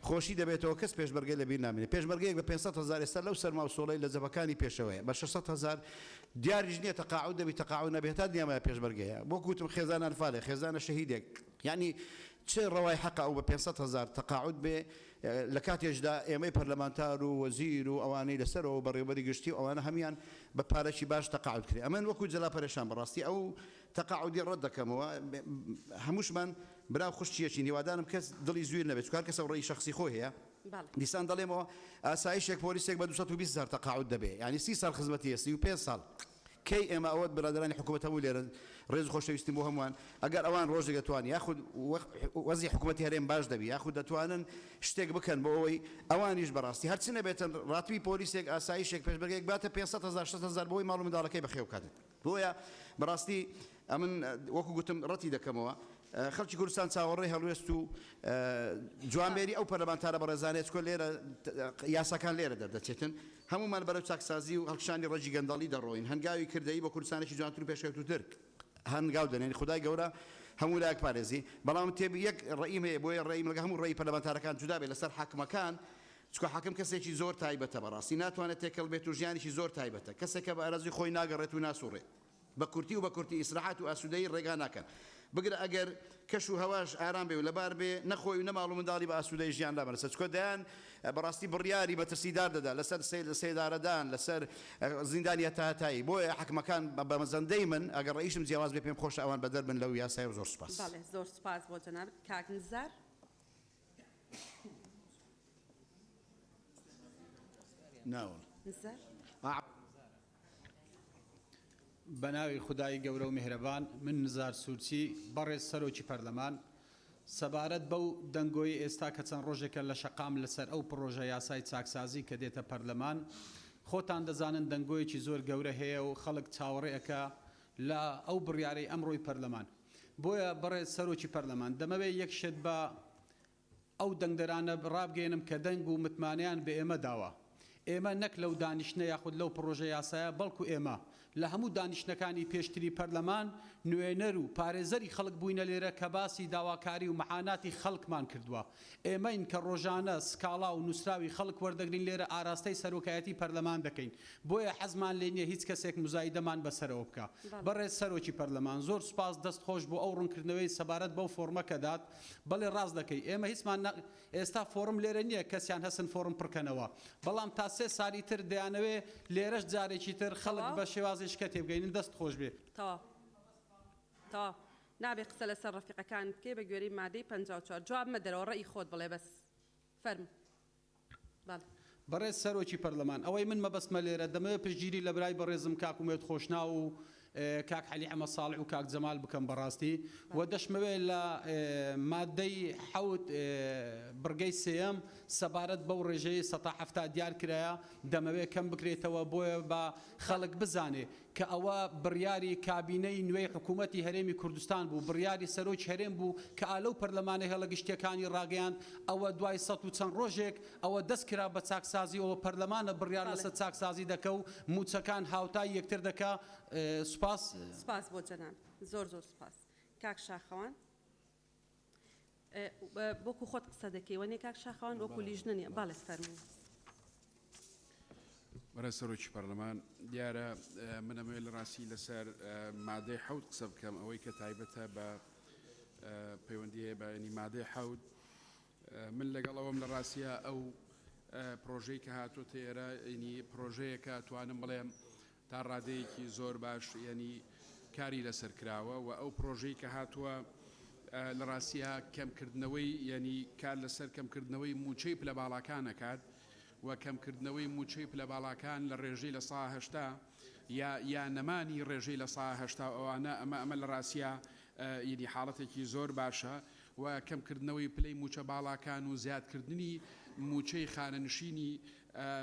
خۆشی دەبێتەوە کەس پێشمەرگەی لەبیر نامێنێ پێشمەرگەیەک بە 500,000 ئێستا لەو سەرما و سۆڵەی لە جەبەکانی پێشەوەیە بە 600,000 دیاریش نییە تەقاعود دەبی تەقاعود نەبێت تا دیامایە پێشمەرگەیە بۆ گوتم خێزانە ئەنفالێک خێزانە شەهیدێک یعنی چه ڕەوای حەقا ئەو بە 500,000 تەقاعود بێ لە کاتێشدا ئێمەی پەرلەمانتار و وەزیر و ئەوانەی لەسەرەوە بەڕێوەبەری گشتی و ئەوانە هەمیان بە پارەکی باش تەقاعود کرێ ئەمن وەکو جەلا پەرێشان بەڕاستی ئەو تەقاعودی ڕەت دەکەمەوە هەمووشمان براو خوشتیەکی هیوادارم کەس دڵی زویر نەبێت چکار کەسە ڕێی شخصی خۆی هەیە دیسان دەڵێمەوە ئاسایشێک پۆلیسێک بە 220,000 تەقاعود دەبێ ینی 30 ساڵ خزمەتی 35 ساڵ کەی ئێمە ئەوە برادرانی حکوومەت هەموو لێرە ڕێز خۆشەویستیم بۆ هەمووان ئەگەر ئەوان ڕۆژێک دەتوان یاخود وەزی حکوومەتی هەرێم باش دەبی یاخود دەتوانن شتێک بکەن بۆ ئەوەی ئەوانیش بەڕاستی هەرچی نەبێتن ڕاتوی پۆلیسێک ئاسایشێک پێشمەرگەیەک باتە 500,000 600,000 بۆی ماڵ و منداڵەکەی بەخێو کاتن بۆیە بەڕاستی ئەمن وەکو گوتم ڕەتی دەکەمەوە خەڵکی کوردستان چاوەڕێی هەڵوێست و جوانبێری ئەو پەرلەمانتارە بەڕێزانێت چکۆ لێرە یاساکان لێرە دەردەچێتن هەمومان بەرەو چاکسازی و هەڵکشانی ڕەجی گەندەڵی دەڕۆین هەنگاوی کردەی بە کوردستانێکی جوانتر و پێشکەوتوتر هەنگاو دەنێن خدای گەورە هەموو لایەک پارێزی بەڵام تێب یەک ڕئیم هەیە بۆیە ڕێیم لەگە هەموو ڕێی پەرلەمانتارەکان جودا بێت لەسەر حاکمەکان چکە حاکم کەسێکی زۆر تایبەتە بەڕاستی ناتوانێت تێکەڵ بێت و ژیانێکی زۆر تایبەتە کەسێکە بە ئەرەزی خۆی ناگەڕێت و ناسوڕێت بە کورتی و بە کورتی ئیسراحەت و ئاسوودەی ڕێگا ناکەن بگرە ئەگەر کەش و هەواش ئارام بێ و لەبار بێ نەخۆی و نەماڵ و منداڵی بە ئاسوودەی ژیان دابنەسە چکۆ دەیان بەڕاستی بڕیاری بەترسیدار دەدا لەسەر سێدارەدان لەسەر زیندانی هەتایی بۆیە حکمەکان بە مەزەندەی من ئەگەر ڕئیشم جیاواز بێ پێم خۆشە ئەوان بەدەر بن لەو یاسای و زۆر سوپاس. زۆر سوپاس بۆ جەناب کاک نزار. ناون نزار بەناوی خدای گەورە و میهرەبان من نزار سوورچی بەڕێز سەرۆکی پەرلەمان سەبارەت بەو دەنگۆی ئێستا کە چەند ڕۆژێکە لە شەقام لەسەر ئەو پرۆژە یاسای چاکسازی کە دێتە پەرلەمان خۆتان دەزانن دەنگۆیەکی زۆر گەورە هەیە و خەڵک چاوەڕێەکە لە ئەو بڕیارەی ئەمڕۆی پەرلەمان بۆیە بەڕێز سەرۆکی پەرلەمان دەمەوێت یەکشت بە ئەو دەنگدەرانە ڕابگەێنم کە دەنگ و متمانیان بە ئێمە داوە ئێمە نەک لەو دانیشتە یاخود لەو پرۆژە یاسایە بەڵکو ئێمە لە هەموو دانیشتەکانی پێشتری پەرلەمان نوێنەر و پارێزەری خەڵک بووینە لێرە کە باسی داواکاری و مەحاناتی خەڵکمان کردووە ئێمەین کە ڕۆژانە سکاڵا و نووسراوی خەڵک وەردەگرین لێرە ئاراستەی سەرۆکایەتی پەرلەمان دەکەین بۆیە حەزمان لێ نییە هیچ کەسێک مزایدەمان بەسەرەوە بکە بەڕێز سەرۆکی پەرلەمان زۆر سوپاس دەستخۆش بۆ ئەو ڕوونکردنەوەی سەبارەت بەو فۆرمەکە دات بەڵێ ڕاست دەکەی ئێمە هیچمان ئێستا فۆرم لێرە نییە کەسیان هەسن فۆرم پڕکەنەوە بەڵام تا 3 ساڵی تر دەیانەوێ لێرەش جارێکی تر خەڵک بە شێوازی شکە تێبگەین دەست خۆش بێ تا نابێ قسە لەسەر ڕەفیقەکان بکەی بە گوێرەی مادەی 54 جواب مەدەرەوە ڕێی خۆت بڵێ بەس فەرم بەڕێز سەرۆکی پەرلەمان ئەوەی من مەبەستمە لێرە دەمەوێت پشتگیری لە برای بەڕێزم کاکومێت خۆشنا و کاک حەلی ئەمە ساڵح و کاک جەمال بکەم بەڕاستی و دەشمەوێت لە مادەی حەوت بڕگەی سێەم سەبارەت بەو ڕێژەی 170 دیار کرایە دەمەوێت کەم بکرێتەوە بۆیە بە خەڵک بزانێ کە ئەوە بڕیاری کابینەی نوێی حکوومەتی هەرێمی کوردستان بوو بڕیاری سەرۆکی هەرێم بوو کە ئالەو پەرلەمانی هەڵە گشتیەکانی ڕاگەیاند ئەوە دوای 100 و چەند ڕۆژێک ئەوە دەستکرا بە چاکسازی ئەوە پەرلەمانە بڕیار لەسەر چاکسازی دەکە و موچەکان هاوتای یەکتر دەکا سپاس بۆ جەناب زۆر سپاس کاک شاخەوان بۆکو خۆت قسە دەکەی وەنێ کاک شاخەوان وەکو لیژنە نیە باڵێ فەرموو بەڕێز سەرۆکی پەرلەمان دیارە منەمەوێت لە ڕاستی لەسەر مادەی حەوت قسە بکەم ئەوەی کە تایبەتە بە پەیوەندی هەیە بە ینی مادەی حەوت من لەگەڵەوەم لە ڕاستیە ئەو پرۆژەی کە هاتوۆتە ئێرە ینی پرۆژەیەکە توانم بڵێم تا ڕادەیەکی زۆر باش ینی کاری لەسەر کراوە و ئەو پرۆژەی کە هاتووە لە ڕاستیە کەمکردنەوەی ینی کار لەسەر کەمکردنەوەی موچەی پلە باڵاکانەکات و کەمکردنەوەی موچەی پلە باڵاکان لە ڕێژەی لە ساهشتا یا نەمانی ڕێژەی لە ساهشتا ئەوانە ئەمە لە ڕاستیە ینی حاڵەتێکی زۆر باشە و کەمکردنەوەی پلەی موچە باڵاکان و زیادکردنی موچەی خانەنشینی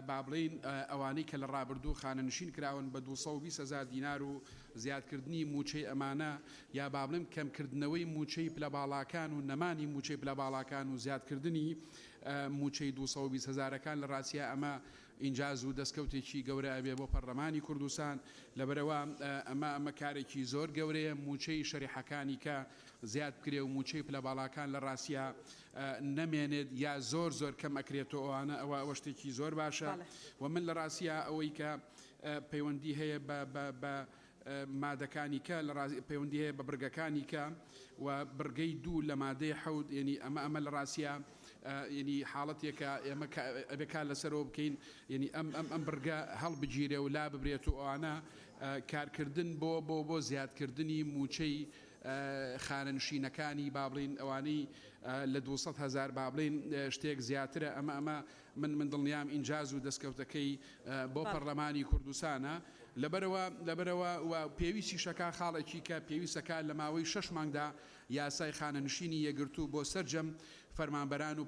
با بڵین ئەوانەی کە لە ڕابردوو خانەنشین کراون بە 220,000 دینار و زیادکردنی موچەی ئەمانە یا با بڵێم کەمکردنەوەی موچەی پلە باڵاکان و نەمانی موچەی پلە باڵاکان و زیادکردنی موچەی 220,000ەکان لە ڕاستیە ئەمە ئینجاز و دەستکەوتێکی گەورە ئەبێ بۆ پەرلەمانی کوردستان لەبەرەوە ئەمە کارێکی زۆر گەورەیە موچەی شەریحەکانی کە زیاد بکرێ و موچەی پلە باڵاکان لە ڕاستیە نەمێنێت یا زۆر کەم ئەکرێتەوە ئەوانە ئەوە شتێکی زۆر باشە و من لە ڕاستیە ئەوەی کە پەیوەندی هەیە بە مادەکانی کە لە پەیوەندی هەیە بە برگەکانی کە و بڕگەی دوو لە مادەی حەوت ینی ئەمە لە ڕاستیە ینی حاڵەتێکە ئێمە ئەبێکار لەسەرەوە بکەین ینی ئەم بڕگە هەڵبگیرێ و لا ببرێت و ئەوانە کارکردن بۆ زیادکردنی موچەی خانەنشینەکانی بابڵین ئەوانەی لە 200,000 بابڵین شتێک زیاترە ئەمە من دڵنیام ئینجاز و دەستکەوتەکەی بۆ پەرلەمانی کوردستانە لەبەرەوە پێویستی شەکا خاڵێکی کە پێویستەکە لە ماوەی 6 مانگدا یاسای خانەنشینی یەگرتوو بۆ سەرجەم فەرمانبەران و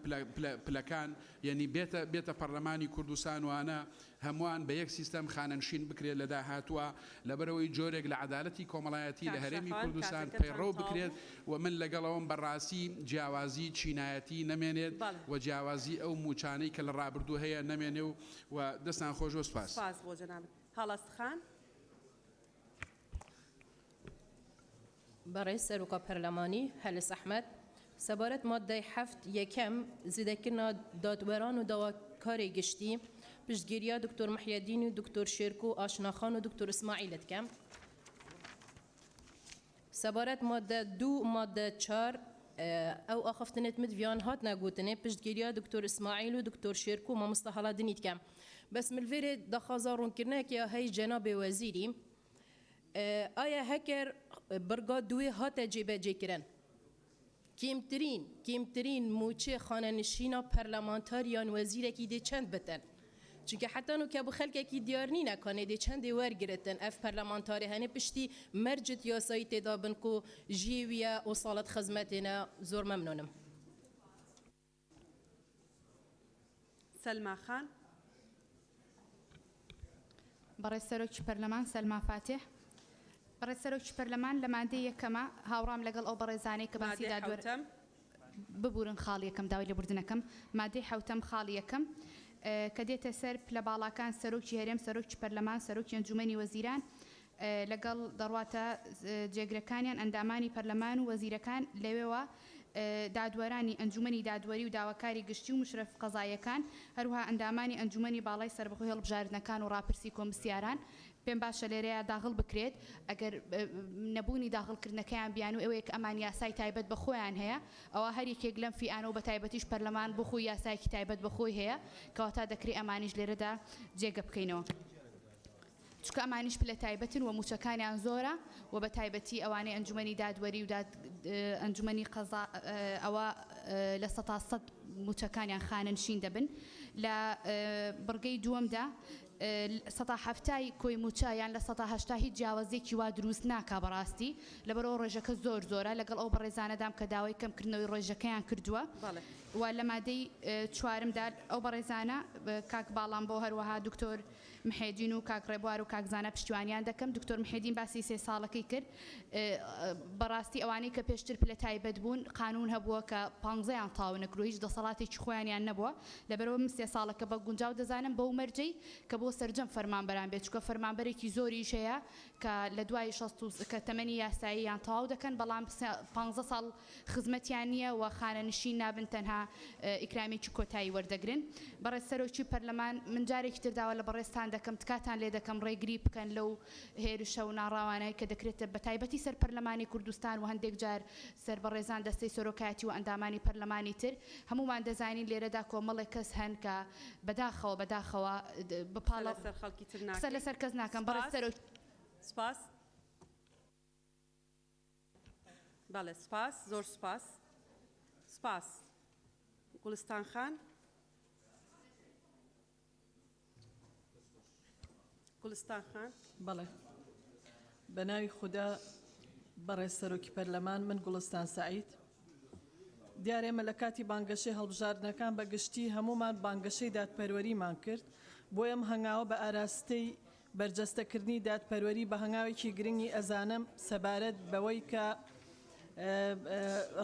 پلەکان یعنی بێتە پەرلەمانی کوردستان وانە هەمووان بە یەک سیستەم خانەنشین بکرێت لە داهاتووە لەبەرەوەی جۆرێک لە عەدالەتی کۆمەڵایەتی لە هەرێمی کوردستان پەیڕەو بکرێت و من لەگەڵەوەم بەڕاستی جیاوازی چینایەتی نەمێنێت و جیاوازی ئەو موچانەی کە لە ڕابردوو هەیە نەمێنێ و دەستان خۆش و سپاس. سپاس بۆ جەنابەت. هەڵەستخان برای سروکا پرلمانی هلس احمد سبارت ماده 7 یکم زیدکرنا دادوران و دواکاری گشتی پشتگیری دکتر محیدین و دکتر شیرکو آشناخان و دکتر اسماعیل کم سبارت ماده 2 ماده 4 او آخفتنت مدویان هات نگوتنه پشتگیری دکتر اسماعیل و دکتر شیرکو ما مستحلا دنیت کم بس ملفیر دخازارون کرنه که هی جناب وزیری آیا هکر برگا دوی هات جیبه جیکرن کمترین موچه خانه نشینا پرلمانتاریان وزیره کی دی چند بتن چونکە حتان و کە بۆ خەلکێکی دیار نینە کانێدێ چەندێ وەرگرتن ئەف پەرلەمانتاری هەنێ پشتی مەرجت یاسایی تێدا بن و ژیویە و ساڵەت خزمەتێنە زۆر مەمنونم. سلمى خان. بەڕێز سەرۆکی پەرلەمان سەلما فاتح. بەڕێز سەرۆکی پەرلەمان لە مادەی یەکەمە هاوڕام لەگەڵ ئەو بەڕێزانەی کە باسی دادوەر ببورن خاڵ یەکەم داوای لێبوردنەکەم مادەی حوتەم خاڵ یەکەم کە دێتە سەر پلە باڵاکان سەرۆکی هەرێم سەرۆکی پەرلەمان سەرۆکی ئەنجومەنی وەزیران لەگەڵ دەڕواتە جێگرەکانیان ئەندامانی پەرلەمان و وەزیرەکان لەوێوە دادوەرانی ئەنجومەنی دادوەری و داواکاری گشتی و مشرف قەزایەکان هەروها ئەندامانی ئەنجومەنی باڵای سربەخۆی هەڵبژاردنەکان و ڕاپرسی کۆمسیاران پێم باشە لێرەیە داغڵ بکرێت ئەگەر نەبوونی داغڵکردنەکەیان بیان و ئەوەیە کە ئەمان یاسای تایبەت بەخۆیان هەیە ئەوە هەریەکێک لەم فیئانە و بە تایبەتیش پەرلەمان بۆ خۆی یاسایەکی تایبەت بەخۆی هەیە کەواتە دەکرێت ئەمانیش لێرەدا جێگە بکەینەوە. چکە ئەمانیش پلە تایبەتن و موچەکانیان زۆرە و بە تایبەتی ئەوانەی ئەنجومەنی دادوەری و ئەنجومەنی قەزا ئەوە لە 100 موچەکانیان خانەنشین دەبن لە بڕگەی دووەمدا 170 کۆی موچایان لە 180 هیچ جیاوازێکی وا دروست ناکا بەڕاستی لەبەرەوە ڕێژەکە زۆرە لەگەڵ ئەو بەڕێزانەدام کە داوای کەمکردنەوەی ڕێژەکەیان کردووە و لە مادەی چوارمدا ئەو بەڕێزانە کاک باڵام بۆ هەروەها دکتۆر محێدین و کاک ڕێبوار و کاکزانە پشتیوانیان دەکەم دکتۆر محێدین باسی 3 ساڵەکەی کرد بەڕاستی ئەوانەی کە پێشتر پلە تایبەت بوون قانون هەبووە کە 15یان تاو نەکرو هیچ دەسەڵاتێکی خۆیانیان نەبووە لەبەرەوە من 3 ساڵەکە بە گونجاو دەزانم بەو مەرجەی کە بۆ سەرجەم فەرمانبەران بێت چکە فەرمانبەرێکی زۆریش هەیە کە لە دوای 60 کە تەمەنی یاساییان تەواو دەکەن بەڵام 15 ساڵ خزمەتیان نییە و خانەنشین نابن تەنها ئیکرامێکی کۆتایی وەردەگرن. بەڕێز سەرۆکی پەرلەمان من جارێکی ترداوە لە بەڕێستان دەکەم تکاتان لێ دەکەم ڕێگری بکەن لەو هێرشە و ناڕاوانەی کە دەکرێتە بە تایبەتی سەر پەرلەمانی کوردستان و هەندێک جار سەر بەڕێزان دەستەی سەرۆکایەتی و ئەندامانی پەرلەمانی تر هەمومان دەزانین لێرەدا کۆمەڵێک کەس هەن کە بەداخەوە بپاڵە قسە لەسەر کەس ناکەم. بەڕێز سەرۆکی سپاس. بەڵێ سپاس زۆر سپاس. سپاس. گوڵستان خان. گوڵستان خان. بەڵێ بە ناوی خوددا بەڕێز سەرۆکی پەرلەمان من گوڵستان سعید دیارێمە لە کاتی بانگەشەی هەڵبژاردنەکان بە گشتی هەمومان بانگەشەی دادپەروەریمان کرد بۆ ئەم هەنگاوە بە ئاراستەی بەرجەستەکردنی دادپەروەری بە هەنگاوێکی گرنگی ئەزانم سەبارەت بەوەی کە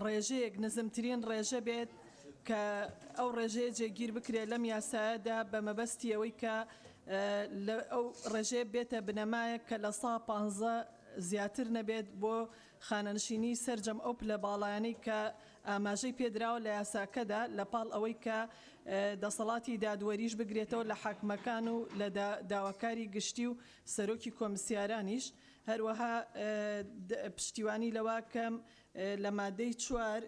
ڕێژەیەک نزمترین ڕێژە بێت کە ئەو ڕێژەیە جێگیر بکرێت لەم یاسایەدا بە مەبەستی ئەوەی کە ئەو ڕێژەیە بێتە بنەمایە کە لە 150 زیاتر نەبێت بۆ خانەنشینی سەرجەم ئەو پلە باڵایانەی کە ئاماژەی پێدراوە لە یاساکەدا لە پاڵ ئەوەی کە دەسەڵاتی دادوەریش بگرێتەوە لە حاکمەکان و لە داواکاری گشتی و سەرۆکی کۆمسیارانیش هەروەها پشتیوانی لەوە کەم لە مادەی 4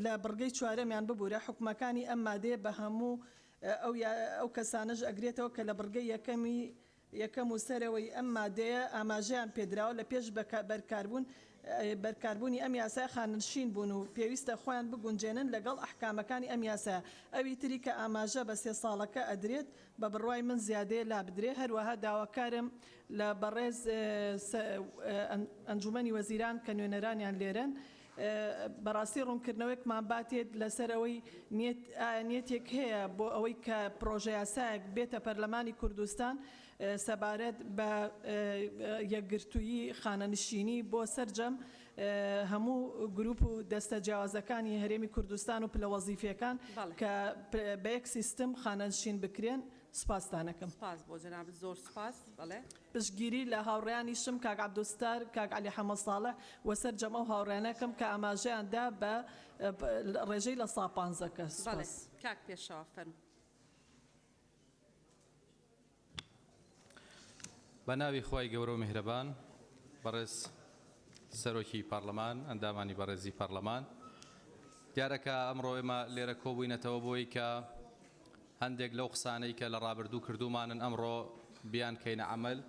لە بڕگەی 4ەمیان ببوورە حکومەکانی ئەم مادەیە بە هەموو ئەو کەسانەش ئەگرێتەوە کە لە بڕگەی یەکەم و سەرەوەی ئەم مادەیە ئاماژەیان پێدراوە لە پێش بەرکاربوونی ئەم یاسای خانشین بوون و پێویستە خۆیان بگونجێنن لەگەڵ ئەحکامەکانی ئەم یاسایە ئەوی تری کە ئاماژە بە 3 ساڵەکە ئەدرێت بە بڕوای من زیادەیە لا بدرێ هەروەها داواکارم لە بەڕێز ئەنجومەنی وەزیران کە نوێنەرانیان لێرن بەڕاستی ڕوونکردنەوەیەکمان باتێت لەسەرەوەی نیەتێک هەیە بۆ ئەوەی کە پرۆژە یاسایەک بێتە پەرلەمانی کوردستان سەبارەت بە یەکگرتووی خانەنشینی بۆ سەرجەم هەموو گروپ و دەستە جیاوازەکانی هەرێمی کوردستان و پلە وەزیفەکان کە بە یەک سیستم خانەنشین بکرێن. سپاسدانەکەم. سپاس بۆ جەناب زۆر سپاس. بەڵێ پشتگیری لە هاوڕێیانیشم کاک عەبدولستار کاک عەلی حەمەدساڵح وەسەر جەمە و هاوڕێنەکەم کە ئاماژەیاندا بە ڕێژەی لە 150 کەس. بەڵێ کاک پێشەوە فەرموو. بە ناوی خۆی گەورە و میهرەبان بەڕێز سەرۆکی پارلەمان ئەندامانی بەڕێزی پارلەمان دیارەکە ئەمڕۆ ئێمە لێرە کۆبووینەتەوە بۆی کە هەندێک لەو قسانەی کە لە ڕابردوو کردومانن ئەمڕۆ بیان کەینە عەمەل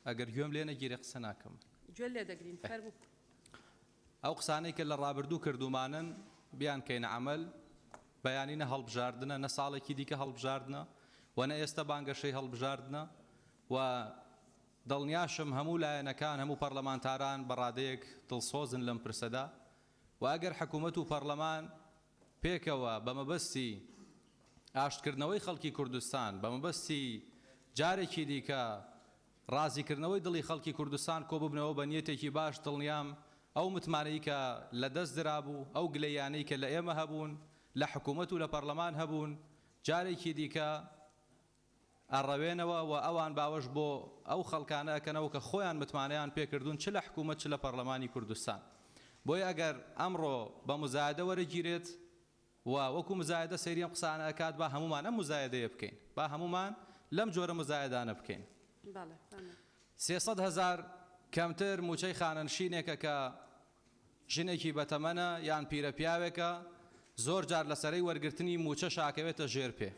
ئەگەر گوێم لێ نەگیرێ قسە ناکەم. گوێ لێ دەگرین فەرموو. ئەو قسانەی کە لە ڕابردوو کردومانن بیان کەینە عەمەل بەیانینە هەڵبژاردنە نە ساڵێکی دیکە هەڵبژاردنە و نە ئێستا بانگەشەی هەڵبژاردنە و دڵنیاشم هەموو لایەنەکان هەموو پەرلەمانتاران بەڕادەیەک دڵسۆزن لەم پرسەدا و ئەگەر حکوومەت و پەرلەمان پێکەوە بە مەبەستی ئاشتکردنەوەی خەڵکی کوردستان بە مەبەستی جارێکی دیکە ڕازیکردنەوەی دڵی خەڵکی کوردستان کۆ ببنەوە بە نیەتێکی باش دڵنیام ئەو متمانەی کە لە دەست درابوو ئەو گلەیانەی کە لە ئێمە هەبوون لە حکوومەت و لە پەرلەمان هەبوون جارێکی دیکە ئەڕەوێنەوە و ئەوان باوەش بۆ ئەو خەڵکانە ئەکەنەوە کە خۆیان متمانەیان پێکردوون چ لە حکوومەت چ لە پەرلەمانی کوردستان بۆی ئەگەر ئەمڕۆ بە مزایدە وەرەگیرێت و وەکو مزایدە سەیری ئەم قسانە ئەکات با هەمومان ئەم مزایدەیە بکەین با هەمومان لەم جۆرە مزایدانە بکەین 300,000 کەمتر موچەی خانەنشینێکە کە ژنێکی بەتەمەنە یان پیرە پیاوێکە زۆر جار لەسەرەی وەرگرتنی موچە شاکەوێتە ژێر پێ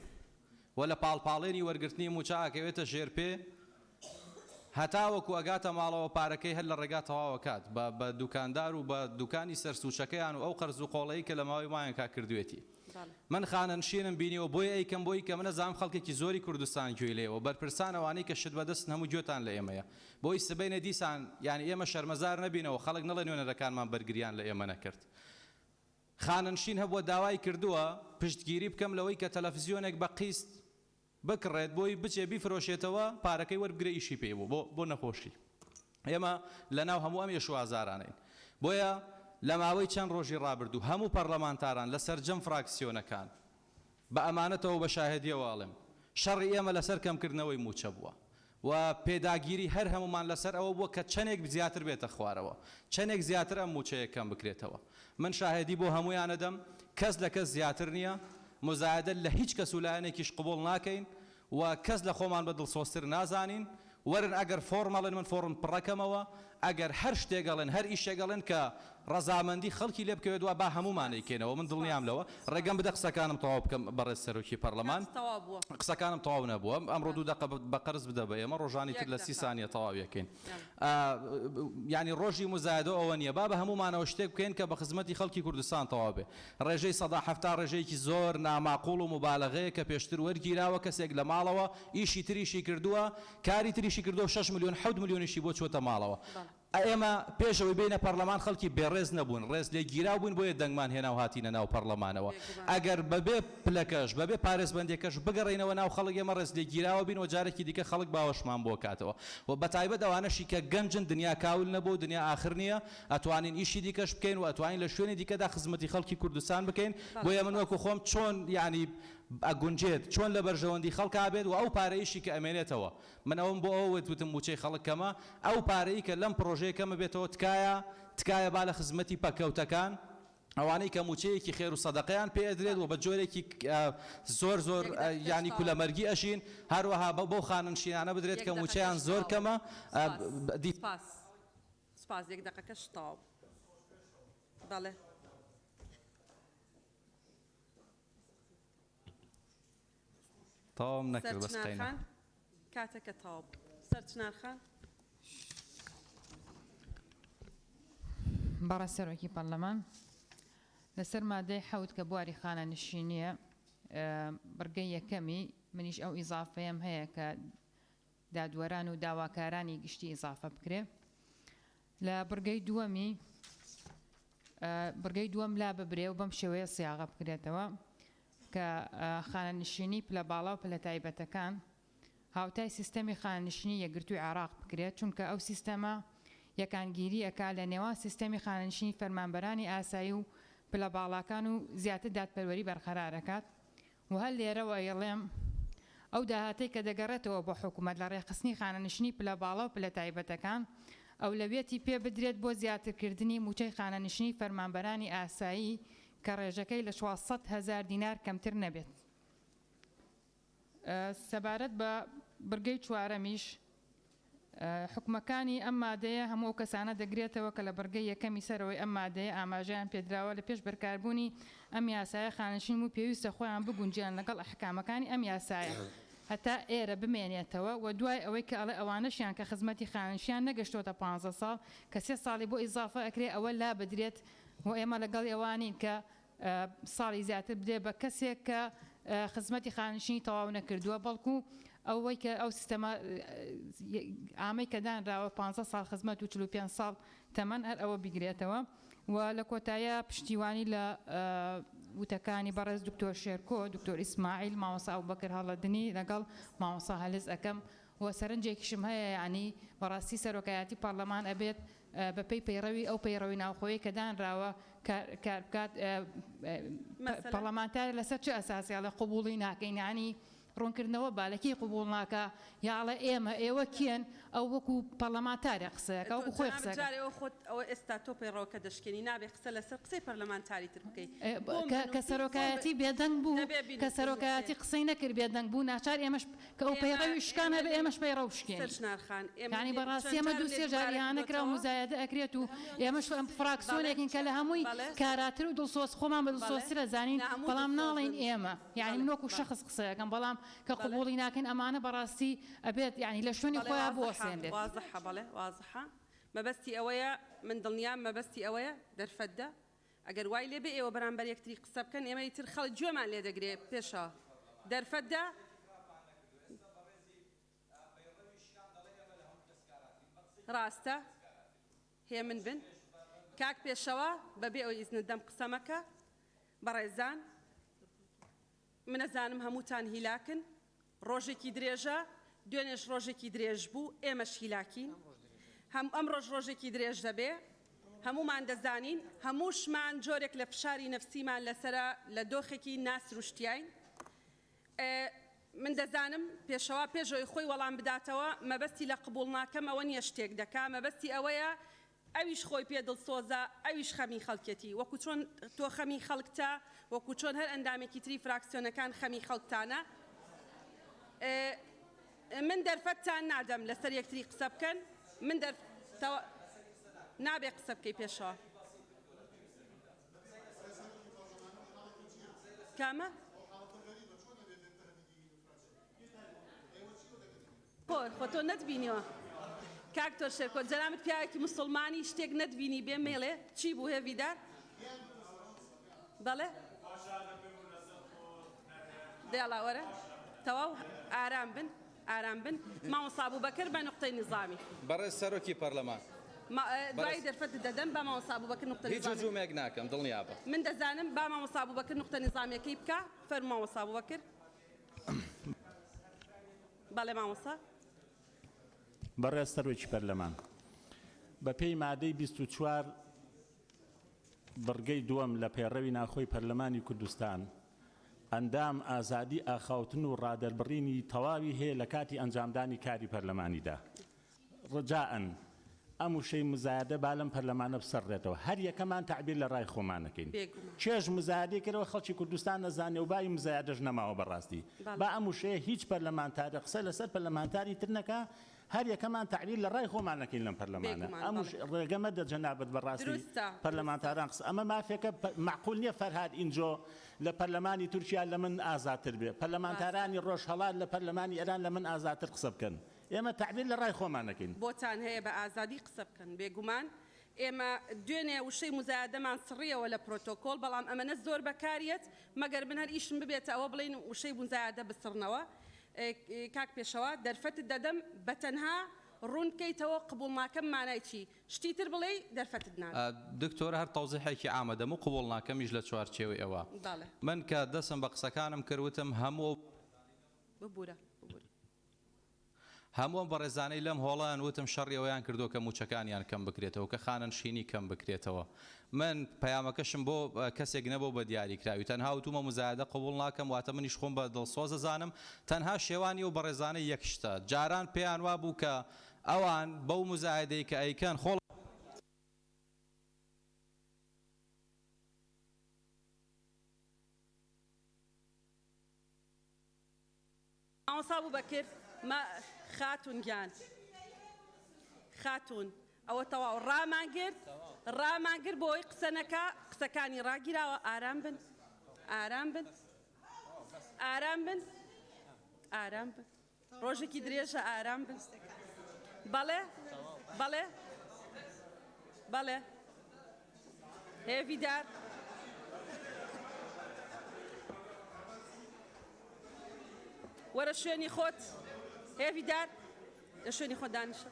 و لە پاڵپاڵێنی وەرگرتنی موچە ئاکەوێتە ژێر پێ هەتا وەکو ئەگاتە ماڵەوە پارەکەی هەر لە ڕێگا تەواوە کات بە دوکاندار و بە دوکانی سەرسوچەکەیان و ئەو قەرز و قۆڵەیی کە لە ماوەی مایان کردوێتی من خانەنشینم بینیەوە بۆی ئەیکەم بۆی کە منە زانم خەڵکێکی زۆری کوردستان گوێی لێەوە بەرپرسان ئەوانەی کە شت بەدەستن هەموو گوێتان لە ئێمەیە بۆی سبەینە دیسان یعنی ئێمە شەرمەزار نەبینەوە خەڵک نەڵێ نوێنەرەکانمان بەرگریان لە ئێمە نەکرد خانەنشین هەبووە داوای کردووە پشتگیری بکەم لەوەی کە تەلەڤیزیۆنێک بە قیست بکڕێت بۆی بچێ بیفرۆشێتەوە پارەکەی وەربگرە ئیشی پێی بوو بۆ نەخۆشی ئێمە لەناو هەموو ئەم یێشوازارانین بۆیە لە ماوەی چەند ڕۆژی ڕابردوو هەموو پەرلەمانتاران لە سەرجەم فراکسیۆنەکان بە ئەمانەتەوە بە شاهدیەواڵێم شەڕی ئێمە لەسەر کەمکردنەوەی موچە بووە و پێداگیری هەر هەمومان لەسەر ئەوە بووە کە چەندێک زیاتر بێتە خوارەوە چەندێک زیاتر ئەم موچەیە کەم بکرێتەوە من شاهدی بۆ هەمویانە دەم کەس لە کەس زیاتر نییە مزایدە لە هیچ کەس و لایەنێکیش قبول ناکەین و کەس لە خۆمان بە دڵسۆستر نازانین وەرن ئەگەر فۆرمەڵێن من فۆرم پڕەکەمەوە ئەگەر هەر شتێگەڵێن هەر ئیشێگەڵێن کە ڕەزامەندی خەڵکی لێ بکەوێت وە با هەمومانەیکێنەوە من دڵنیام لەوە ڕێگەم بدە قسەکانم تەواو بکەم بەڕێز سەرۆکی پەرلەمان قسەکانم تەواو نەبووە ئەمڕۆ 2 دقە بە قەرز بدە بە ئێمە ڕۆژانی تر لە 30 سانیە تەواو یەکەین ینی ڕۆژی مزایدە ئەوە نییە با بە هەمومانەوە شتێک بکەین کە بە خزمەتی خەڵکی کوردستان تەواو بێ ڕێژەی 170 ڕێژەیەکی زۆر ناماقوڵ و مبالغەیە کە پێشتر وەرگیراوە کەسێک لە ماڵەوە ئیشی تریشی کردووە کاری تریشی کردووە 6 ملیۆن 7 ملیۆنیشی بۆ چۆتە ماڵەوە ئێمە پێشەوەی بینە پەرلەمان خەڵکی بێڕێز نەبوون ڕێز لێ گیرا بوون بۆیە دەنگمان هێنا و هاتینە ناو پەرلەمانەوە ئەگەر بەبێ پلەکەش بەبێ پارێزبەندێکەش بگەڕێنەوە ناو خەڵک ئێمە ڕێز لێ گیراوە بین و جارێکی دیکە خەڵک باوەشمان بۆ کاتەوە و بەتایبەت ئەوانەشی کە گەنجن دنیا کاول نەبوو دنیا ئاخر نییە ئەتوانین ئیشی دیکەش بکەین و ئەتوانین لە شوێنی دیکەدا خزمەتی خەڵکی کوردستان بکەین بۆیە من وەکو خۆم چۆن یعنی ئەگونجێت چۆن لە بەرژەوەندی خەڵکا بێت و ئەو پارەیشی کە ئەمێنێتەوە من ئەوم بۆ ئەوە وتم موچەی خەڵکەمە ئەو پارەی کە لەم پرۆژەیەکەمە بێتەوە تکایە با لە خزمەتی پەکەوتەکان ئەوانەی کە موچەیەکی خێر و سەدەقەیان پێدرێت و بە جۆرێکی زۆر زۆر ینی کولەمەرگی ئەشین هەروەها بۆ خانەنشینانە بدرێت کە موچەیان زۆر کەمە سپاس یەک دقەکەش تاو بەڵێ تاوام نەکرد بەستەینە کاتەکە تاو سەرچنارخان بەڕە سەرۆکی پەرلەمان لەسەر مادەی حەوت کە بواری خانەنشینیە بڕگەی یەکەمی منیش ئەو ئیزافەیەم هەیە کە دادوەران و داواکارانی گشتی ئیزافە بکرێ لە بڕگەی دووەم لا ببرێ و بەم شێوەیە سیاغە بکرێتەوە کە خانەنشینی پلە باڵا و پلە تایبەتەکان هاوتای سیستەمی خانەنشینی یەکگرتووی عێراق بکرێت چونکە ئەو سیستەمە یەکانگیری ئەکا لە نێوان سیستەمی خانەنشینی فەرمانبەرانی ئاسایی و پلە باڵاکان و زیاتر دادپەروەری بەرقەرارەکات و هەر لێرەوە ئێڵێم ئەو داهاتەی کە دەگەڕێتەوە بۆ حکوومەت لە ڕێخستنی خانەنشینی پلە باڵا و پلە تایبەتەکان ئەولەویەتی پێ بدرێت بۆ زیاترکردنی موچەی خانەنشینی فەرمانبەرانی ئاسایی کە ڕێژەکەی لە 600,000 دینار کەمتر نەبێت. سەبارەت بە بڕگەی چوارەمیش حکومەکانی ئەم مادەیە هەموو کەسانە دەگرێتەوە کە لە بڕگەی یەکەمی سەرەوەی ئەم مادەیە ئاماژەیان پێدراوە لە پێش بەرکاربوونی ئەم یاسایە خانەنشین و پێویستە خۆیان بگونجیان لەگەڵ ئەحکامەکانی ئەم یاسایە هەتا ئێرە بمێنێتەوە و دوای ئەوەی کە ئەڵێ ئەوانەشیان کە خزمەتی خانەنشیان نەگەشتۆتە 15 ساڵ کە 3 ساڵی بۆ ئیزافە ئەکرێ ئەوە لا بدرێت و ئێمە لەگەڵ ئێوانین کە ساڵی زیاتر بدێ بە کەسێک کە خزمەتی خانشینی تەواو نەکردووە بەڵکو ئەوەی کە ئەو سیستەمە ئامەی کە دانراوە 15 ساڵ خزمەت و 45 ساڵ تەمەن هەر ئەوە بیگرێتەوە و لە کۆتایە پشتیوانی لە وتەکانی بەڕێز دکتۆر شێرکۆ دکتۆر ئیسماعیل مامۆستا ئەبوبەکر هەڵەدنی لەگەڵ مامۆستا هەلز ئەەکەم و سەرنجێکیشم هەیە یعنی بەڕاستی سەرۆکایەتی پارلەمان ئەبێت بەپەی پەیڕەوی ئەو پەیڕەوی ناوخۆیی کە دانراوە کات پەرلەمانتار لەسەر چه ئەساسیە لە قبوڵی ناکەین ینی ڕوونکردنەوە بالەکی قبول ناکە یاڵە ئێوە کێن ئەو وەکو پەرلەمانتارە قسەکە وەکو خۆی قسەکە ئەوە ئێستا تۆ پەیڕەوەکە دەشکێنی نابێ قسە لەسەر قسەی پەرلەمانتاری تر بکەیت کە سەرۆکایەتی بێدەنگ بوو کە سەرۆکایەتی قسەی نەکرد بێدەنگ بوو ناچار ئێمەش کە ئەو پەیڕەوی شکانە بە ئێمەش پەیڕەو شکێن ینی بەڕاستی ئەمە دوو سێ جاریانەکرا و مزایەدە ئەکرێت و ئێمەش فراکسیۆنێکین کە لە هەمووی کاراتر و دڵسۆز خۆمان بە دڵسۆزترە زانین بەڵام ناڵین ئێمە یعنی منۆکو شەخص قسەکەم بەڵام کە قبوڵی ناکەن ئەمانە بەڕاستی ئەبێت یعنی لە شوێنی خۆیان بوەسێنێت وازحە بەڵێ وازحە مەبەستی ئەوەیە من دڵنیام مەبەستی ئەوەیە دەرفەتدا ئەگەر وای لێ بێ ئێوە بەرامبەر یەکتری قسە بکەن ئێمە ئیتر خەڵک گوێمان لێ دەگرێت پێشەوە دەرفەتدا ڕاستە هێ من بن کاک پێشەوە بەبێ ئەوی ئیزنت دەم قسەمەکە بەڕێزان منەزانم هەمووتان هیلاکن ڕۆژێکی درێژە دوێنێش ڕۆژێکی درێژ بوو ئێمەش هیلاکین ئەم ڕۆژێکی درێژ دەبێ هەمومان دەزانین هەمووشمان جۆرێک لە فشاری نەفسیمان لەسرە لە دۆخێکی ناسروشتیاین من دەزانم پێشەوە پێشەوەی خۆی وەڵام بداتەوە مەبەستی لە قبول ناکەم ئەوە نییە شتێک دەکا مەبەستی ئەوەیە ئەویش خۆی پێ دڵسۆزە ئەویش خەمی خەڵکێتی وەکو چۆن تۆ خەمی خەڵکتە وەکو چۆن هەر ئەندامێکی تری فراکسیۆنەکان خەمی خەڵکتانە من دەرفەتتان نادەم لەسەر یەکتری قسە بکەن من نابێ قسە بکەی پێشەوە کامە؟ خۆ تۆ نەتبینیەوە کاک تۆ شێرکۆ جەنابەت پیاوێکی موسڵمانی شتێک نەتبینی بێ مێڵێ چی بوو هێویدار؟ بەڵێ؟ دێڵاوەرە تەواو ئارام بن ئارام بن مامۆستا ئەبوبەکر بە نوقتەی نظامی بەڕێز سەرۆکی پەرلەمان دوای دەرفەتت دەدەم با مامۆستا ئەبوبەکر نوقتە هیچ هجوومێک ناکەم دڵنیا بە من دەزانم با مامۆستا ئەبوبەکر نوقتە نظامیەکەی بکە فەرموو مامۆستا ئەبوبەکر بەڵێ مامۆستا بەڕێز سەرۆکی پەرلەمان بە پێی مادەی 24 بڕگەی دووەم لە پێڕەوی ناخۆی پەرلەمانی کوردستان ئەندام ئازادی ئاخاوتن و ڕادەربڕینی تەواوی هەیە لە کاتی ئەنجامدانی کاری پەرلەمانیدا ڕجاءن ئەم وشەی مزایدە با لەم پەرلەمانە بسەڕێتەوە هەر یەکەمان تعبیر لە ڕای خۆمانەکەین چێژ مزایدەکەرەوە خەڵکی کوردستان نەزانێ و بای مزایدەش نەماوە بەڕاستی با ئەم وشەیە هیچ پەرلەمانتارە قسە لەسەر پەرلەمانتاری تر نەکا هەر یەکەمان تعبیر لە ڕای خۆمانەکەین لەم پەرلەمانە ئەم ڕێگەمە دەجەنابەت بەڕاستی پەرلەمانتاران قسە ئەمە مافێکە معقول نییە فەرهاد ئینجۆ لە پەرلەمانی تورکیا لە من ئازاتر بێ پەرلەمانتارانی ڕۆژهەڵات لە پەرلەمانی ئێران لە من ئازاتر قسە بکەن ئێمە تعبیر لە ڕای خۆمانەکەین بۆتان هەیە بە ئازادی قسە بکەن بێگومان ئێمە دوێنێ وشەی مزایدەمان سڕیەوە لە پرۆتۆکۆل بەڵام ئەمەنە زۆر بەکاریەت مەگەر من هەر ئیشم ببێتە ئەوە بڵین وشەی مزایدە بسڕنەوە کاک پێشەوە دەرفەتت دەدەم بە تەنها ڕوونکەیتەوە قبول ناکەم مانای چی شتی تر بڵێ دەرفەتت نادەم دکتۆر هەر تەوزیحێکی ئامادەم و قبول ناکەمیش لە چوارچێوەی ئەوە من کە دەسم بە قسەکانم کردوتم هەموو ببوورە هەمووم بە ڕێزانەی لەم هۆڵیان وتم شەڕی ئەویان کردو کە موچەکانیان کەم بکرێتەوە کە خانەنشینی کەم بکرێتەوە من پەیامەکەشم بۆ کەسێک نەبوو بە دیاریکراوی تەنها وتومە مزایدە قبول ناکەم واتە منیش خۆم بە دڵسۆزە زانم تەنها شێوانی و بە ڕێزانەی یەک شتە جاران پێیان وا بوو کە ئەوان بەو مزایدەی کە ئەیکەن خۆڵ مامۆستا ئەبوبەکر خاتون گیان خاتون ئەوە تەواو ڕامان کرد بۆی قسەنەکە قسەکانی ڕاگیراوە ئارام بن ئارام بن ئارام بن ئارام بن ڕۆژێکی درێژە ئارام بن بەڵێ بەڵێ بەڵێ هێویدار وەرە شوێنی خۆت هێویدار لە شوێنی خۆ دانیشە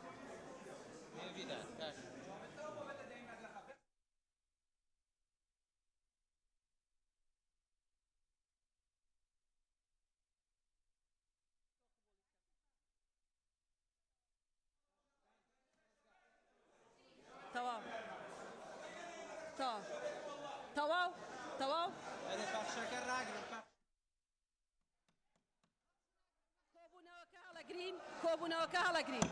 تەواو تەواو تەواو تەواو کۆبوونەوەکە هەڵەگرین کۆبوونەوەکە هەڵەگرین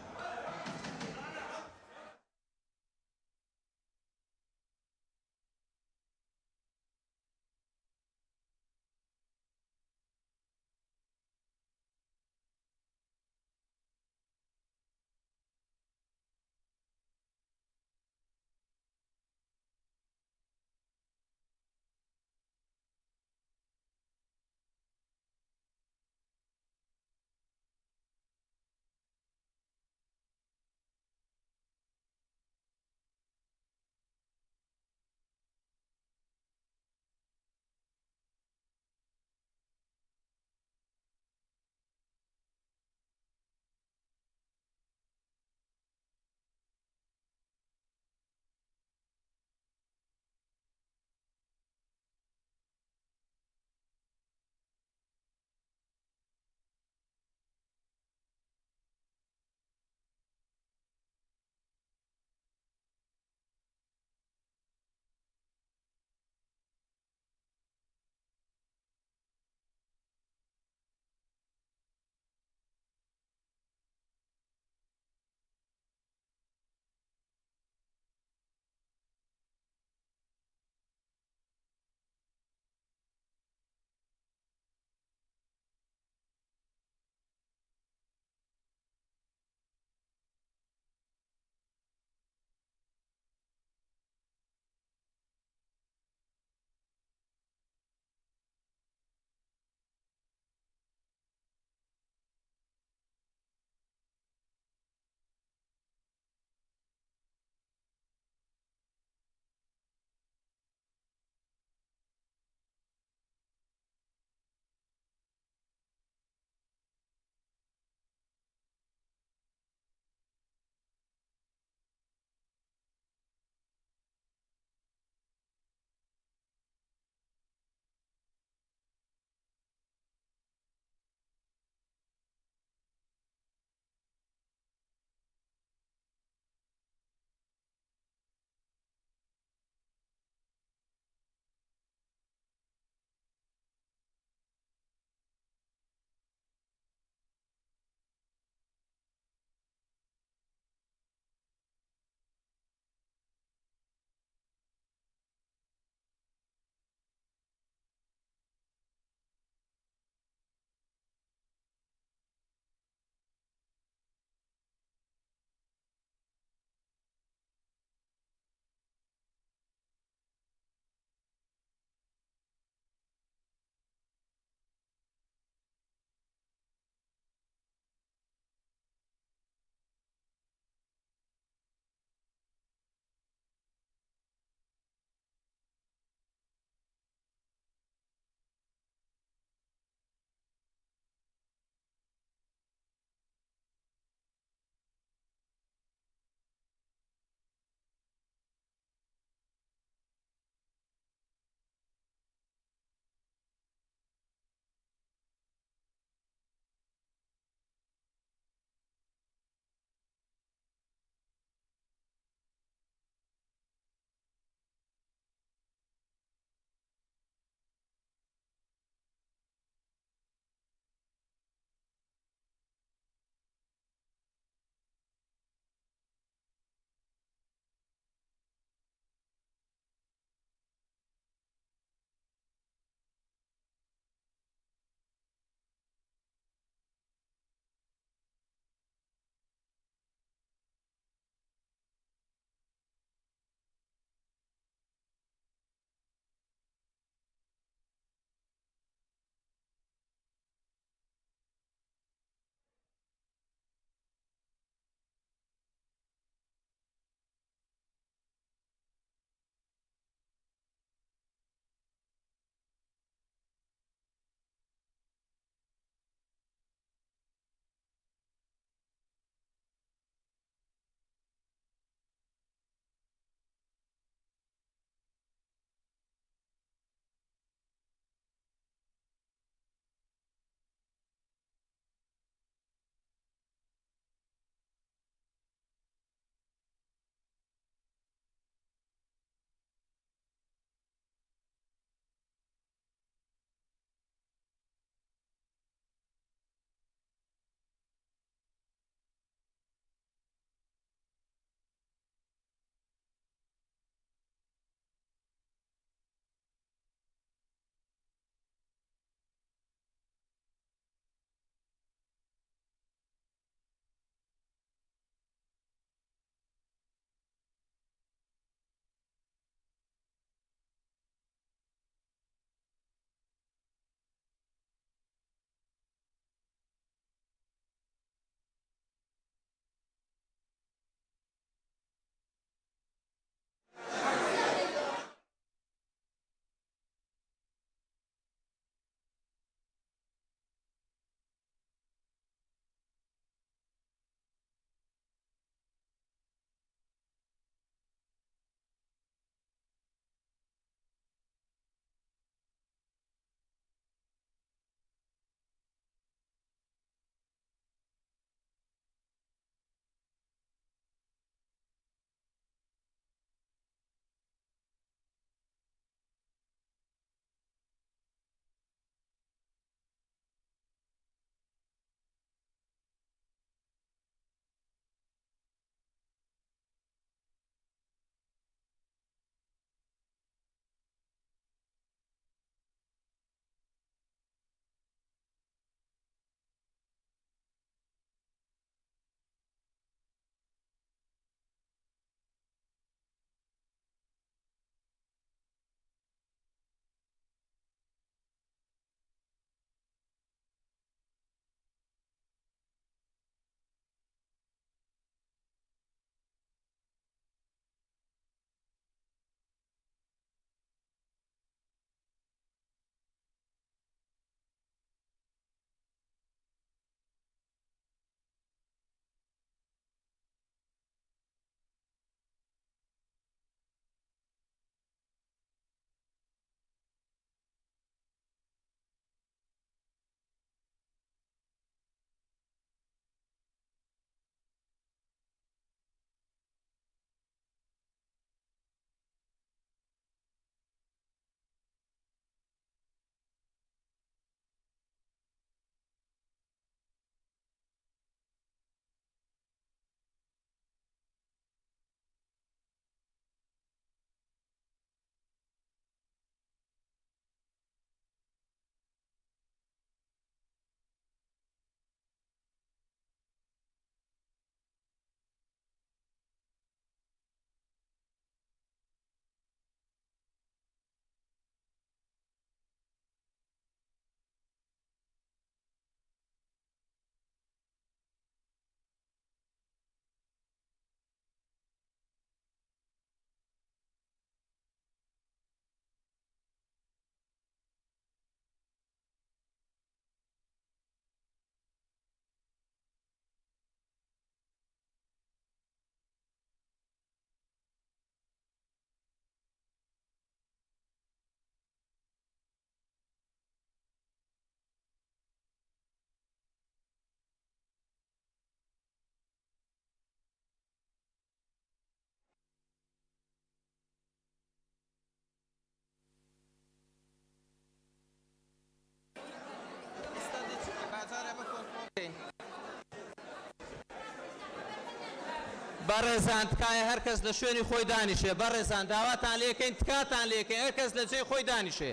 بەڕێزان تکایە هەر کەس لە شوێنی خۆی دانیشێ بەڕێزان داواتان لێکەین تکاتان لێکەین هەر کەس لە جێی خۆی دانیشێ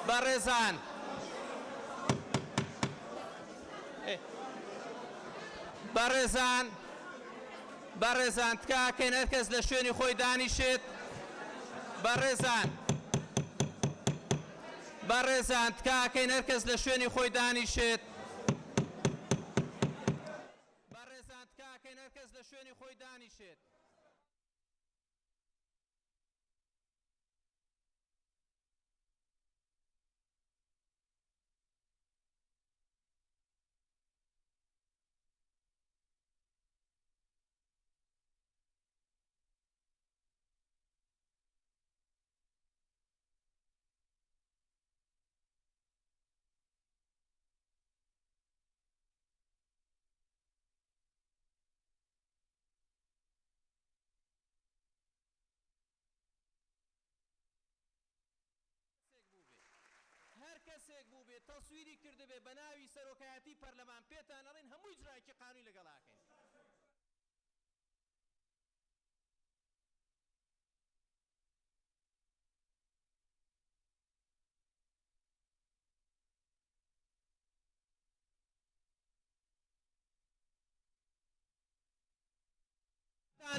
بەڕێزان بەڕێزان تکاکەین هەر کەس لە شوێنی خۆی دانیشێت بەڕێزان تکاکەین هەر کەس لە شوێنی خۆی دانیشێت بەڕێزان تکاکەین هەر کەس لە شوێنی خۆی دانیشێت هەر کەسێک بوو بێت تەسویری کردبێ بە ناوی سەرۆکایەتی پەرلەمان پێتان ئەڵێن هەموو ئیجرایەکی قانونی لەگەڵاکەین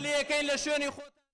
لێەکەین لە شوێنی خۆتان